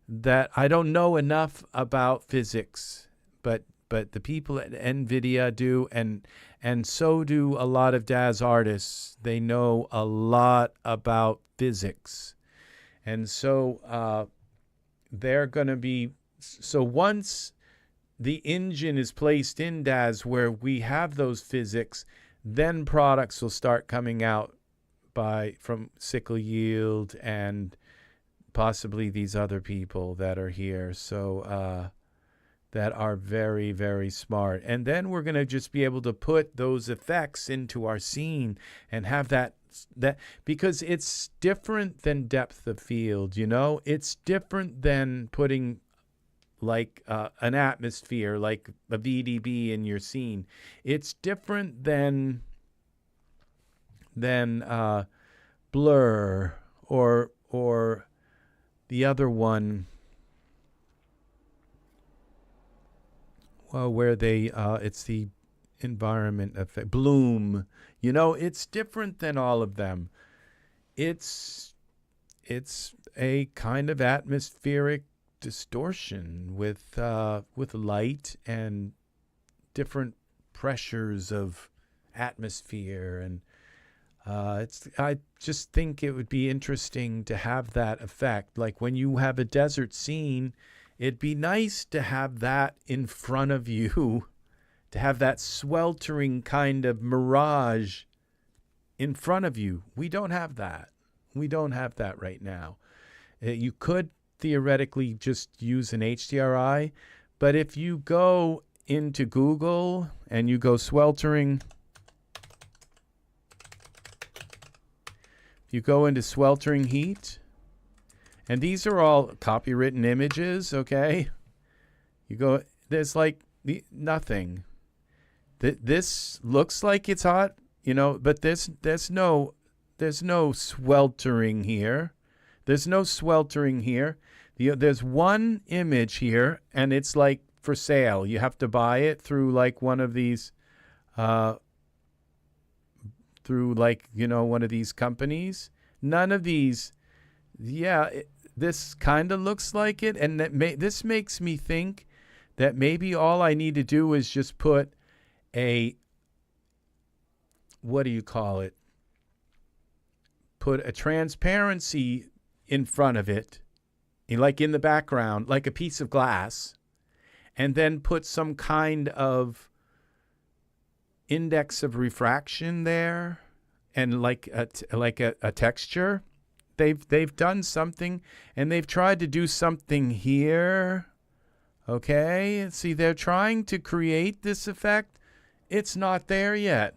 Speaker 1: that I don't know enough about physics, but the people at NVIDIA do, and so do a lot of Daz artists. They know a lot about physics, and so they're going to be. So once the engine is placed in Daz where we have those physics, then products will start coming out from Sickle Yield and possibly these other people that are here. So that are very, very smart. And then we're going to just be able to put those effects into our scene and have that because it's different than depth of field, you know? It's different than putting like an atmosphere, like a VDB in your scene. It's different than Blur or the other one. Well, where they it's the environment effect, Bloom. You know, it's different than all of them. It's a kind of atmospheric distortion with light and different pressures of atmosphere, and I just think it would be interesting to have that effect. Like when you have a desert scene, it'd be nice to have that in front of you, to have that sweltering kind of mirage in front of you. We don't have that. We don't have that right now. You could theoretically just use an HDRI, but if you go into Google and you go sweltering, you go into sweltering heat, and these are all copywritten images, okay? You go, there's like nothing. This looks like it's hot, you know, but there's no sweltering here. There's no sweltering here. There's one image here, and it's like for sale. You have to buy it through like one of these, through like, you know, one of these companies. None of these, this kind of looks like it, and this makes me think that maybe all I need to do is just put what do you call it? Put a transparency in front of it, like in the background, like a piece of glass, and then put some kind of index of refraction there, and like a texture. They've done something, and they've tried to do something here. Okay, see, they're trying to create this effect. It's not there yet.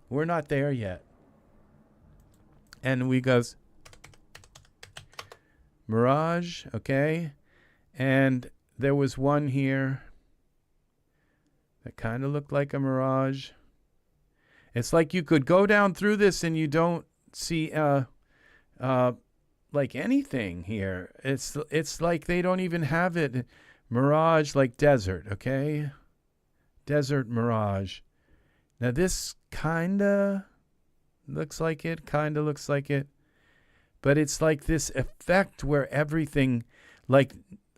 Speaker 1: We're not there yet. And we goes mirage, okay? And there was one here that kind of looked like a mirage. It's like you could go down through this and you don't see like anything here. It's like they don't even have it. Mirage, like desert, okay? Desert mirage. Now this kinda looks like it, but it's like this effect where everything, like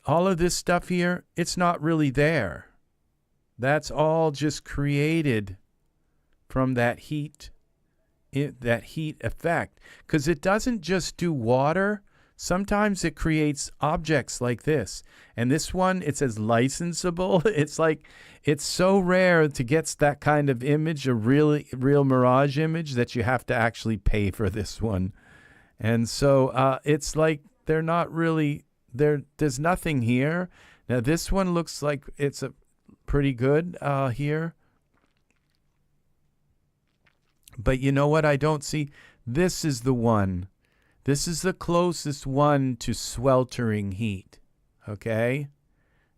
Speaker 1: all of this stuff here, it's not really there. That's all just created from that heat effect, because it doesn't just do water. Sometimes it creates objects like this. And this one, it says licensable. It's like, it's so rare to get that kind of image, a real mirage image, that you have to actually pay for this one. And so it's like they're not really, there's nothing here. Now this one looks like it's a pretty good here. But you know what I don't see? This is the one. This is the closest one to sweltering heat, okay?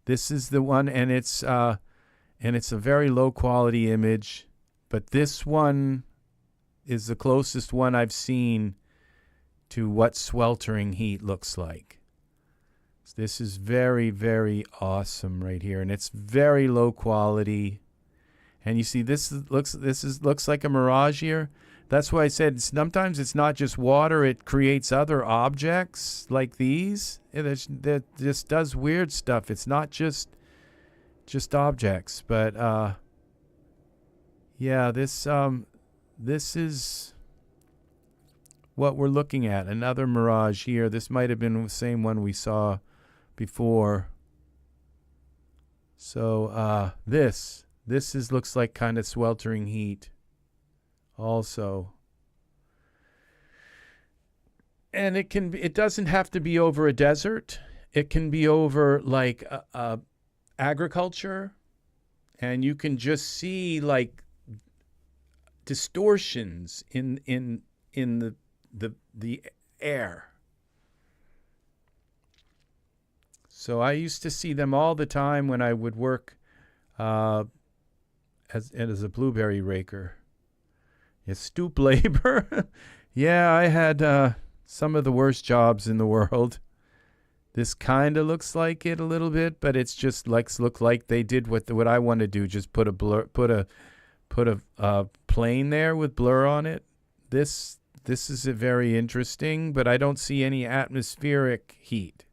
Speaker 1: This is the one, and it's a very low quality image, but this one is the closest one I've seen to what sweltering heat looks like. This is very, very awesome right here, and it's very low quality. And you see, looks like a mirage here. That's why I said sometimes it's not just water; it creates other objects like these. That just does weird stuff. It's not just objects, but yeah, this is what we're looking at. Another mirage here. This might have been the same one we saw before. So this looks like kind of sweltering heat also. And it doesn't have to be over a desert. It can be over like agriculture, and you can just see like distortions in the air. So I used to see them all the time when I would work as a blueberry raker. It's stoop labor. Yeah, I had some of the worst jobs in the world. This kind of looks like it a little bit, but it's just look like they did what I want to do. Just put a plane there with blur on it. This is very interesting, but I don't see any atmospheric heat.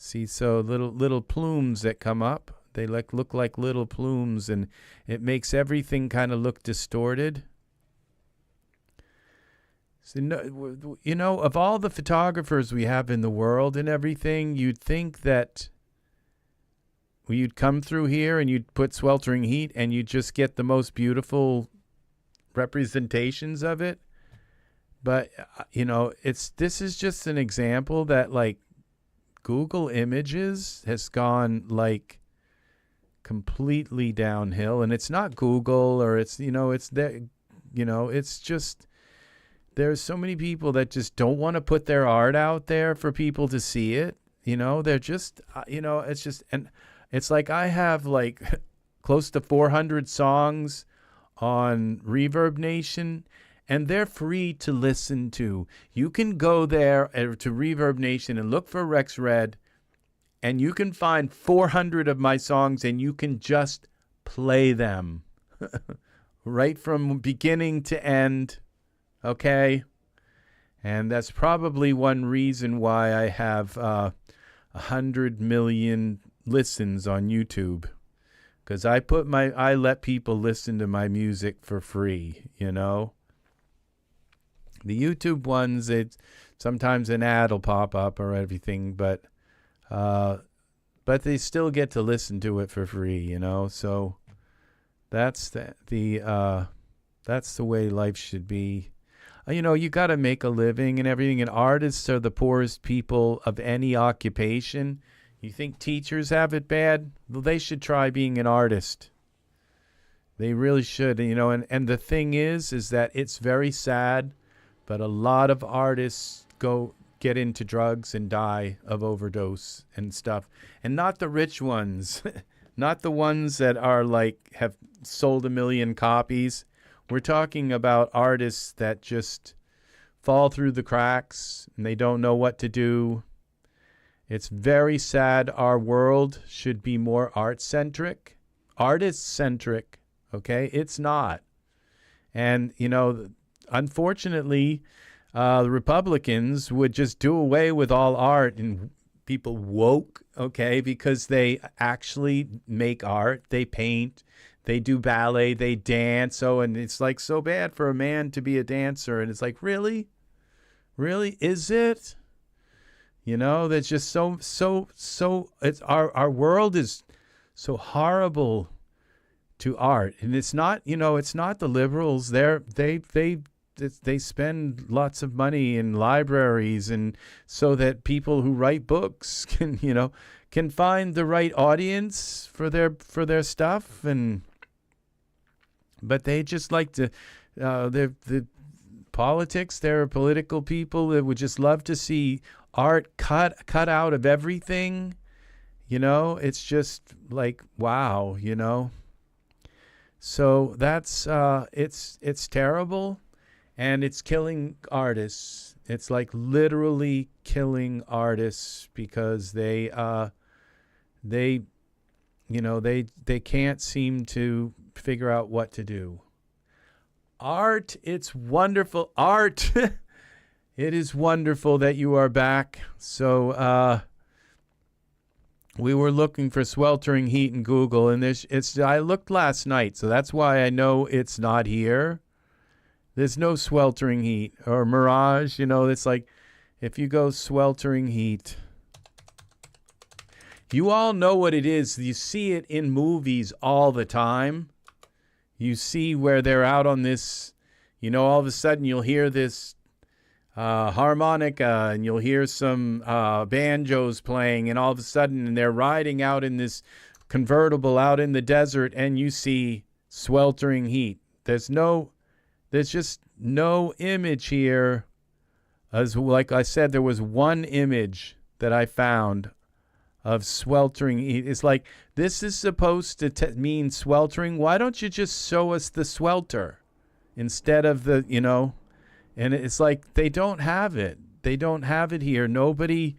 Speaker 1: See, so little plumes that come up. They look like little plumes, and it makes everything kind of look distorted. So, you know, of all the photographers we have in the world and everything, you'd think that you'd come through here and you'd put sweltering heat and you'd just get the most beautiful representations of it. But, you know, this is just an example that, like, Google Images has gone like completely downhill, and it's not Google, or it's just there's so many people that just don't want to put their art out there for people to see it. They're just it's just, and it's like I have like close to 400 songs on Reverb Nation, and they're free to listen to. You can go there to Reverb Nation and look for Rex Red, and you can find 400 of my songs, and you can just play them right from beginning to end, okay? And that's probably one reason why I have 100 million listens on YouTube, because I let people listen to my music for free, The YouTube ones, sometimes an ad will pop up or everything, but they still get to listen to it for free, So that's that's the way life should be. You got to make a living and everything, and artists are the poorest people of any occupation. You think teachers have it bad? Well, they should try being an artist. They really should, and the thing is that it's very sad, but a lot of artists get into drugs and die of overdose and stuff. And not the rich ones, not the ones that are like have sold 1 million copies. We're talking about artists that just fall through the cracks and they don't know what to do. It's very sad. Our world should be more art-centric, artist-centric, okay? It's not. And, unfortunately, the Republicans would just do away with all art and people woke, okay, because they actually make art. They paint, they do ballet, they dance. And it's like so bad for a man to be a dancer. And it's like, really? Really? Is it? That's just so it's our world is so horrible to art. And it's not, it's not the liberals. They spend lots of money in libraries, and so that people who write books can find the right audience for their stuff. But they just like to the politics. There are political people that would just love to see art cut out of everything. It's just like, wow. So that's it's terrible. And it's killing artists. It's like literally killing artists because they can't seem to figure out what to do. Art, it's wonderful. Art, it is wonderful that you are back. So we were looking for sweltering heat in Google, and I looked last night, so that's why I know it's not here. There's no sweltering heat or mirage. It's like if you go sweltering heat, you all know what it is. You see it in movies all the time. You see where they're out on this, all of a sudden you'll hear this harmonica and you'll hear some banjos playing, and all of a sudden they're riding out in this convertible out in the desert, and you see sweltering heat. There's just no image here. As like I said, there was one image that I found of sweltering heat. It's like, this is supposed to mean sweltering. Why don't you just show us the swelter instead of the, and it's like they don't have it. They don't have it here. Nobody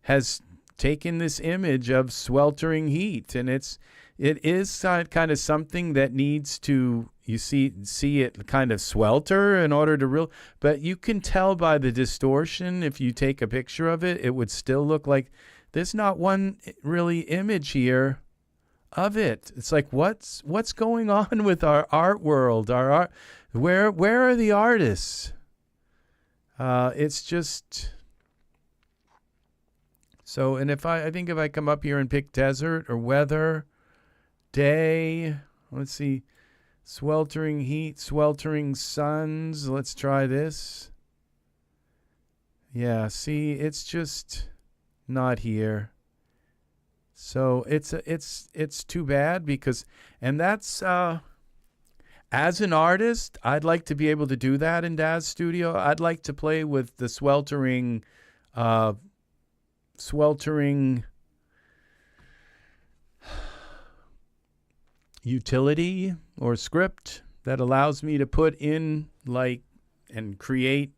Speaker 1: has taken this image of sweltering heat, and it is kind of something that needs to, you see it kind of swelter in order to but you can tell by the distortion, if you take a picture of it, it would still look like there's not one really image here of it. It's like, what's going on with our art world? Our art, where are the artists? It's just so. And I think if I come up here and pick desert or weather, day, let's see, sweltering heat, sweltering suns. Let's try this. Yeah, see, it's just not here. So it's too bad because, and that's as an artist, I'd like to be able to do that in Daz Studio. I'd like to play with the sweltering utility or script that allows me to put in and create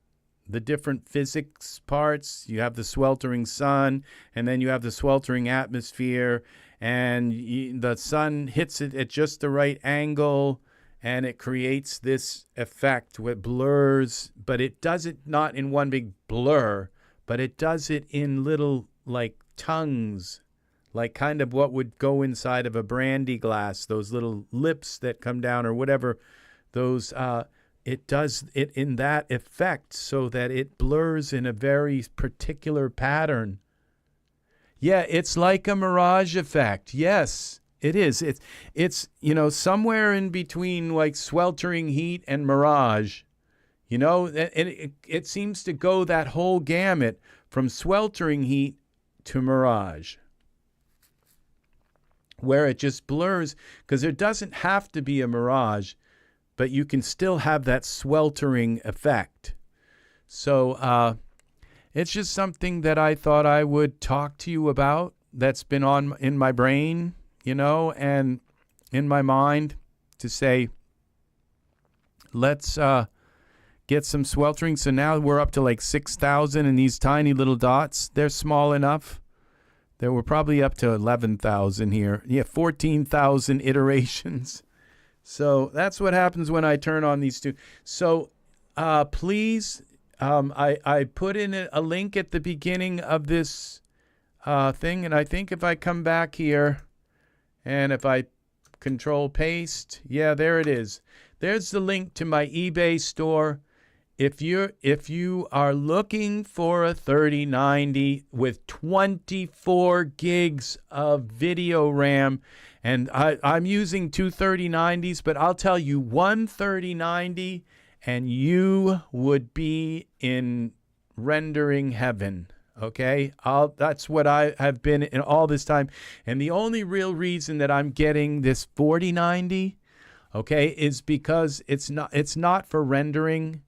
Speaker 1: the different physics parts. You have the sweltering sun, and then you have the sweltering atmosphere, and the sun hits it at just the right angle, and it creates this effect with blurs, but it does it not in one big blur, but it does it in little tongues, like kind of what would go inside of a brandy glass, those little lips that come down or whatever, those it does it in that effect so that it blurs in a very particular pattern. Yeah, it's like a mirage effect. Yes, it is. It's somewhere in between sweltering heat and mirage. And it seems to go that whole gamut from sweltering heat to mirage, where it just blurs, because there doesn't have to be a mirage, but you can still have that sweltering effect. So it's just something that I thought I would talk to you about that's been in my brain, and in my mind, to say, let's get some sweltering. So now we're up to 6,000, and these tiny little dots, they're small enough. There were probably up to 11,000 here. Yeah, 14,000 iterations. So that's what happens when I turn on these two. So please, I put in a link at the beginning of this thing, and I think if I come back here and if I control paste, yeah, there it is. There's the link to my eBay store. If you are looking for a 3090 with 24 gigs of video RAM, and I'm using two 3090s, but I'll tell you, one 3090 and you would be in rendering heaven. Okay, that's what I have been in all this time, and the only real reason that I'm getting this 4090, okay, is because it's not for rendering.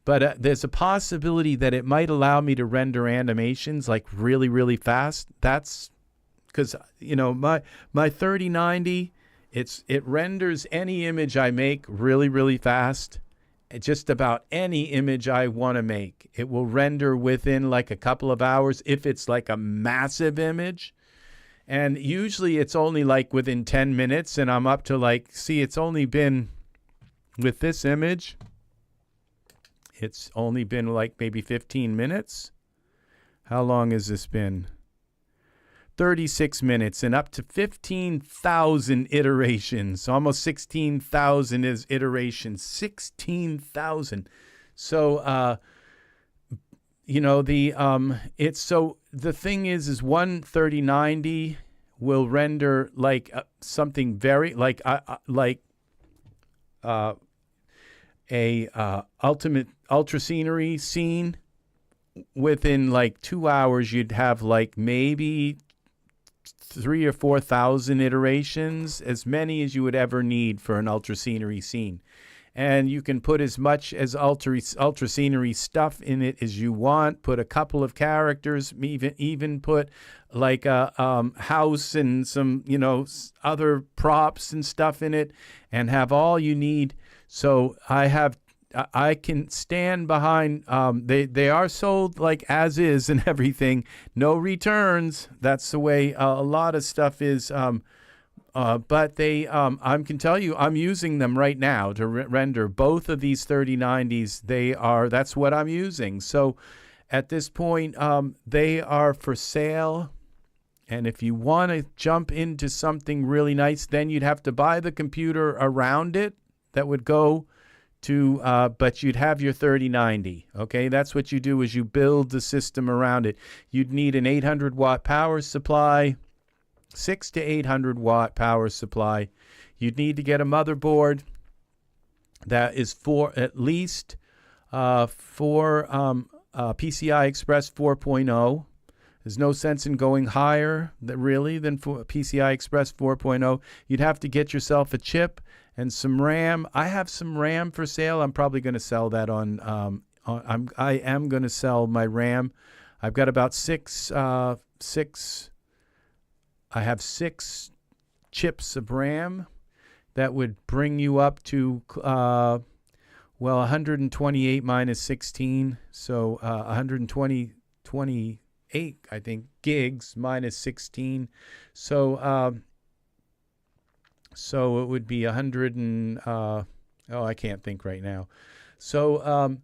Speaker 1: But there's a possibility that it might allow me to render animations really, really fast. That's because, my 3090, it renders any image I make really, really fast. just about any image I want to make. It will render within like a couple of hours if it's like a massive image. And usually it's only like within 10 minutes, and I'm up to like, see, it's only been with this image, it's only been like maybe 15 minutes. How long has this been? 36 minutes, and up to 15,000 iterations, almost 16,000 is iterations, 16,000. So, you know, it's so the thing is one 3090 will render like something very like a ultimate ultra scenery scene. Within like 2 hours, you'd have like maybe 3,000 or 4,000 iterations, as many as you would ever need for an ultra scenery scene. And you can put as much as ultra scenery stuff in it as you want. Put a couple of characters, even put like a house and some, you know, other props and stuff in it, and have all you need. So I can stand behind. They are sold like as is and everything. No returns. That's the way a lot of stuff is. But they, I can tell you, I'm using them right now to render both of these 3090s. That's what I'm using. So at this point, they are for sale. And if you want to jump into something really nice, then you'd have to buy the computer around it that would go to, but you'd have your 3090. Okay, that's what you do, is you build the system around it. You'd need an 800 watt power supply. 6 to 800 watt power supply. You'd need to get a motherboard that is at least for PCI Express 4.0. There's no sense in going higher than for PCI Express 4.0. You'd have to get yourself a chip and some RAM. I have some RAM for sale. I'm probably going to sell that I am going to sell my RAM. I've got about I have 6 chips of RAM that would bring you up to, 128 minus 16. So 128, I think, gigs minus 16. So it would be 100 and, I can't think right now. So,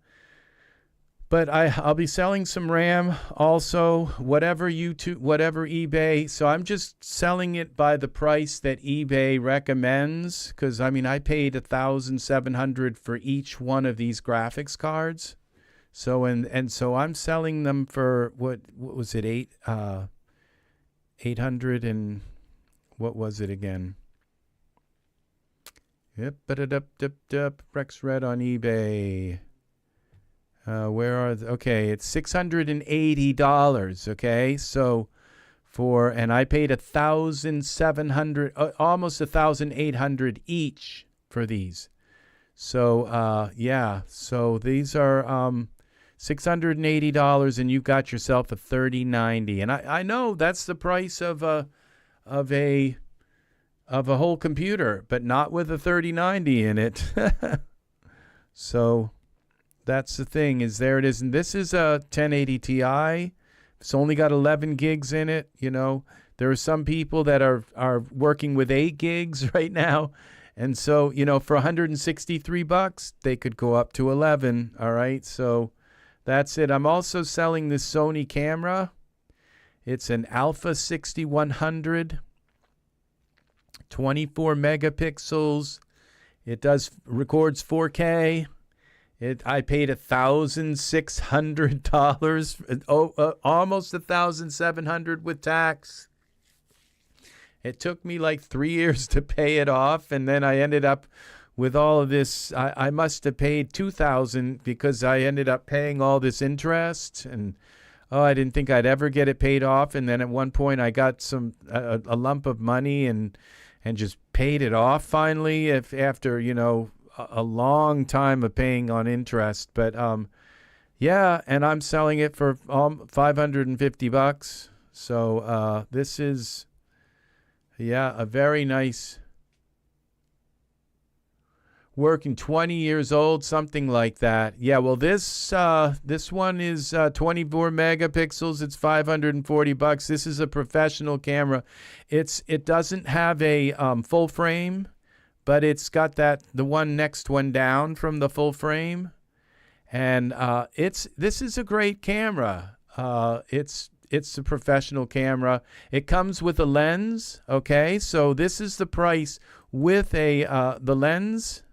Speaker 1: but I'll be selling some RAM also, whatever eBay. So I'm just selling it by the price that eBay recommends, because I mean I paid $1,700 for each one of these graphics cards. So and so I'm selling them for what was it, 800 and what was it again? Yep, Rex Red on eBay. Okay, it's $680, okay? So and I paid $1,700, almost $1,800 each for these. So, so these are $680, and you've got yourself a 3090. And I know that's the price of a whole computer, but not with a 3090 in it. So that's the thing, is there it is. And this is a 1080 Ti. It's only got 11 gigs in it. You know, there are some people that are working with 8 gigs right now. And so, you know, for $163, they could go up to 11. All right. So that's it. I'm also selling this Sony camera. It's an Alpha 6100, 24 megapixels. It records 4K. I paid $1,600, almost $1,700 with tax. It took me like 3 years to pay it off, and then I ended up with all of this. I must have paid $2,000 because I ended up paying all this interest, and I didn't think I'd ever get it paid off. And then at one point, I got a lump of money and just paid it off finally. After a long time of paying on interest. But yeah, and I'm selling it for $550. So this is, a very nice. working, 20 years old, something like that. Yeah, well, this one is 24 megapixels. It's $540. This is a professional camera. It doesn't have a full frame, but it's got the next one down from the full frame, and this is a great camera. It's a professional camera. It comes with a lens. Okay, so this is the price with the lens.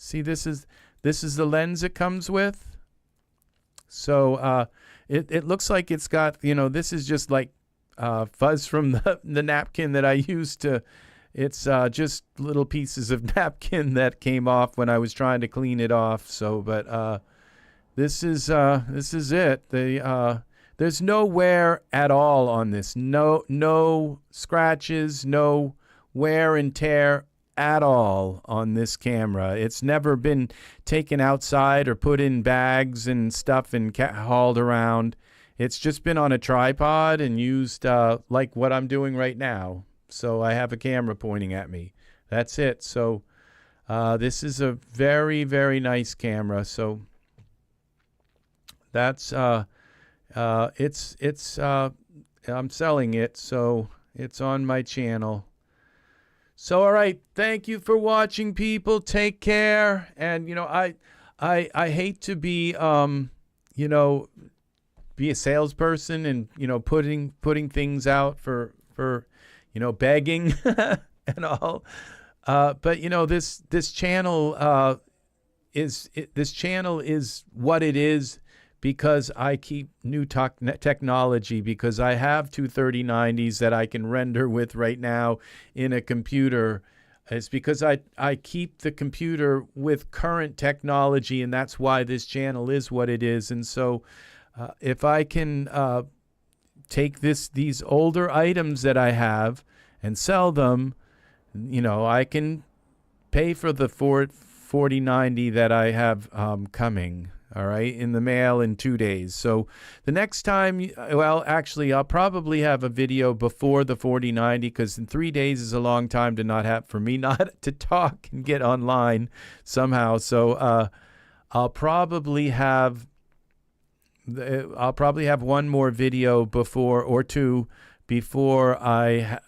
Speaker 1: See, this is the lens it comes with. So it looks like it's got, this is just like fuzz from the napkin that I used to. It's just little pieces of napkin that came off when I was trying to clean it off. So, but this is it. There's no wear at all on this. No scratches, no wear and tear at all on this camera. It's never been taken outside or put in bags and stuff and hauled around. It's just been on a tripod and used like what I'm doing right now. So I have a camera pointing at me. That's it. So this is a very, very nice camera. So that's I'm selling it, so it's on my channel. So, all right, thank you for watching, people. Take care. And I hate to be be a salesperson and putting things out for begging and all. But this channel is what it is because I keep new technology, because I have two 3090s that I can render with right now in a computer. It's because I keep the computer with current technology, and that's why this channel is what it is. And so if I can take these older items that I have and sell them, I can pay for the 4090 that I have coming, all right, in the mail in 2 days. So the next time, well, actually, I'll probably have a video before the 4090, because in 3 days is a long time for me not to talk and get online somehow. So I'll probably have one more video or two before I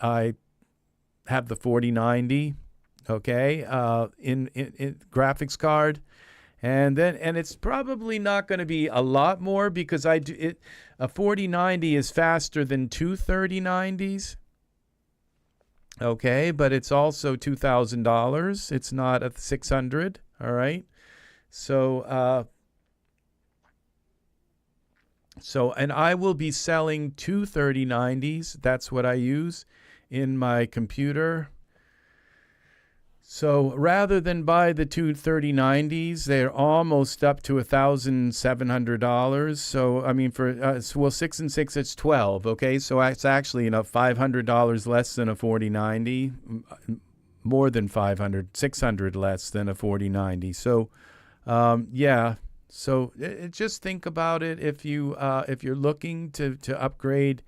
Speaker 1: have the 4090, okay, in graphics card. And it's probably not going to be a lot more, because a 4090 is faster than two 3090s. Okay, but it's also $2,000. It's not a $600. All right. So and I will be selling two 3090s. That's what I use in my computer. So rather than buy the two 3090s, they're almost up to $1,700. So I mean, for 6 and 6, it's 12. Okay, so it's actually $500 less than a 4090, more than 500, 600 less than a 4090. So yeah. So just think about it. If you're looking to upgrade,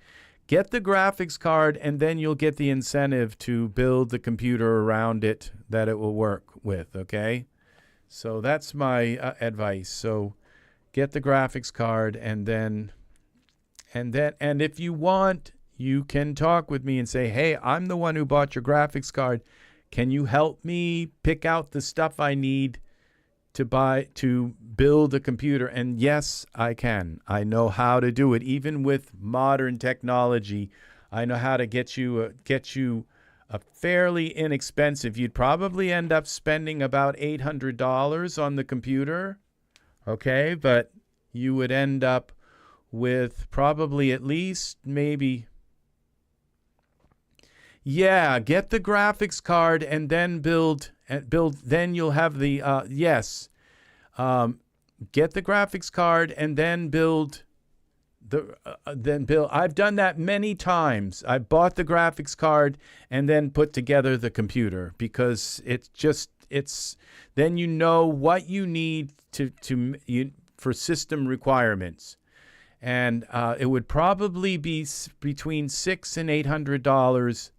Speaker 1: get the graphics card, and then you'll get the incentive to build the computer around it that it will work with, okay? So that's my advice. So get the graphics card, and if you want, you can talk with me and say, hey, I'm the one who bought your graphics card. Can you help me pick out the stuff I need to build a computer? And yes, I can. I know how to do it. Even with modern technology, I know how to get you a fairly inexpensive. You'd probably end up spending about $800 on the computer, okay? But you would end up with probably at least maybe, yeah, get the graphics card and then build. Then you'll have the yes. Get the graphics card and then build I've done that many times. I bought the graphics card and then put together the computer, because then you know what you need for system requirements. And it would probably be between $600 and $800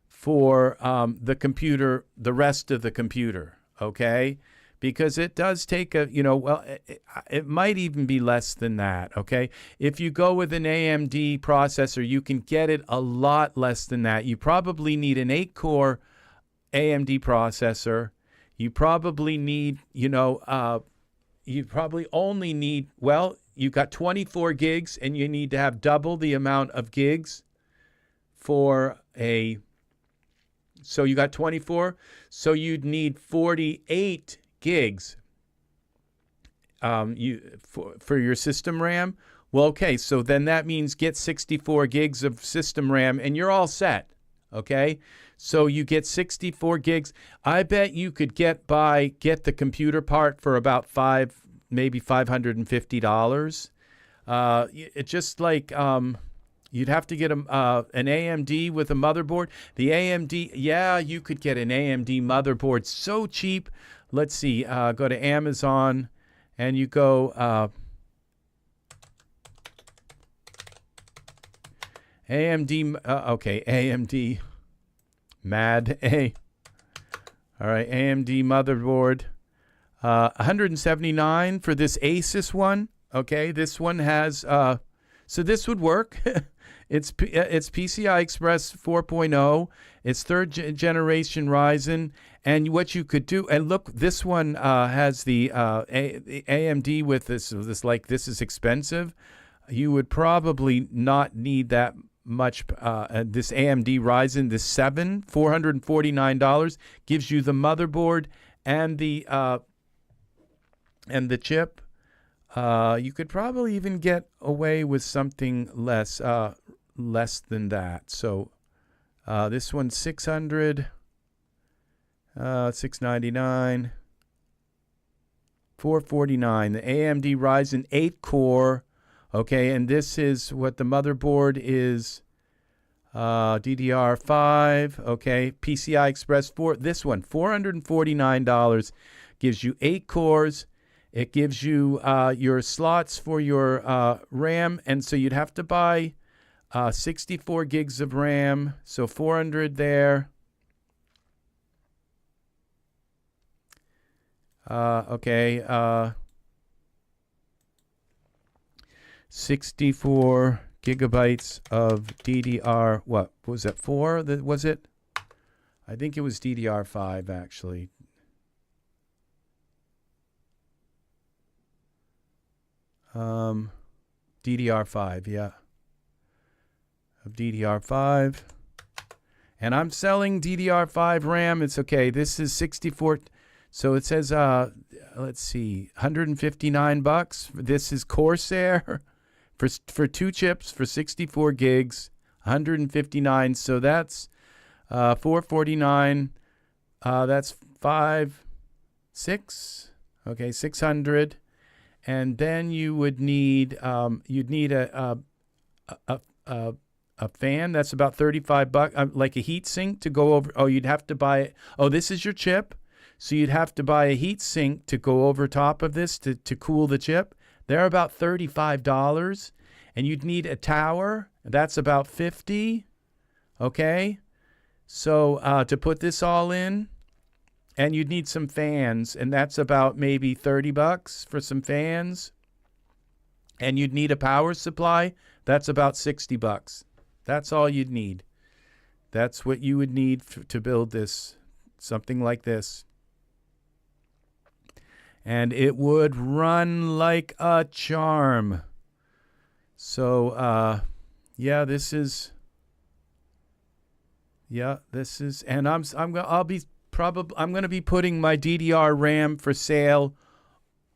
Speaker 1: for the computer, the rest of the computer, okay? because it does take a, well, it might even be less than that, okay? If you go with an AMD processor, you can get it a lot less than that. You probably need an 8-core AMD processor. You probably need, you probably only need, well, you got 24 gigs, and you need to have double the amount of gigs for so you got 24, so you'd need 48 gigs for your system RAM. Well, okay, so then that means get 64 gigs of system RAM, and you're all set, okay? So you get 64 gigs. I bet you could get the computer part for about maybe $550. It's just like you'd have to get an AMD with a motherboard. The AMD, yeah, you could get an AMD motherboard so cheap. Let's see, go to Amazon, and you go AMD, okay, AMD, MAD A. All right, AMD motherboard, $179 for this Asus one. Okay, this one has, so this would work. It's PCI Express 4.0. It's third generation Ryzen. And what you could do, and look, this one has the AMD with this is expensive. You would probably not need that much. This AMD Ryzen, this 7, $449, gives you the motherboard and the chip. You could probably even get away with something less than that. So this one's $600, $699, $449. The AMD Ryzen 8-core. Okay, and this is what the motherboard is. DDR5. Okay, PCI Express 4. This one, $449, gives you 8 cores. It gives you your slots for your RAM, and so you'd have to buy 64 gigs of RAM, so 400 there. Okay, 64 gigabytes of DDR, what was that, 4? Was it? I think it was DDR5, actually. DDR5, yeah. Of DDR5. And I'm selling DDR5 RAM. It's okay. This is 64. So it says, let's see, $159. This is Corsair for 2 chips for 64 gigs, $159. So that's $449. That's 600. And then you would need you'd need a fan that's about $35, like a heat sink to go over. Oh, you'd have to buy it. Oh, this is your chip, so you'd have to buy a heat sink to go over top of this to cool the chip. They're about $35, and you'd need a tower. That's about $50. Okay, so to put this all in. And you'd need some fans, and that's about maybe $30 for some fans. And you'd need a power supply. That's about $60. That's all you'd need. That's what you would need to build this, something like this. And it would run like a charm. So, yeah, this is, and I'm going to be putting my DDR RAM for sale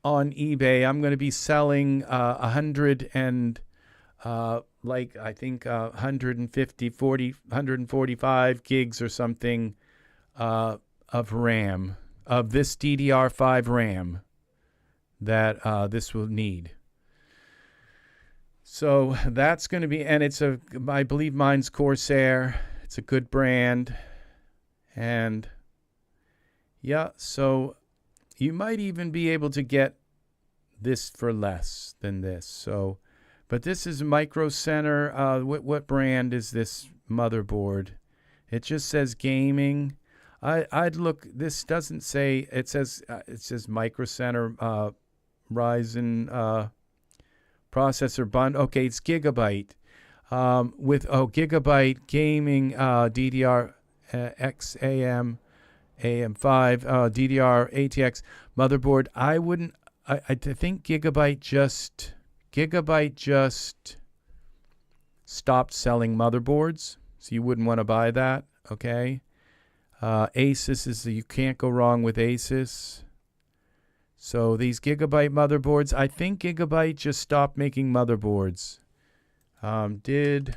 Speaker 1: on eBay. I'm going to be selling 145 gigs or something of RAM, of this DDR5 RAM that this will need. So that's going to be, and I believe mine's Corsair. It's a good brand. And yeah, so you might even be able to get this for less than this. So, but this is Micro Center. What brand is this motherboard? It just says gaming. I'd look. This doesn't say. It says Micro Center Ryzen processor bund. Okay, it's gigabyte. With gigabyte gaming DDR XAM AM5 DDR ATX motherboard. I wouldn't. I think Gigabyte just stopped selling motherboards, so you wouldn't want to buy that. Okay. Asus is you can't go wrong with Asus. So these Gigabyte motherboards, I think Gigabyte just stopped making motherboards. Did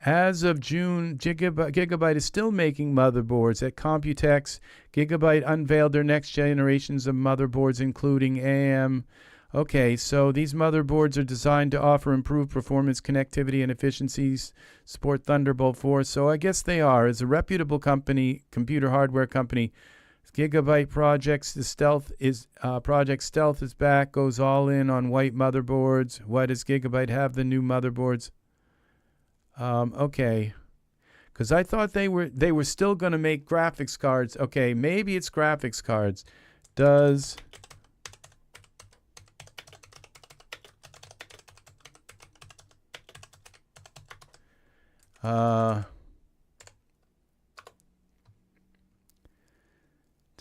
Speaker 1: as of June, Gigabyte is still making motherboards. At Computex, Gigabyte unveiled their next generations of motherboards, including AM. Okay, so these motherboards are designed to offer improved performance, connectivity, and efficiencies, support Thunderbolt 4. So I guess they are. As a reputable company, computer hardware company, Gigabyte Project Stealth is back, goes all in on white motherboards. Why does Gigabyte have the new motherboards? Okay, because I thought they were still going to make graphics cards. Okay, maybe it's graphics cards. Does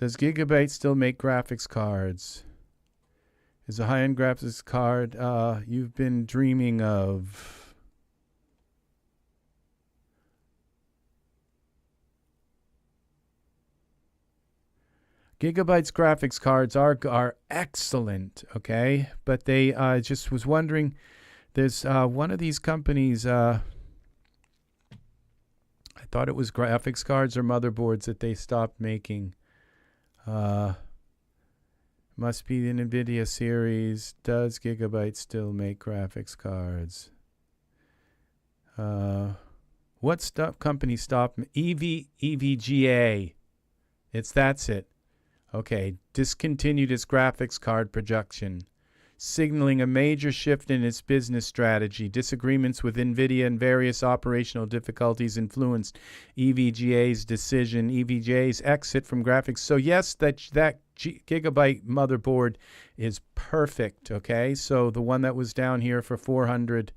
Speaker 1: Gigabyte still make graphics cards? Is a high-end graphics card you've been dreaming of? Gigabyte's graphics cards are excellent, okay? But they just was wondering, there's one of these companies, I thought it was graphics cards or motherboards that they stopped making. Must be the NVIDIA series. Does Gigabyte still make graphics cards? What company stopped? EVGA. That's it. Okay, discontinued its graphics card production, signaling a major shift in its business strategy. Disagreements with NVIDIA and various operational difficulties influenced EVGA's decision. EVGA's exit from graphics. So yes, that Gigabyte motherboard is perfect. Okay, so the one that was down here for 400,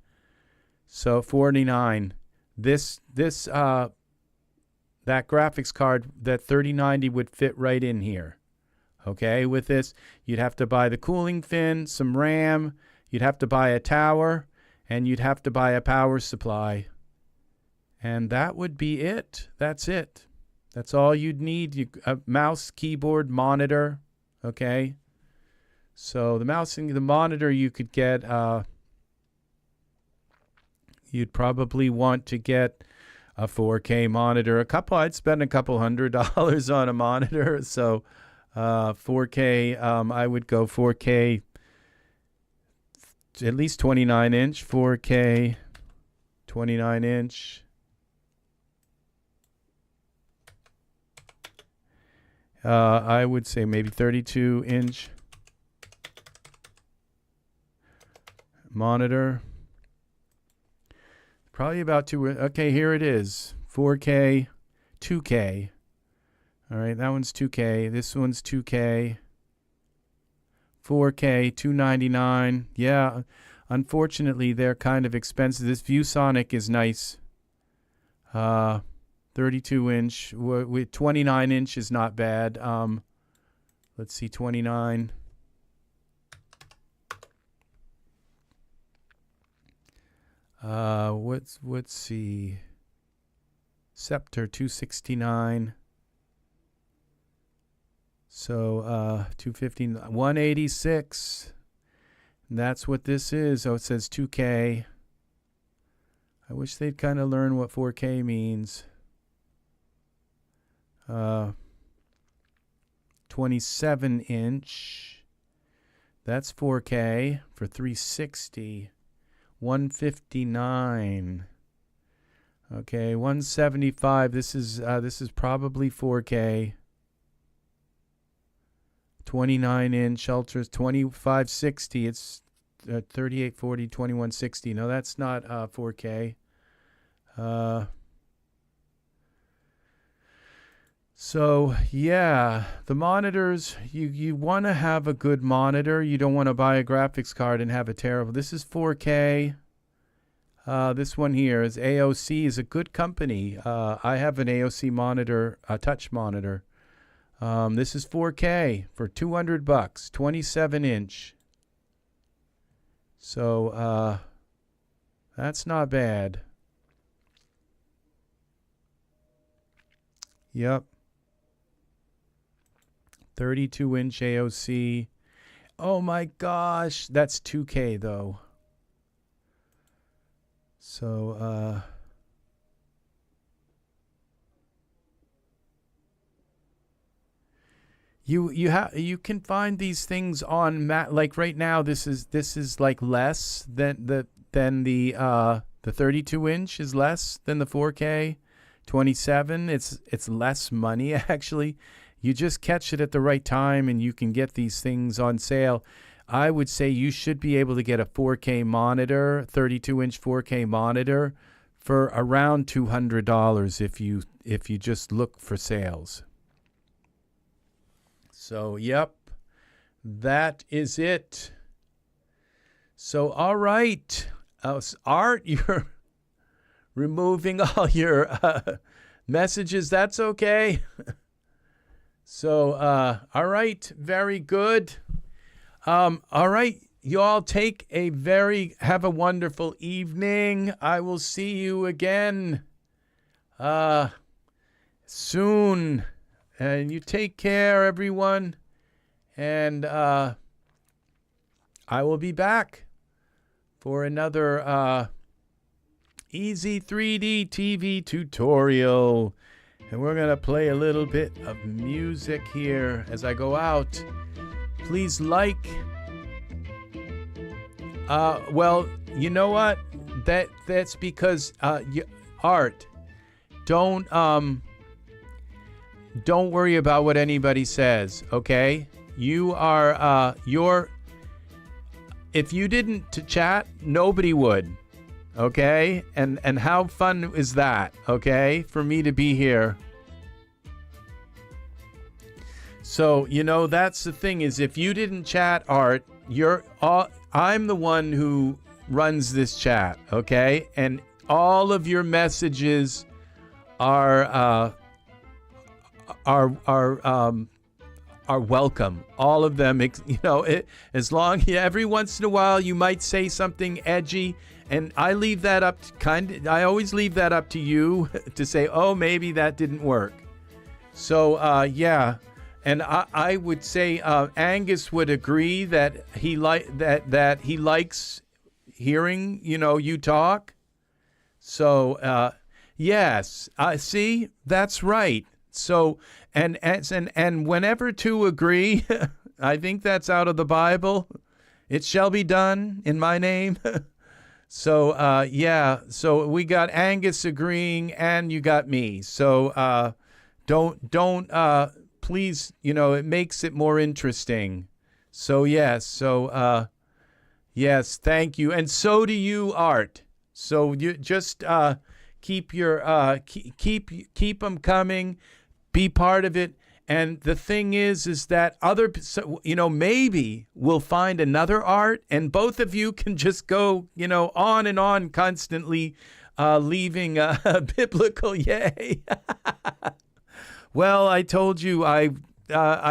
Speaker 1: so 49. That graphics card, that 3090 would fit right in here. Okay, with this, you'd have to buy the cooling fin, some RAM, you'd have to buy a tower, and you'd have to buy a power supply. And that would be it. That's it. That's all you'd need. A mouse, keyboard, monitor. Okay. So the mouse and the monitor you could get, you'd probably want to get a 4K monitor. I'd spend a couple $100 on a monitor. So 4K, I would go 4K, at least 29 inch, 4K, 29 inch. I would say maybe 32 inch monitor. Probably about two. Okay, here it is. 4K, 2K. All right, that one's 2K. This one's 2K. 4K, $299. Yeah, unfortunately, they're kind of expensive. This ViewSonic is nice. 32 inch. With 29 inch is not bad. Let's see, 29. Let's see. Scepter 269. So 215, 186. And that's what this is. Oh, it says 2K. I wish they'd kind of learn what 4K means. 27 inch. That's 4K for 360. 159. Okay, 175. This is probably 4K. 29-inch Ultras, 2560. It's 3840, 2160. No, that's not 4K. So yeah, the monitors, you want to have a good monitor. You don't want to buy a graphics card and have a terrible. This is 4K. This one here is AOC, is a good company. I have an AOC monitor, a touch monitor. This is 4K for $200, 27-inch. So that's not bad. Yep. 32-inch AOC. Oh my gosh, that's 2K though. So you can find these things on like right now. This is like less than the 32-inch is less than the 4K. 27. It's less money actually. You just catch it at the right time and you can get these things on sale. I would say you should be able to get a 4K monitor, 32-inch 4K monitor for around $200 if you just look for sales. So, yep. That is it. So, all right. Art, you're removing all your messages. That's okay. So, all right, very good. All right, you all have a wonderful evening. I will see you again soon. And you take care, everyone. And I will be back for another Ez3DTv tutorial. And we're going to play a little bit of music here as I go out. Please like. Well, you know what? That's because Art, don't worry about what anybody says, okay? You are if you didn't chat, nobody would. Okay? And how fun is that, okay? For me to be here. So, that's the thing is if you didn't chat, Art, I'm the one who runs this chat, okay? And all of your messages are welcome. All of them, as long every once in a while you might say something edgy. And I leave that up I always leave that up to you to say, oh, maybe that didn't work. So, yeah. And I would say Angus would agree that he likes hearing, you talk. So, yes. See, that's right. So, and whenever two agree, I think that's out of the Bible. It shall be done in my name. So, yeah, so we got Angus agreeing and you got me. So, please, it makes it more interesting. So, yes, yes, thank you. And so do you, Art. So you just, keep them coming, be part of it. And the thing is that maybe we'll find another Art and both of you can just go, on and on constantly, leaving biblical yay. Well, I told you I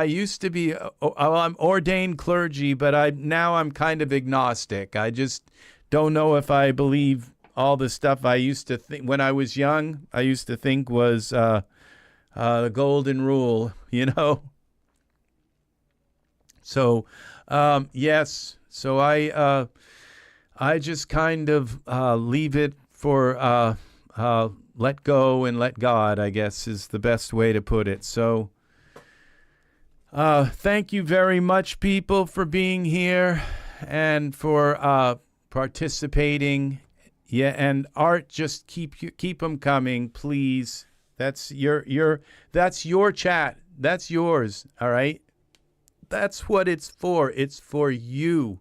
Speaker 1: used to be, I'm ordained clergy, but now I'm kind of agnostic. I just don't know if I believe all the stuff I used to think when I was young. I used to think was the golden rule, So, yes. So I just kind of leave it for let go and let God, I guess, is the best way to put it. So, thank you very much, people, for being here and for participating. Yeah, and Art, just keep them coming, please. That's your chat. That's yours. All right. That's what it's for. It's for you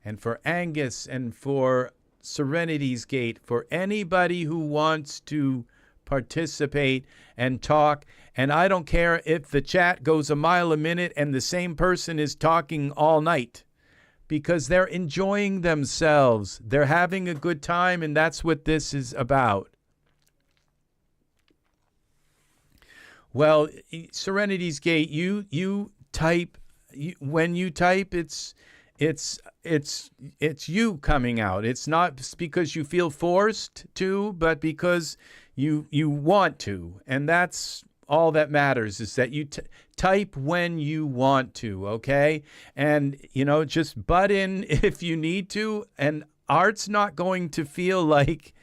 Speaker 1: and for Angus and for Serenity's Gate, for anybody who wants to participate and talk. And I don't care if the chat goes a mile a minute and the same person is talking all night, because they're enjoying themselves. They're having a good time, and that's what this is about. Well, Serenity's Gate, you type, when you type, it's you coming out. It's not because you feel forced to, but because you want to. And that's all that matters, is that you type when you want to, okay? And, just butt in if you need to. And Art's not going to feel like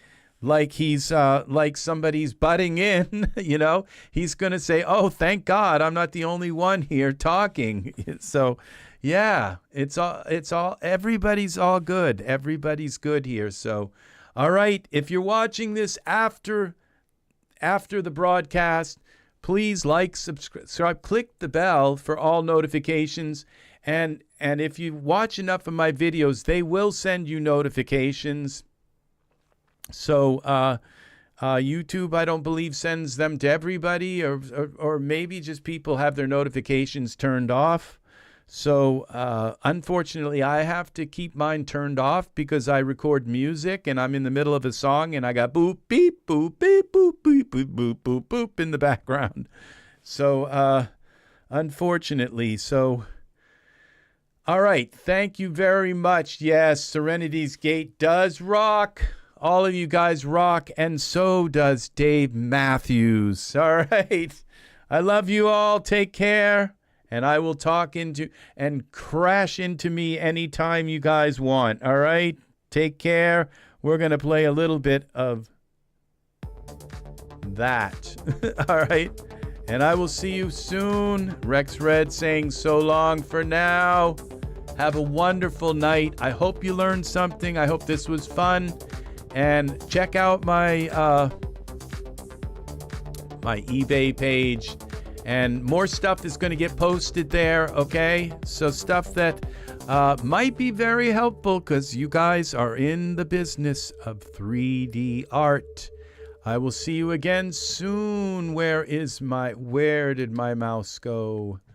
Speaker 1: he's like somebody's butting in, He's going to say, oh, thank God I'm not the only one here talking. So, yeah, it's all, everybody's all good. Everybody's good here. So, all right, if you're watching this after the broadcast, please like, subscribe, click the bell for all notifications. And if you watch enough of my videos, they will send you notifications. So YouTube, I don't believe, sends them to everybody, or maybe just people have their notifications turned off. So unfortunately, I have to keep mine turned off because I record music and I'm in the middle of a song and I got boop, beep, boop, beep, boop, beep, boop, boop, boop, boop in the background. So unfortunately, all right. Thank you very much. Yes, Serenity's Gate does rock. All of you guys rock, and so does Dave Matthews. All right. I love you all. Take care. And I will talk into and crash into me anytime you guys want. All right? Take care. We're going to play a little bit of that. All right? And I will see you soon. Rex Red saying so long for now. Have a wonderful night. I hope you learned something. I hope this was fun. And check out my my eBay page. And more stuff is going to get posted there, okay? So stuff that might be very helpful because you guys are in the business of 3D art. I will see you again soon. Where did my mouse go?